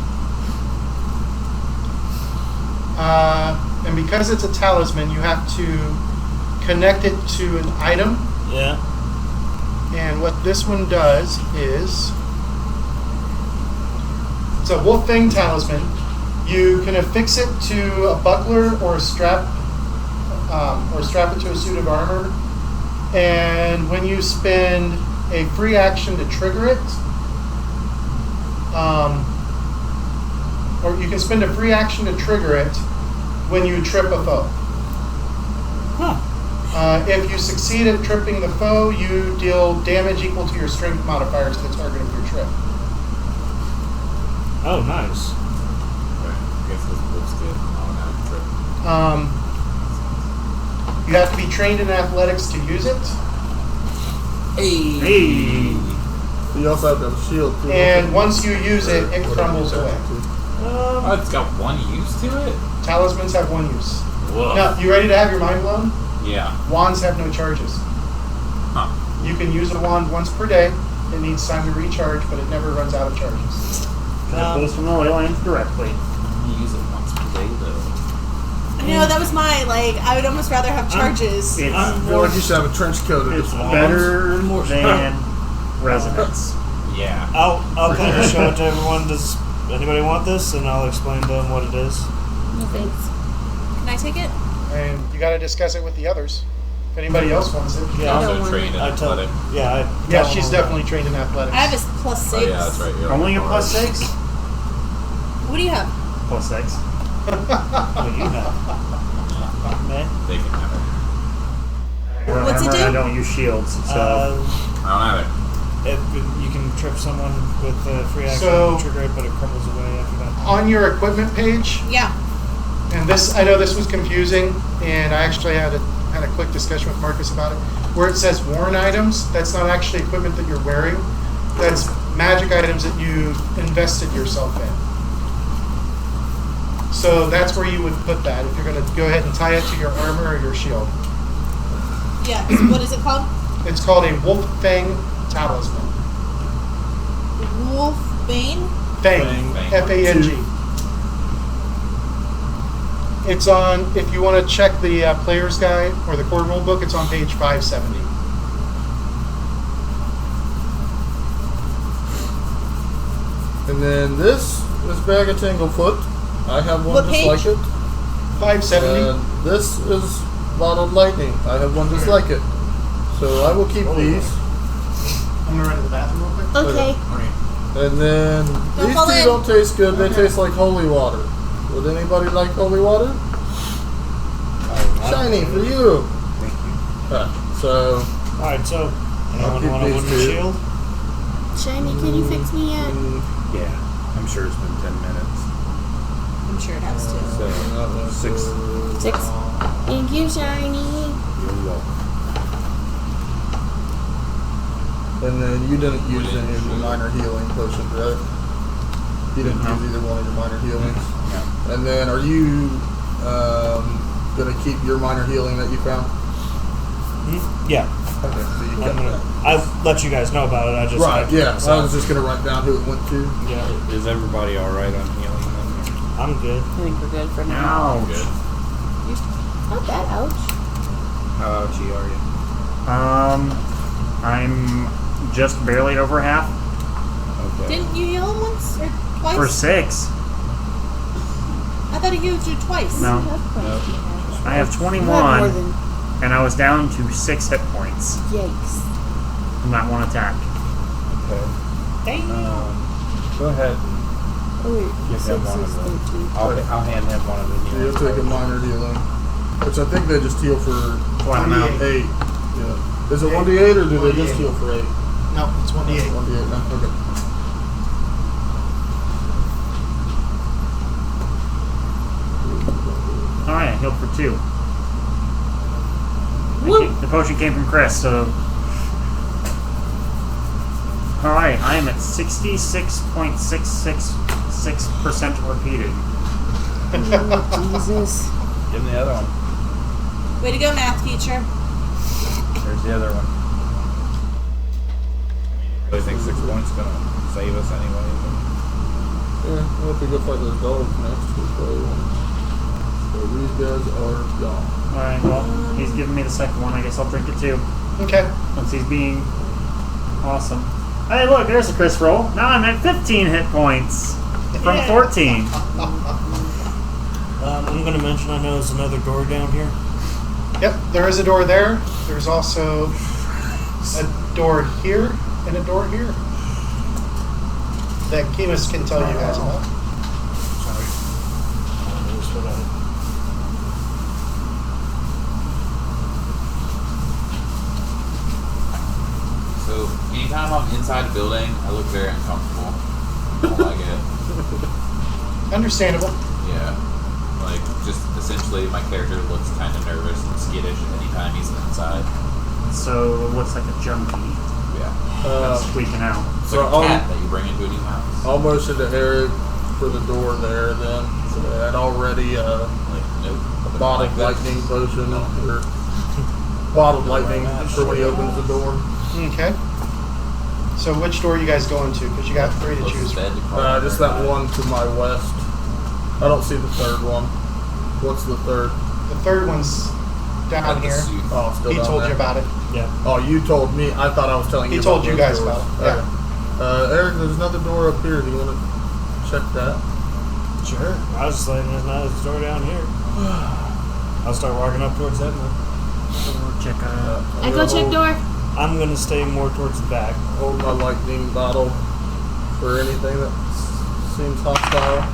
Speaker 1: And because it's a talisman, you have to connect it to an item.
Speaker 6: Yeah.
Speaker 1: And what this one does is, it's a wolf fang talisman. You can affix it to a buckler or strap it to a suit of armor. And when you spend a free action to trigger it, or you can spend a free action to trigger it when you trip a foe.
Speaker 6: Huh.
Speaker 1: If you succeed at tripping the foe, you deal damage equal to your strength modifier to the target of your trip.
Speaker 6: Oh, nice.
Speaker 2: Okay. I guess this looks good. Automatic trip.
Speaker 1: You have to be trained in athletics to use it,
Speaker 8: Hey.
Speaker 3: Hey.
Speaker 4: You also have to have a shield too.
Speaker 1: and once you use it, it crumbles away.
Speaker 2: Oh, it's got one use to it?
Speaker 1: Talismans have one use.
Speaker 2: Whoa.
Speaker 1: Now, you ready to have your mind blown?
Speaker 2: Yeah.
Speaker 1: Wands have no charges.
Speaker 2: Huh.
Speaker 1: You can use a wand once per day. It needs time to recharge, but it never runs out of charges.
Speaker 3: It pulls from the oil lamp directly.
Speaker 2: You use it once per day, though.
Speaker 9: I know, that was my, I would almost rather have charges.
Speaker 3: It's,
Speaker 4: I feel like you should have a trench coat of
Speaker 3: it's
Speaker 4: this
Speaker 3: better than resonance.
Speaker 2: Yeah.
Speaker 6: I'll kind of show it to everyone. Does anybody want this? And I'll explain to them what it is.
Speaker 7: No thanks.
Speaker 9: Can I take it?
Speaker 1: And you got to discuss it with the others. If anybody else wants it.
Speaker 6: Yeah.
Speaker 2: Also
Speaker 7: don't want
Speaker 2: trained in
Speaker 6: I tell.
Speaker 2: athletic.
Speaker 6: Yeah. I
Speaker 1: Yeah,
Speaker 6: tell
Speaker 1: she's
Speaker 6: them all
Speaker 1: definitely trained in athletics.
Speaker 9: I have a +6.
Speaker 2: Oh, yeah, that's right. You're
Speaker 3: Only a
Speaker 2: on
Speaker 3: +6?
Speaker 9: What do you have?
Speaker 3: +6.
Speaker 6: that. What do you have? Man.
Speaker 2: They can have it.
Speaker 3: We're
Speaker 9: What's it
Speaker 3: armor,
Speaker 9: do?
Speaker 3: I don't use shields, so.
Speaker 2: I don't have it.
Speaker 6: You can trip someone with a free action
Speaker 1: So-
Speaker 6: to trigger it, but it crumbles away after that.
Speaker 1: On your equipment page,
Speaker 9: Yeah.
Speaker 1: and this, I know this was confusing, and I actually had a quick discussion with Marcus about it. Where it says worn items, that's not actually equipment that you're wearing. That's magic items that you've invested yourself in. So that's where you would put that if you're going to go ahead and tie it to your armor or your shield.
Speaker 9: Yeah. What is it called?
Speaker 1: It's called a Wolf Fang Talisman.
Speaker 9: Wolf Bane?
Speaker 1: Fang,
Speaker 2: Fang.
Speaker 1: F-A-N-G. It's on, if you want to check the player's guide or the core rule book, it's on page 570.
Speaker 4: And then this is Bag of Tanglefoot. I have one
Speaker 9: What
Speaker 4: just
Speaker 9: page?
Speaker 4: like it.
Speaker 1: 570.
Speaker 4: And this is Bottled Lightning. I have one just like it. So I will keep these.
Speaker 1: I'm going to run to the bathroom real quick.
Speaker 7: Okay.
Speaker 4: And then
Speaker 9: Don't
Speaker 4: these
Speaker 9: fall
Speaker 4: two
Speaker 9: in.
Speaker 4: don't taste good. They taste like holy water. Would anybody like holy water? Shiny for you.
Speaker 8: Thank you.
Speaker 4: So
Speaker 6: Alright, so
Speaker 4: I'll
Speaker 6: anyone
Speaker 4: keep
Speaker 6: want a
Speaker 4: these
Speaker 6: wooden
Speaker 4: two.
Speaker 6: shield?
Speaker 7: Shiny, can you fix me yet?
Speaker 8: Yeah, I'm sure it's been 10 minutes.
Speaker 9: I'm sure it has to.
Speaker 8: So, 6.
Speaker 7: 6. Thank you, Shiny.
Speaker 8: You're welcome.
Speaker 4: And then you didn't use any of your minor healing potions, right? You didn't use either one of your minor healings.
Speaker 2: No.
Speaker 4: And then are you going to keep your minor healing that you found?
Speaker 6: Yeah.
Speaker 4: Okay, so you kept that.
Speaker 6: I've let you guys know about it. I just
Speaker 4: Right, yeah.
Speaker 6: So
Speaker 4: I was just going to write down who it went to.
Speaker 6: yeah,
Speaker 8: Is everybody alright on healing them?
Speaker 6: I'm good.
Speaker 10: I think we're good for now.
Speaker 6: Ouch.
Speaker 2: Good.
Speaker 10: Not that ouch.
Speaker 8: How ouchy are you?
Speaker 3: I'm just barely over half.
Speaker 8: Okay.
Speaker 9: Didn't you heal him once or twice?
Speaker 3: For 6.
Speaker 9: I thought he healed you twice.
Speaker 3: No.
Speaker 8: No.
Speaker 3: I have
Speaker 10: You have
Speaker 3: 21,
Speaker 10: more than
Speaker 3: and I was down to 6 hit points
Speaker 10: yikes.
Speaker 3: from that one attack.
Speaker 8: Okay.
Speaker 9: Damn.
Speaker 8: Go ahead.
Speaker 10: Oh wait,
Speaker 8: Give
Speaker 10: 6
Speaker 8: him one
Speaker 10: is
Speaker 8: of them.
Speaker 10: 13.
Speaker 8: I'll hand him one of the
Speaker 4: So you'll
Speaker 8: healing
Speaker 4: take a minor healing. Which I think they just heal for
Speaker 3: What amount?
Speaker 4: 8. Yeah. Is it 1d8 or do they just heal for 8?
Speaker 1: No, it's 1d8.
Speaker 4: 1d8 now. Okay.
Speaker 3: Alright, I healed for 2. The potion came from Chris, so. Alright, I am at 66.666% repeated.
Speaker 10: Oh, Jesus.
Speaker 8: Give him the other one.
Speaker 9: Way to go, math teacher.
Speaker 8: There's the other one. I really think 6 points gonna save us anyway.
Speaker 4: Yeah, we'll have to go fight those dogs next. We'll play one. So these guys are gone.
Speaker 3: Alright, well, he's giving me the second one. I guess I'll drink it too.
Speaker 1: Okay.
Speaker 3: Since he's being awesome. Hey, look, there's a Chris roll. Now I'm at 15 hit points from 14.
Speaker 6: I'm going to mention I know there's another door down here.
Speaker 1: Yep, there is a door there. There's also a door here and a door here that Kemus can tell you guys about.
Speaker 6: Sorry. Just what I-
Speaker 2: So anytime I'm inside a building, I look very uncomfortable. I don't like it.
Speaker 1: Understandable.
Speaker 2: Yeah. Like, just essentially my character looks kind of nervous and skittish anytime he's inside.
Speaker 3: So it looks like a junkie
Speaker 2: Yeah.
Speaker 3: that's squeaking out.
Speaker 2: It's
Speaker 4: So
Speaker 2: like a cat that you bring into a new house.
Speaker 4: I'll motion to Eric for the door there then. So I'd already
Speaker 2: Like, nope.
Speaker 4: bottled
Speaker 2: Like this.
Speaker 4: lightning potion or bottled lightning for when he opens the door.
Speaker 1: Okay. So which door are you guys going to? Because you got 3 to choose
Speaker 2: Closest bed
Speaker 1: from.
Speaker 2: to corner.
Speaker 4: Just that one to my west. I don't see the third one. What's the third?
Speaker 1: The third one's down
Speaker 2: Like the
Speaker 1: here.
Speaker 2: suit.
Speaker 4: Oh, still
Speaker 1: He
Speaker 4: down
Speaker 1: told
Speaker 4: there.
Speaker 1: you about it.
Speaker 6: Yeah.
Speaker 4: Oh, you told me. I thought I was telling
Speaker 1: He
Speaker 4: you.
Speaker 1: told
Speaker 4: about
Speaker 1: you
Speaker 4: those
Speaker 1: guys
Speaker 4: doors.
Speaker 1: about it,
Speaker 4: Okay. Eric, there's another door up here. Do you want to check that?
Speaker 6: Sure. I was just letting us know there's a door down here. I'll start walking up towards that one.
Speaker 3: Check out.
Speaker 5: I go check door.
Speaker 6: I'm going to stay more towards the back.
Speaker 4: Hold my lightning bottle for anything that seems hostile.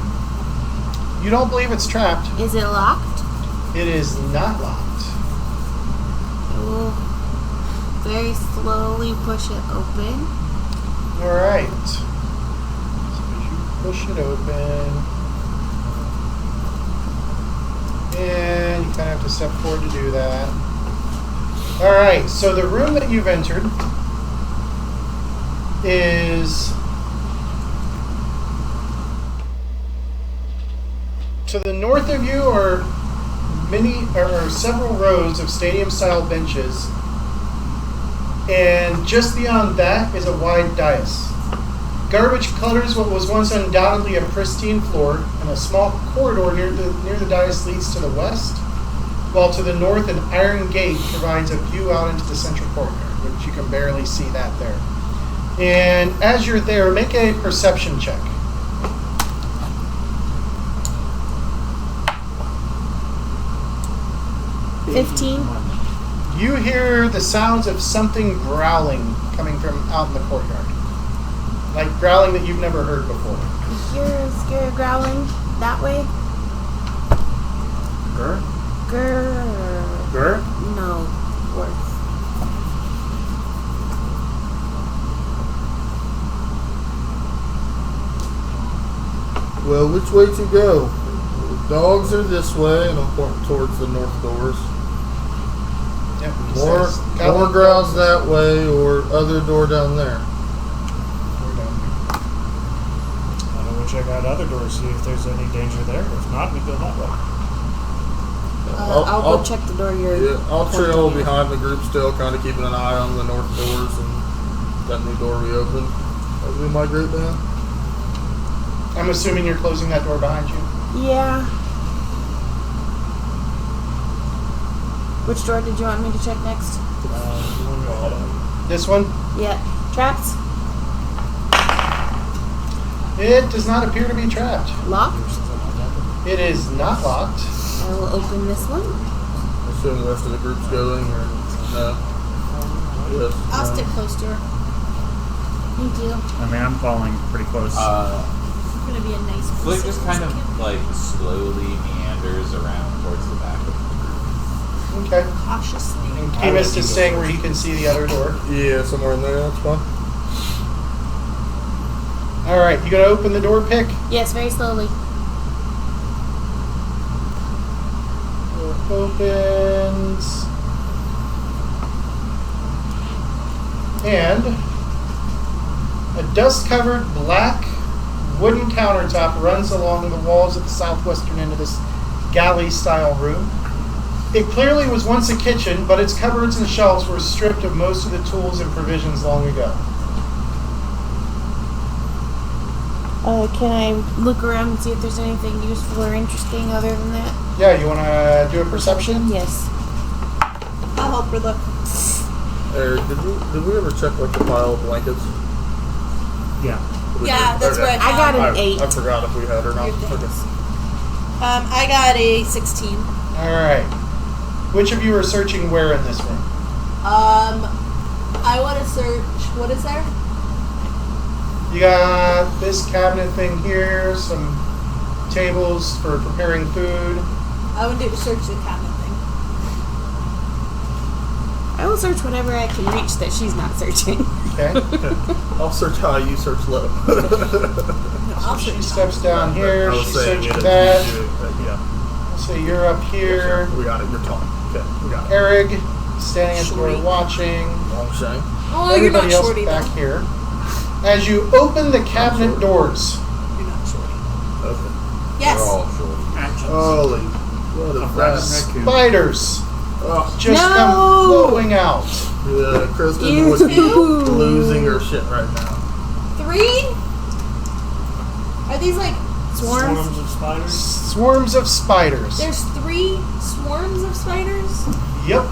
Speaker 1: You don't believe it's trapped.
Speaker 5: Is it locked?
Speaker 1: It is not locked.
Speaker 5: We'll very slowly push it open.
Speaker 1: Alright. So you push it open. And you kind of have to step forward to do that. Alright, so the room that you've entered is to the north of you are several rows of stadium-style benches, and just beyond that is a wide dais. Garbage clutters what was once undoubtedly a pristine floor, and a small corridor near the dais leads to the west, while to the north an iron gate provides a view out into the central courtyard, which you can barely see that there. And as you're there, make a perception check.
Speaker 5: Mm. 15.
Speaker 1: You hear the sounds of something growling coming from out in the courtyard. Like growling that you've never heard before.
Speaker 5: You're scared growling that way?
Speaker 3: Grr?
Speaker 5: Grr.
Speaker 3: Grr?
Speaker 5: No. Worse.
Speaker 4: Well, which way to go? The dogs are this way, and I'm pointing towards the north doors.
Speaker 1: Yep, he
Speaker 4: More
Speaker 1: says, "Got one
Speaker 4: grounds that way, or other door down there.
Speaker 1: Door down here."
Speaker 6: Why don't we check out other doors, see if there's any danger there? If not, we go that way.
Speaker 7: I'll go check the door you're.
Speaker 4: Yeah, I'll trail
Speaker 7: pointing at.
Speaker 4: behind the group still, kind of keeping an eye on the north doors and that new door we opened as we migrate down.
Speaker 1: I'm assuming you're closing that door behind you.
Speaker 7: Yeah. Which door did you want me to check next?
Speaker 1: This one?
Speaker 7: Yeah. Traps?
Speaker 1: It does not appear to be trapped.
Speaker 7: Locked?
Speaker 1: It is not locked.
Speaker 7: I will open this one.
Speaker 4: I assume the rest of the group's going, or no? Yes.
Speaker 9: I'll
Speaker 4: no.
Speaker 9: stick close to her.
Speaker 7: Thank you.
Speaker 3: I mean, I'm following pretty close.
Speaker 9: It's gonna be a nice.
Speaker 2: Flick just kind of like slowly meanders around towards the back of the group.
Speaker 1: Okay.
Speaker 9: cautiously.
Speaker 1: And Chemist is staying where he can see the other door.
Speaker 4: Yeah, somewhere in there, that's fine.
Speaker 1: Alright, you gonna open the door, Pick?
Speaker 7: Yes, very slowly.
Speaker 1: Door opens. And a dust-covered black wooden countertop runs along the walls at the southwestern end of this galley-style room. It clearly was once a kitchen, but its cupboards and shelves were stripped of most of the tools and provisions long ago.
Speaker 7: Can I look around and see if there's anything useful or interesting other than that?
Speaker 1: Yeah, you want to do a perception?
Speaker 7: Yes.
Speaker 9: I'll help her look.
Speaker 4: Eric, did we ever check like the pile of blankets?
Speaker 3: Yeah.
Speaker 4: We
Speaker 9: Yeah,
Speaker 4: did?
Speaker 9: that's
Speaker 4: Okay.
Speaker 9: where
Speaker 7: I got an 8.
Speaker 4: I forgot if we had or not.
Speaker 9: Your
Speaker 4: Okay.
Speaker 9: things. I got a 16.
Speaker 1: Alright. Which of you are searching where in this room?
Speaker 9: I want to search. What is there?
Speaker 1: You got this cabinet thing here, some tables for preparing food.
Speaker 9: I want to search the cabinet thing.
Speaker 7: I will search whatever I can reach that she's not searching.
Speaker 1: Okay.
Speaker 4: I'll search high, you search low.
Speaker 9: I'll
Speaker 1: She
Speaker 9: search.
Speaker 1: steps down here,
Speaker 4: I was
Speaker 1: she
Speaker 4: saying
Speaker 1: searches
Speaker 4: it,
Speaker 1: that.
Speaker 4: yeah.
Speaker 1: So you're up here.
Speaker 4: We got it, you're tall. Okay, we got it.
Speaker 1: Eric, standing at the door
Speaker 9: Shorty.
Speaker 1: watching.
Speaker 4: Long shame.
Speaker 9: Oh, you're not
Speaker 1: Everybody else
Speaker 9: shorty
Speaker 1: back
Speaker 9: though.
Speaker 1: here. As you open the cabinet doors,
Speaker 9: You're not shorty.
Speaker 4: Okay.
Speaker 9: Yes.
Speaker 2: We're all short.
Speaker 4: Holy, what is that?
Speaker 1: spiders
Speaker 4: Oh,
Speaker 1: just
Speaker 7: No!
Speaker 1: come flowing out.
Speaker 4: yeah, Kristen
Speaker 7: Ew.
Speaker 4: would be losing her shit right now.
Speaker 9: 3? Are these like?
Speaker 7: Swarms?
Speaker 6: Swarms of spiders.
Speaker 1: Swarms of spiders.
Speaker 9: There's 3 swarms of spiders.
Speaker 1: Yep.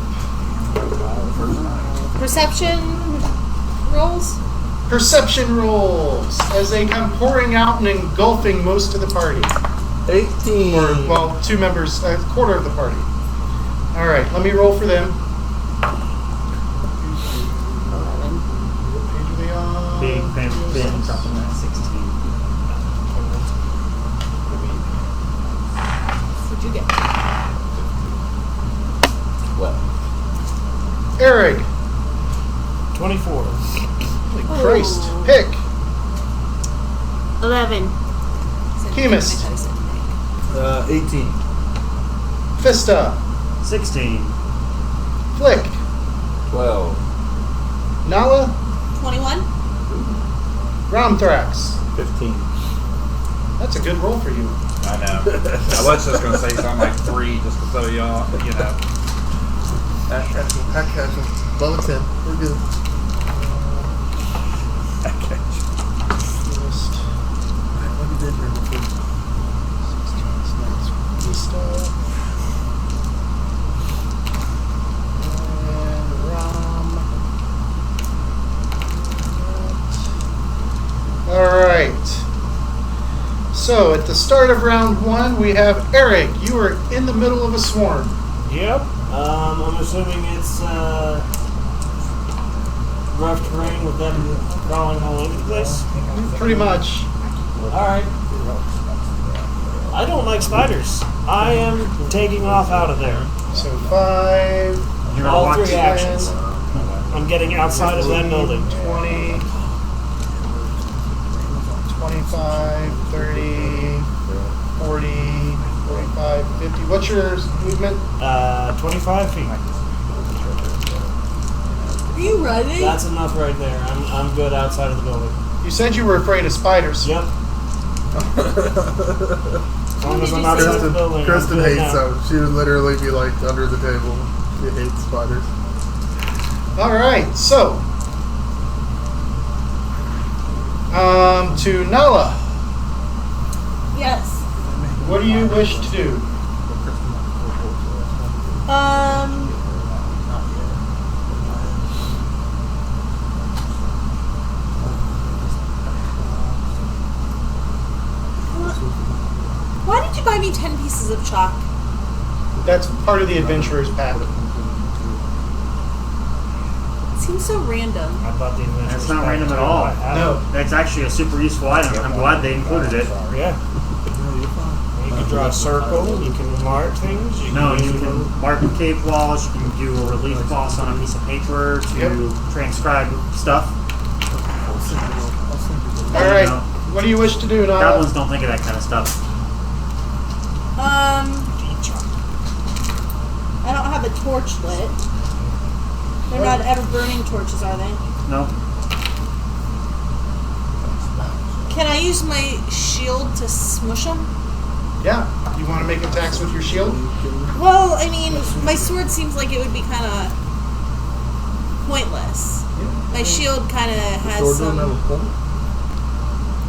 Speaker 9: Perception rolls.
Speaker 1: Perception rolls as they come pouring out and engulfing most of the party.
Speaker 4: 18.
Speaker 1: Or, well, 2 members, a quarter of the party. Alright, let me roll for them.
Speaker 7: 11.
Speaker 1: What page are they on?
Speaker 3: Big, something like 16.
Speaker 9: What'd you get?
Speaker 2: Well,
Speaker 1: Eric.
Speaker 6: 24.
Speaker 1: Holy Christ. Pick.
Speaker 7: 11.
Speaker 1: Chemist.
Speaker 4: 18.
Speaker 1: Fista.
Speaker 3: 16.
Speaker 1: Flick.
Speaker 2: 12.
Speaker 1: Nala.
Speaker 9: 21.
Speaker 1: Romthrax.
Speaker 4: 15.
Speaker 1: That's a good roll for you.
Speaker 8: I know. I was just gonna say something like 3 just to throw y'all, you know.
Speaker 4: Hack catch him. Level 10. We're good.
Speaker 8: Okay.
Speaker 1: Chemist.
Speaker 4: What you did here before?
Speaker 1: 16 Fista. And Rom. Alright. So, at the start of round 1, we have Eric. You are in the middle of a swarm.
Speaker 6: Yep. I'm assuming it's rough terrain with them crawling all over the place.
Speaker 1: Pretty much.
Speaker 6: Alright. I don't like spiders. I am taking off out of there.
Speaker 1: So 5,
Speaker 3: You're
Speaker 6: All
Speaker 3: gonna watch
Speaker 6: 3 actions. I'm getting outside of that building.
Speaker 1: 20, 25, 30, 40, 45, 50. What's your movement?
Speaker 6: 25 feet.
Speaker 9: you running?
Speaker 6: That's enough right there. I'm good outside of the building.
Speaker 1: You said you were afraid of spiders.
Speaker 6: Yep. As long as I'm outside of the building.
Speaker 4: Kristen
Speaker 6: I'm good
Speaker 4: hates
Speaker 6: now.
Speaker 4: them. She would literally be like under the table. She hates spiders.
Speaker 1: All right, so to Nala,
Speaker 9: Yes.
Speaker 1: what do you wish to do?
Speaker 9: Why did you buy me 10 pieces of chalk?
Speaker 1: That's part of the adventurer's pack.
Speaker 9: It seems so random.
Speaker 6: I bought the adventure.
Speaker 3: That's not random at all.
Speaker 1: No.
Speaker 3: That's actually a super useful item. I'm glad they included it.
Speaker 6: Yeah. You can draw a circle. You can mark things.
Speaker 3: No, you can mark cave walls. You can do a relief boss on a piece of paper to transcribe stuff.
Speaker 1: All right,
Speaker 3: No.
Speaker 1: what do you wish to do, Nala?
Speaker 3: Goblins don't think of that kind of stuff.
Speaker 9: I don't have a torch lit. They're not ever burning torches, are they?
Speaker 3: No.
Speaker 9: Can I use my shield to smush them?
Speaker 1: Yeah, you want to make attacks with your shield?
Speaker 9: Well, I mean, my sword seems like it would be kind of pointless. My shield kind of has
Speaker 4: Sword
Speaker 9: some.
Speaker 4: doesn't have a point?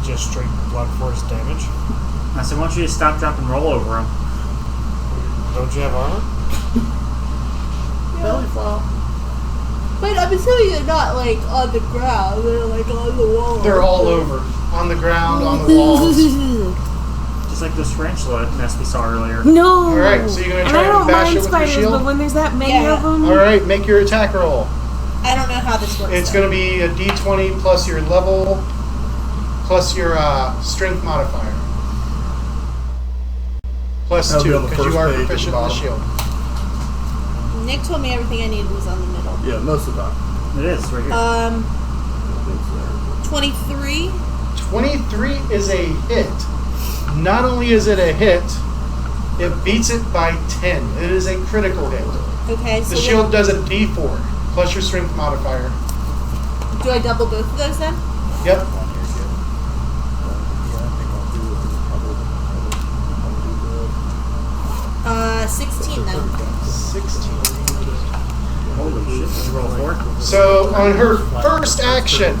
Speaker 6: Just straight blunt force damage.
Speaker 3: I said, why don't you just stop, drop, and roll over them?
Speaker 6: Don't you have armor?
Speaker 4: Belly flop.
Speaker 9: But I'm assuming they're not like on the ground. They're like on the wall.
Speaker 1: They're all over. On the ground, on the walls.
Speaker 3: Just like those tarantula nest we saw earlier.
Speaker 7: No.
Speaker 1: All right, so you're going to
Speaker 7: And
Speaker 1: try
Speaker 7: I
Speaker 1: and
Speaker 7: don't
Speaker 1: bash
Speaker 7: mind
Speaker 1: it with your
Speaker 7: spiders,
Speaker 1: shield?
Speaker 7: but when there's that many
Speaker 9: Yeah.
Speaker 7: of them,
Speaker 1: All right, make your attack roll.
Speaker 9: I don't know how this works.
Speaker 1: It's going to be a d20 plus your level plus your strength modifier. Plus
Speaker 4: That'll be
Speaker 1: 2,
Speaker 4: on the
Speaker 1: because you
Speaker 4: first
Speaker 1: are
Speaker 4: page at the
Speaker 1: proficient with the
Speaker 4: bottom.
Speaker 1: shield.
Speaker 9: Nick told me everything I needed was on the middle.
Speaker 4: Yeah, most of the time.
Speaker 3: It is right here.
Speaker 9: 23.
Speaker 1: 23 is a hit. Not only is it a hit, it beats it by 10. It is a critical hit.
Speaker 9: Okay, so
Speaker 1: The shield does a d4 plus your strength modifier.
Speaker 9: do I double both of those then?
Speaker 1: Yep.
Speaker 9: 16 then.
Speaker 1: 16.
Speaker 3: Holy shit, did you roll 4?
Speaker 1: So on her first action,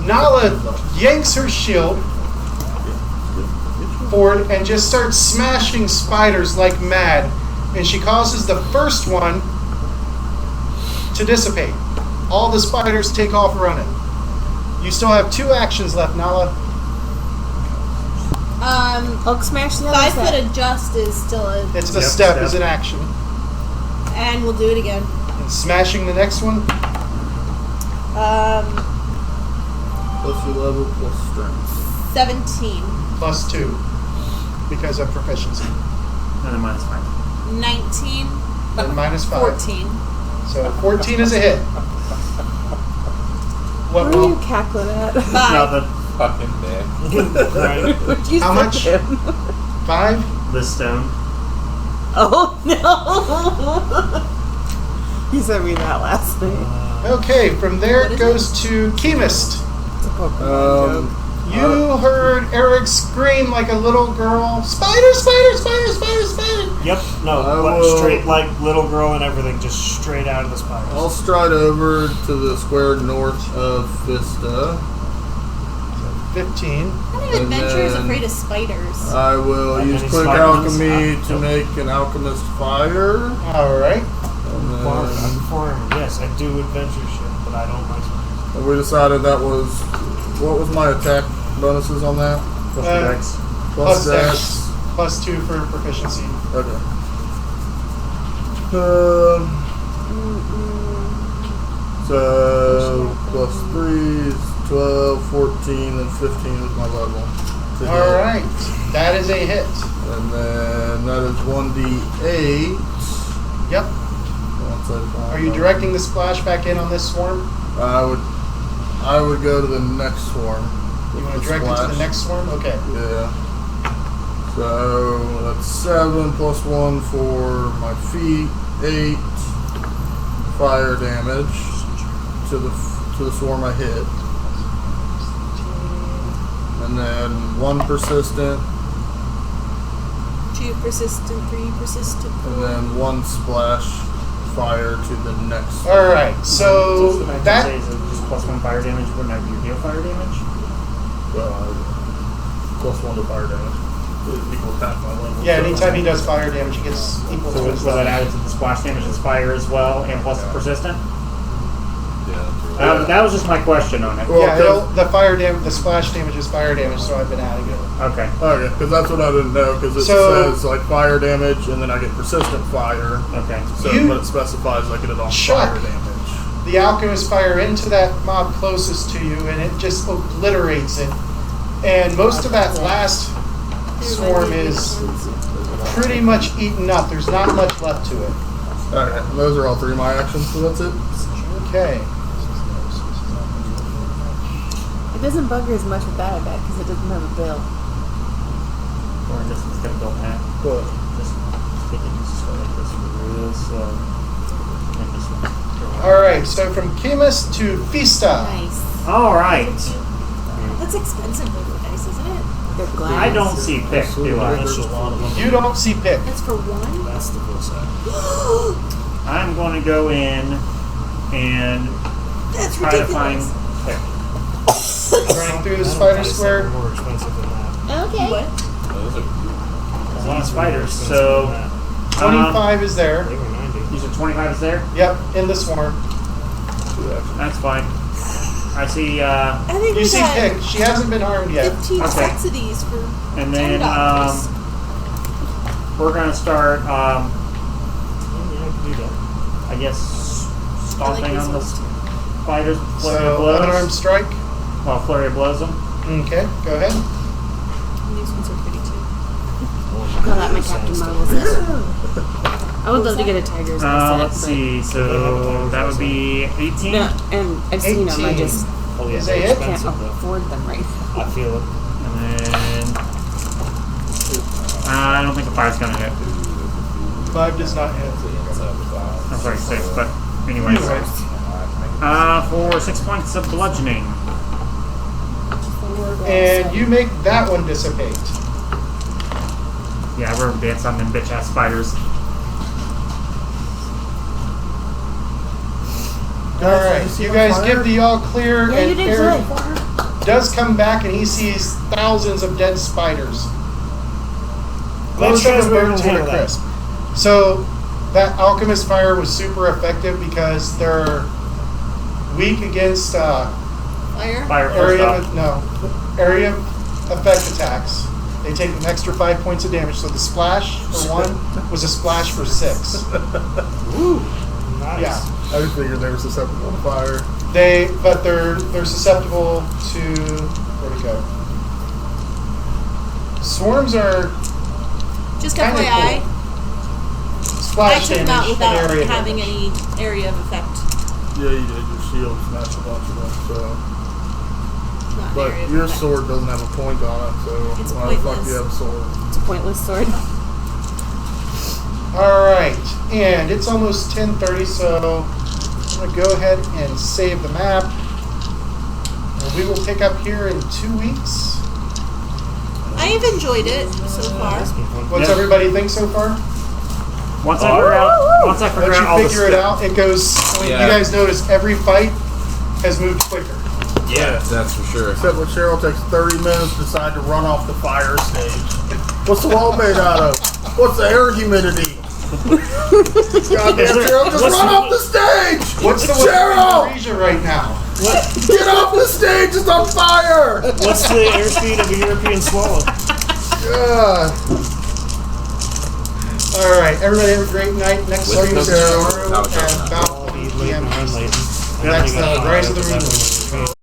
Speaker 1: Nala yanks her shield forward and just starts smashing spiders like mad. And she causes the first one to dissipate. All the spiders take off running. You still have 2 actions left, Nala.
Speaker 7: Hulk smash the other
Speaker 9: 5
Speaker 7: side.
Speaker 9: foot adjust is still a.
Speaker 1: It's a
Speaker 3: Yep,
Speaker 1: step
Speaker 3: step.
Speaker 1: as an action.
Speaker 9: And we'll do it again.
Speaker 1: And smashing the next one,
Speaker 4: Plus your level, plus strength.
Speaker 9: 17.
Speaker 1: plus 2. Because of proficiency.
Speaker 3: And then minus 5.
Speaker 9: 19.
Speaker 1: And minus 5.
Speaker 9: 14.
Speaker 1: So 14 is a hit. What
Speaker 7: What are you
Speaker 1: will?
Speaker 7: cackling at?
Speaker 9: 5.
Speaker 3: Nothing.
Speaker 2: Fucking dick.
Speaker 6: Right.
Speaker 7: Would you
Speaker 1: How
Speaker 7: say
Speaker 1: much?
Speaker 7: him?
Speaker 1: 5?
Speaker 3: This stone.
Speaker 7: Oh no! He sent me that last night.
Speaker 1: Okay, from there
Speaker 9: What
Speaker 1: it
Speaker 9: is
Speaker 1: goes to Chemist.
Speaker 7: It's a Pokemon joke.
Speaker 1: You heard Eric scream like a little girl, "Spider, spider, spider, spider, spider!"
Speaker 6: Yep. No.
Speaker 4: I
Speaker 6: But
Speaker 4: will-
Speaker 6: straight like little girl and everything, just straight out of the spiders.
Speaker 4: I'll stride over to the square north of Vista.
Speaker 1: 15.
Speaker 9: What kind of
Speaker 4: And
Speaker 9: adventure is
Speaker 4: then-
Speaker 9: afraid of spiders?
Speaker 4: I will
Speaker 6: And
Speaker 4: use
Speaker 6: any
Speaker 4: quick
Speaker 6: spiders?
Speaker 4: alchemy to make an alchemist fire.
Speaker 1: All right.
Speaker 4: And
Speaker 6: Farm,
Speaker 4: then
Speaker 6: I'm farming. Yes, I do adventure shit, but I don't like spiders.
Speaker 4: and we decided that was what was my attack bonuses on that?
Speaker 3: Plus your dex.
Speaker 1: Plus
Speaker 4: Dex.
Speaker 1: dex. Plus 2 for proficiency.
Speaker 4: Okay. So plus 3 is 12, 14, and 15 is my level. to
Speaker 1: All
Speaker 4: hit.
Speaker 1: right. That is a hit.
Speaker 4: And then that is 1d8.
Speaker 1: Yep.
Speaker 4: Once I find
Speaker 1: Are you
Speaker 4: out.
Speaker 1: directing the splash back in on this swarm?
Speaker 4: I would go to the next swarm.
Speaker 1: You
Speaker 4: with
Speaker 1: want to
Speaker 4: the
Speaker 1: direct it to the
Speaker 4: splash.
Speaker 1: next swarm? Okay.
Speaker 4: Yeah. So that's 7 plus 1 for my feet, 8 fire damage. to the swarm I hit, and then 1 persistent,
Speaker 9: 2 persistent, 3 persistent.
Speaker 4: and then 1 splash fire to the next.
Speaker 1: All right, so
Speaker 3: Just
Speaker 1: that
Speaker 3: say, is it just +1 fire damage whenever you deal fire damage?
Speaker 4: +1 to fire damage. Equals half my level.
Speaker 1: yeah,
Speaker 4: so-
Speaker 1: anytime he does fire damage, he gets equal
Speaker 3: So
Speaker 1: to
Speaker 3: will
Speaker 1: his
Speaker 3: that
Speaker 1: level.
Speaker 3: add to the splash damage as fire as well, and plus the persistent?
Speaker 4: Yeah.
Speaker 3: That was just my question on it.
Speaker 4: Well,
Speaker 1: Yeah,
Speaker 4: 'cause-
Speaker 1: the splash damage is fire damage, so I've been adding it.
Speaker 3: Okay.
Speaker 4: Okay, because that's what I didn't know. Because it
Speaker 1: So-
Speaker 4: says like fire damage, and then I get persistent fire.
Speaker 3: Okay.
Speaker 4: So,
Speaker 1: You-
Speaker 4: but it specifies I get it on
Speaker 1: Chuck.
Speaker 4: fire damage.
Speaker 1: The alchemist fire into that mob closest to you, and it just obliterates it. And most of that last swarm is pretty much eaten up. There's not much left to it.
Speaker 4: Okay, and those are all 3 of my actions. So that's it.
Speaker 1: Okay.
Speaker 7: It doesn't bug her as much with that, I bet, because it doesn't have a bill.
Speaker 3: Or just instead of going back,
Speaker 4: But
Speaker 3: just take it just like this real slow. And just go.
Speaker 1: All right. So from Chemis to Fista.
Speaker 7: Nice.
Speaker 3: All right.
Speaker 9: That's expensive liquid dice, isn't it?
Speaker 7: They're glass.
Speaker 3: I don't see pick, do I?
Speaker 6: That's just a lot of them.
Speaker 1: You don't see pick.
Speaker 9: That's for 1?
Speaker 6: That's the cool side.
Speaker 3: I'm going to go in and
Speaker 9: That's
Speaker 3: try to find
Speaker 9: ridiculous.
Speaker 3: pick.
Speaker 1: Running through the
Speaker 6: I don't
Speaker 1: spider
Speaker 6: buy
Speaker 1: square.
Speaker 6: something more expensive than that.
Speaker 7: Okay.
Speaker 9: What?
Speaker 2: Those are
Speaker 3: There's a lot of spiders,
Speaker 6: Expensive
Speaker 3: so
Speaker 6: than that.
Speaker 1: 25 is there.
Speaker 6: They were 90.
Speaker 3: you said 25 is there?
Speaker 1: Yep, in the swarm.
Speaker 3: That's fine. I see,
Speaker 9: I think
Speaker 1: You
Speaker 9: we
Speaker 1: see
Speaker 9: got
Speaker 1: pick. She hasn't been harmed yet.
Speaker 9: 15
Speaker 3: Okay.
Speaker 9: subsidies for
Speaker 3: and then
Speaker 9: $10.
Speaker 3: we're going to start,
Speaker 6: Yeah, I can do that.
Speaker 3: I guess, stomping
Speaker 9: these
Speaker 3: on the
Speaker 9: ones.
Speaker 3: spiders with flurry of
Speaker 1: So unarmed
Speaker 3: blows.
Speaker 1: strike.
Speaker 3: Well, flurry of blows them.
Speaker 1: Okay, go ahead.
Speaker 9: These ones are pretty too.
Speaker 7: Call that my Captain Marvel set. I would love to get a Tiger's set.
Speaker 3: Let's see, so that would be 18.
Speaker 7: No, and I've seen them. I
Speaker 1: 18.
Speaker 7: just
Speaker 6: Oh, yeah,
Speaker 1: Is
Speaker 6: they're
Speaker 1: that it?
Speaker 7: can't
Speaker 6: expensive though.
Speaker 7: afford them right now.
Speaker 6: I feel it.
Speaker 3: And then I don't think a 5's gonna hit.
Speaker 1: 5 does not hit.
Speaker 3: I'm sorry, 6, but anyways. For 6 points of bludgeoning.
Speaker 1: And you make that one dissipate.
Speaker 3: Yeah, we're dance on them bitch ass spiders.
Speaker 1: Alright, you guys give the all clear,
Speaker 7: Yeah, you
Speaker 1: and
Speaker 7: did
Speaker 1: Eric
Speaker 7: good.
Speaker 1: does come back and he sees thousands of dead spiders. Most of
Speaker 6: tries
Speaker 1: them
Speaker 6: we're
Speaker 1: burnt
Speaker 6: gonna
Speaker 1: to a
Speaker 6: handle that.
Speaker 1: crisp. So that alchemist fire was super effective because they're weak against
Speaker 9: Fire?
Speaker 3: Fire first
Speaker 1: area
Speaker 3: off.
Speaker 1: area effect attacks. They take an extra 5 points of damage. So the splash for 1 was a splash for 6.
Speaker 6: Nice.
Speaker 1: Yeah.
Speaker 4: I just figured they were susceptible to fire.
Speaker 1: But they're susceptible to where'd it go? Swarms are
Speaker 9: Just
Speaker 1: Kinda
Speaker 9: FYI, I
Speaker 1: splash
Speaker 9: took them
Speaker 1: damage
Speaker 9: out
Speaker 1: and
Speaker 9: without
Speaker 1: area
Speaker 9: having
Speaker 1: damage.
Speaker 9: any area of effect.
Speaker 4: Yeah, you did. Your shield smashed a bunch of them. So,
Speaker 9: Not an
Speaker 4: but
Speaker 9: area of
Speaker 4: your
Speaker 9: effect.
Speaker 4: sword doesn't have a point on it. So
Speaker 9: It's
Speaker 4: why the fuck
Speaker 9: pointless.
Speaker 4: do you have a sword?
Speaker 7: It's a pointless sword.
Speaker 1: All right, and it's almost 10:30, so I'm gonna go ahead and save the map. And we will pick up here in 2 weeks.
Speaker 9: I have enjoyed it so far.
Speaker 1: What's
Speaker 3: Yep.
Speaker 1: everybody think so far?
Speaker 3: Once I figure out all
Speaker 1: Once
Speaker 3: the
Speaker 1: you figure it
Speaker 3: stuff.
Speaker 1: out, it goes. You
Speaker 2: Yeah.
Speaker 1: guys notice every fight has moved quicker.
Speaker 2: yeah, that's for sure.
Speaker 4: Except when Cheryl takes 30 minutes to decide to run off the fire stage. What's the wall made out of? What's the air humidity? Goddamn Cheryl, just run off the stage!
Speaker 1: What's the
Speaker 4: Cheryl!
Speaker 1: weapon in right now?
Speaker 4: Get off the stage! It's on fire!
Speaker 6: What's the airspeed of a European swallow?
Speaker 4: God.
Speaker 1: All right, everybody have a great night. Next
Speaker 2: With
Speaker 1: stream is
Speaker 2: the-
Speaker 1: tomorrow
Speaker 2: Without
Speaker 1: at
Speaker 2: showing up.
Speaker 1: about 8 p.m.
Speaker 6: Late,
Speaker 1: That's the Rise of the Rune.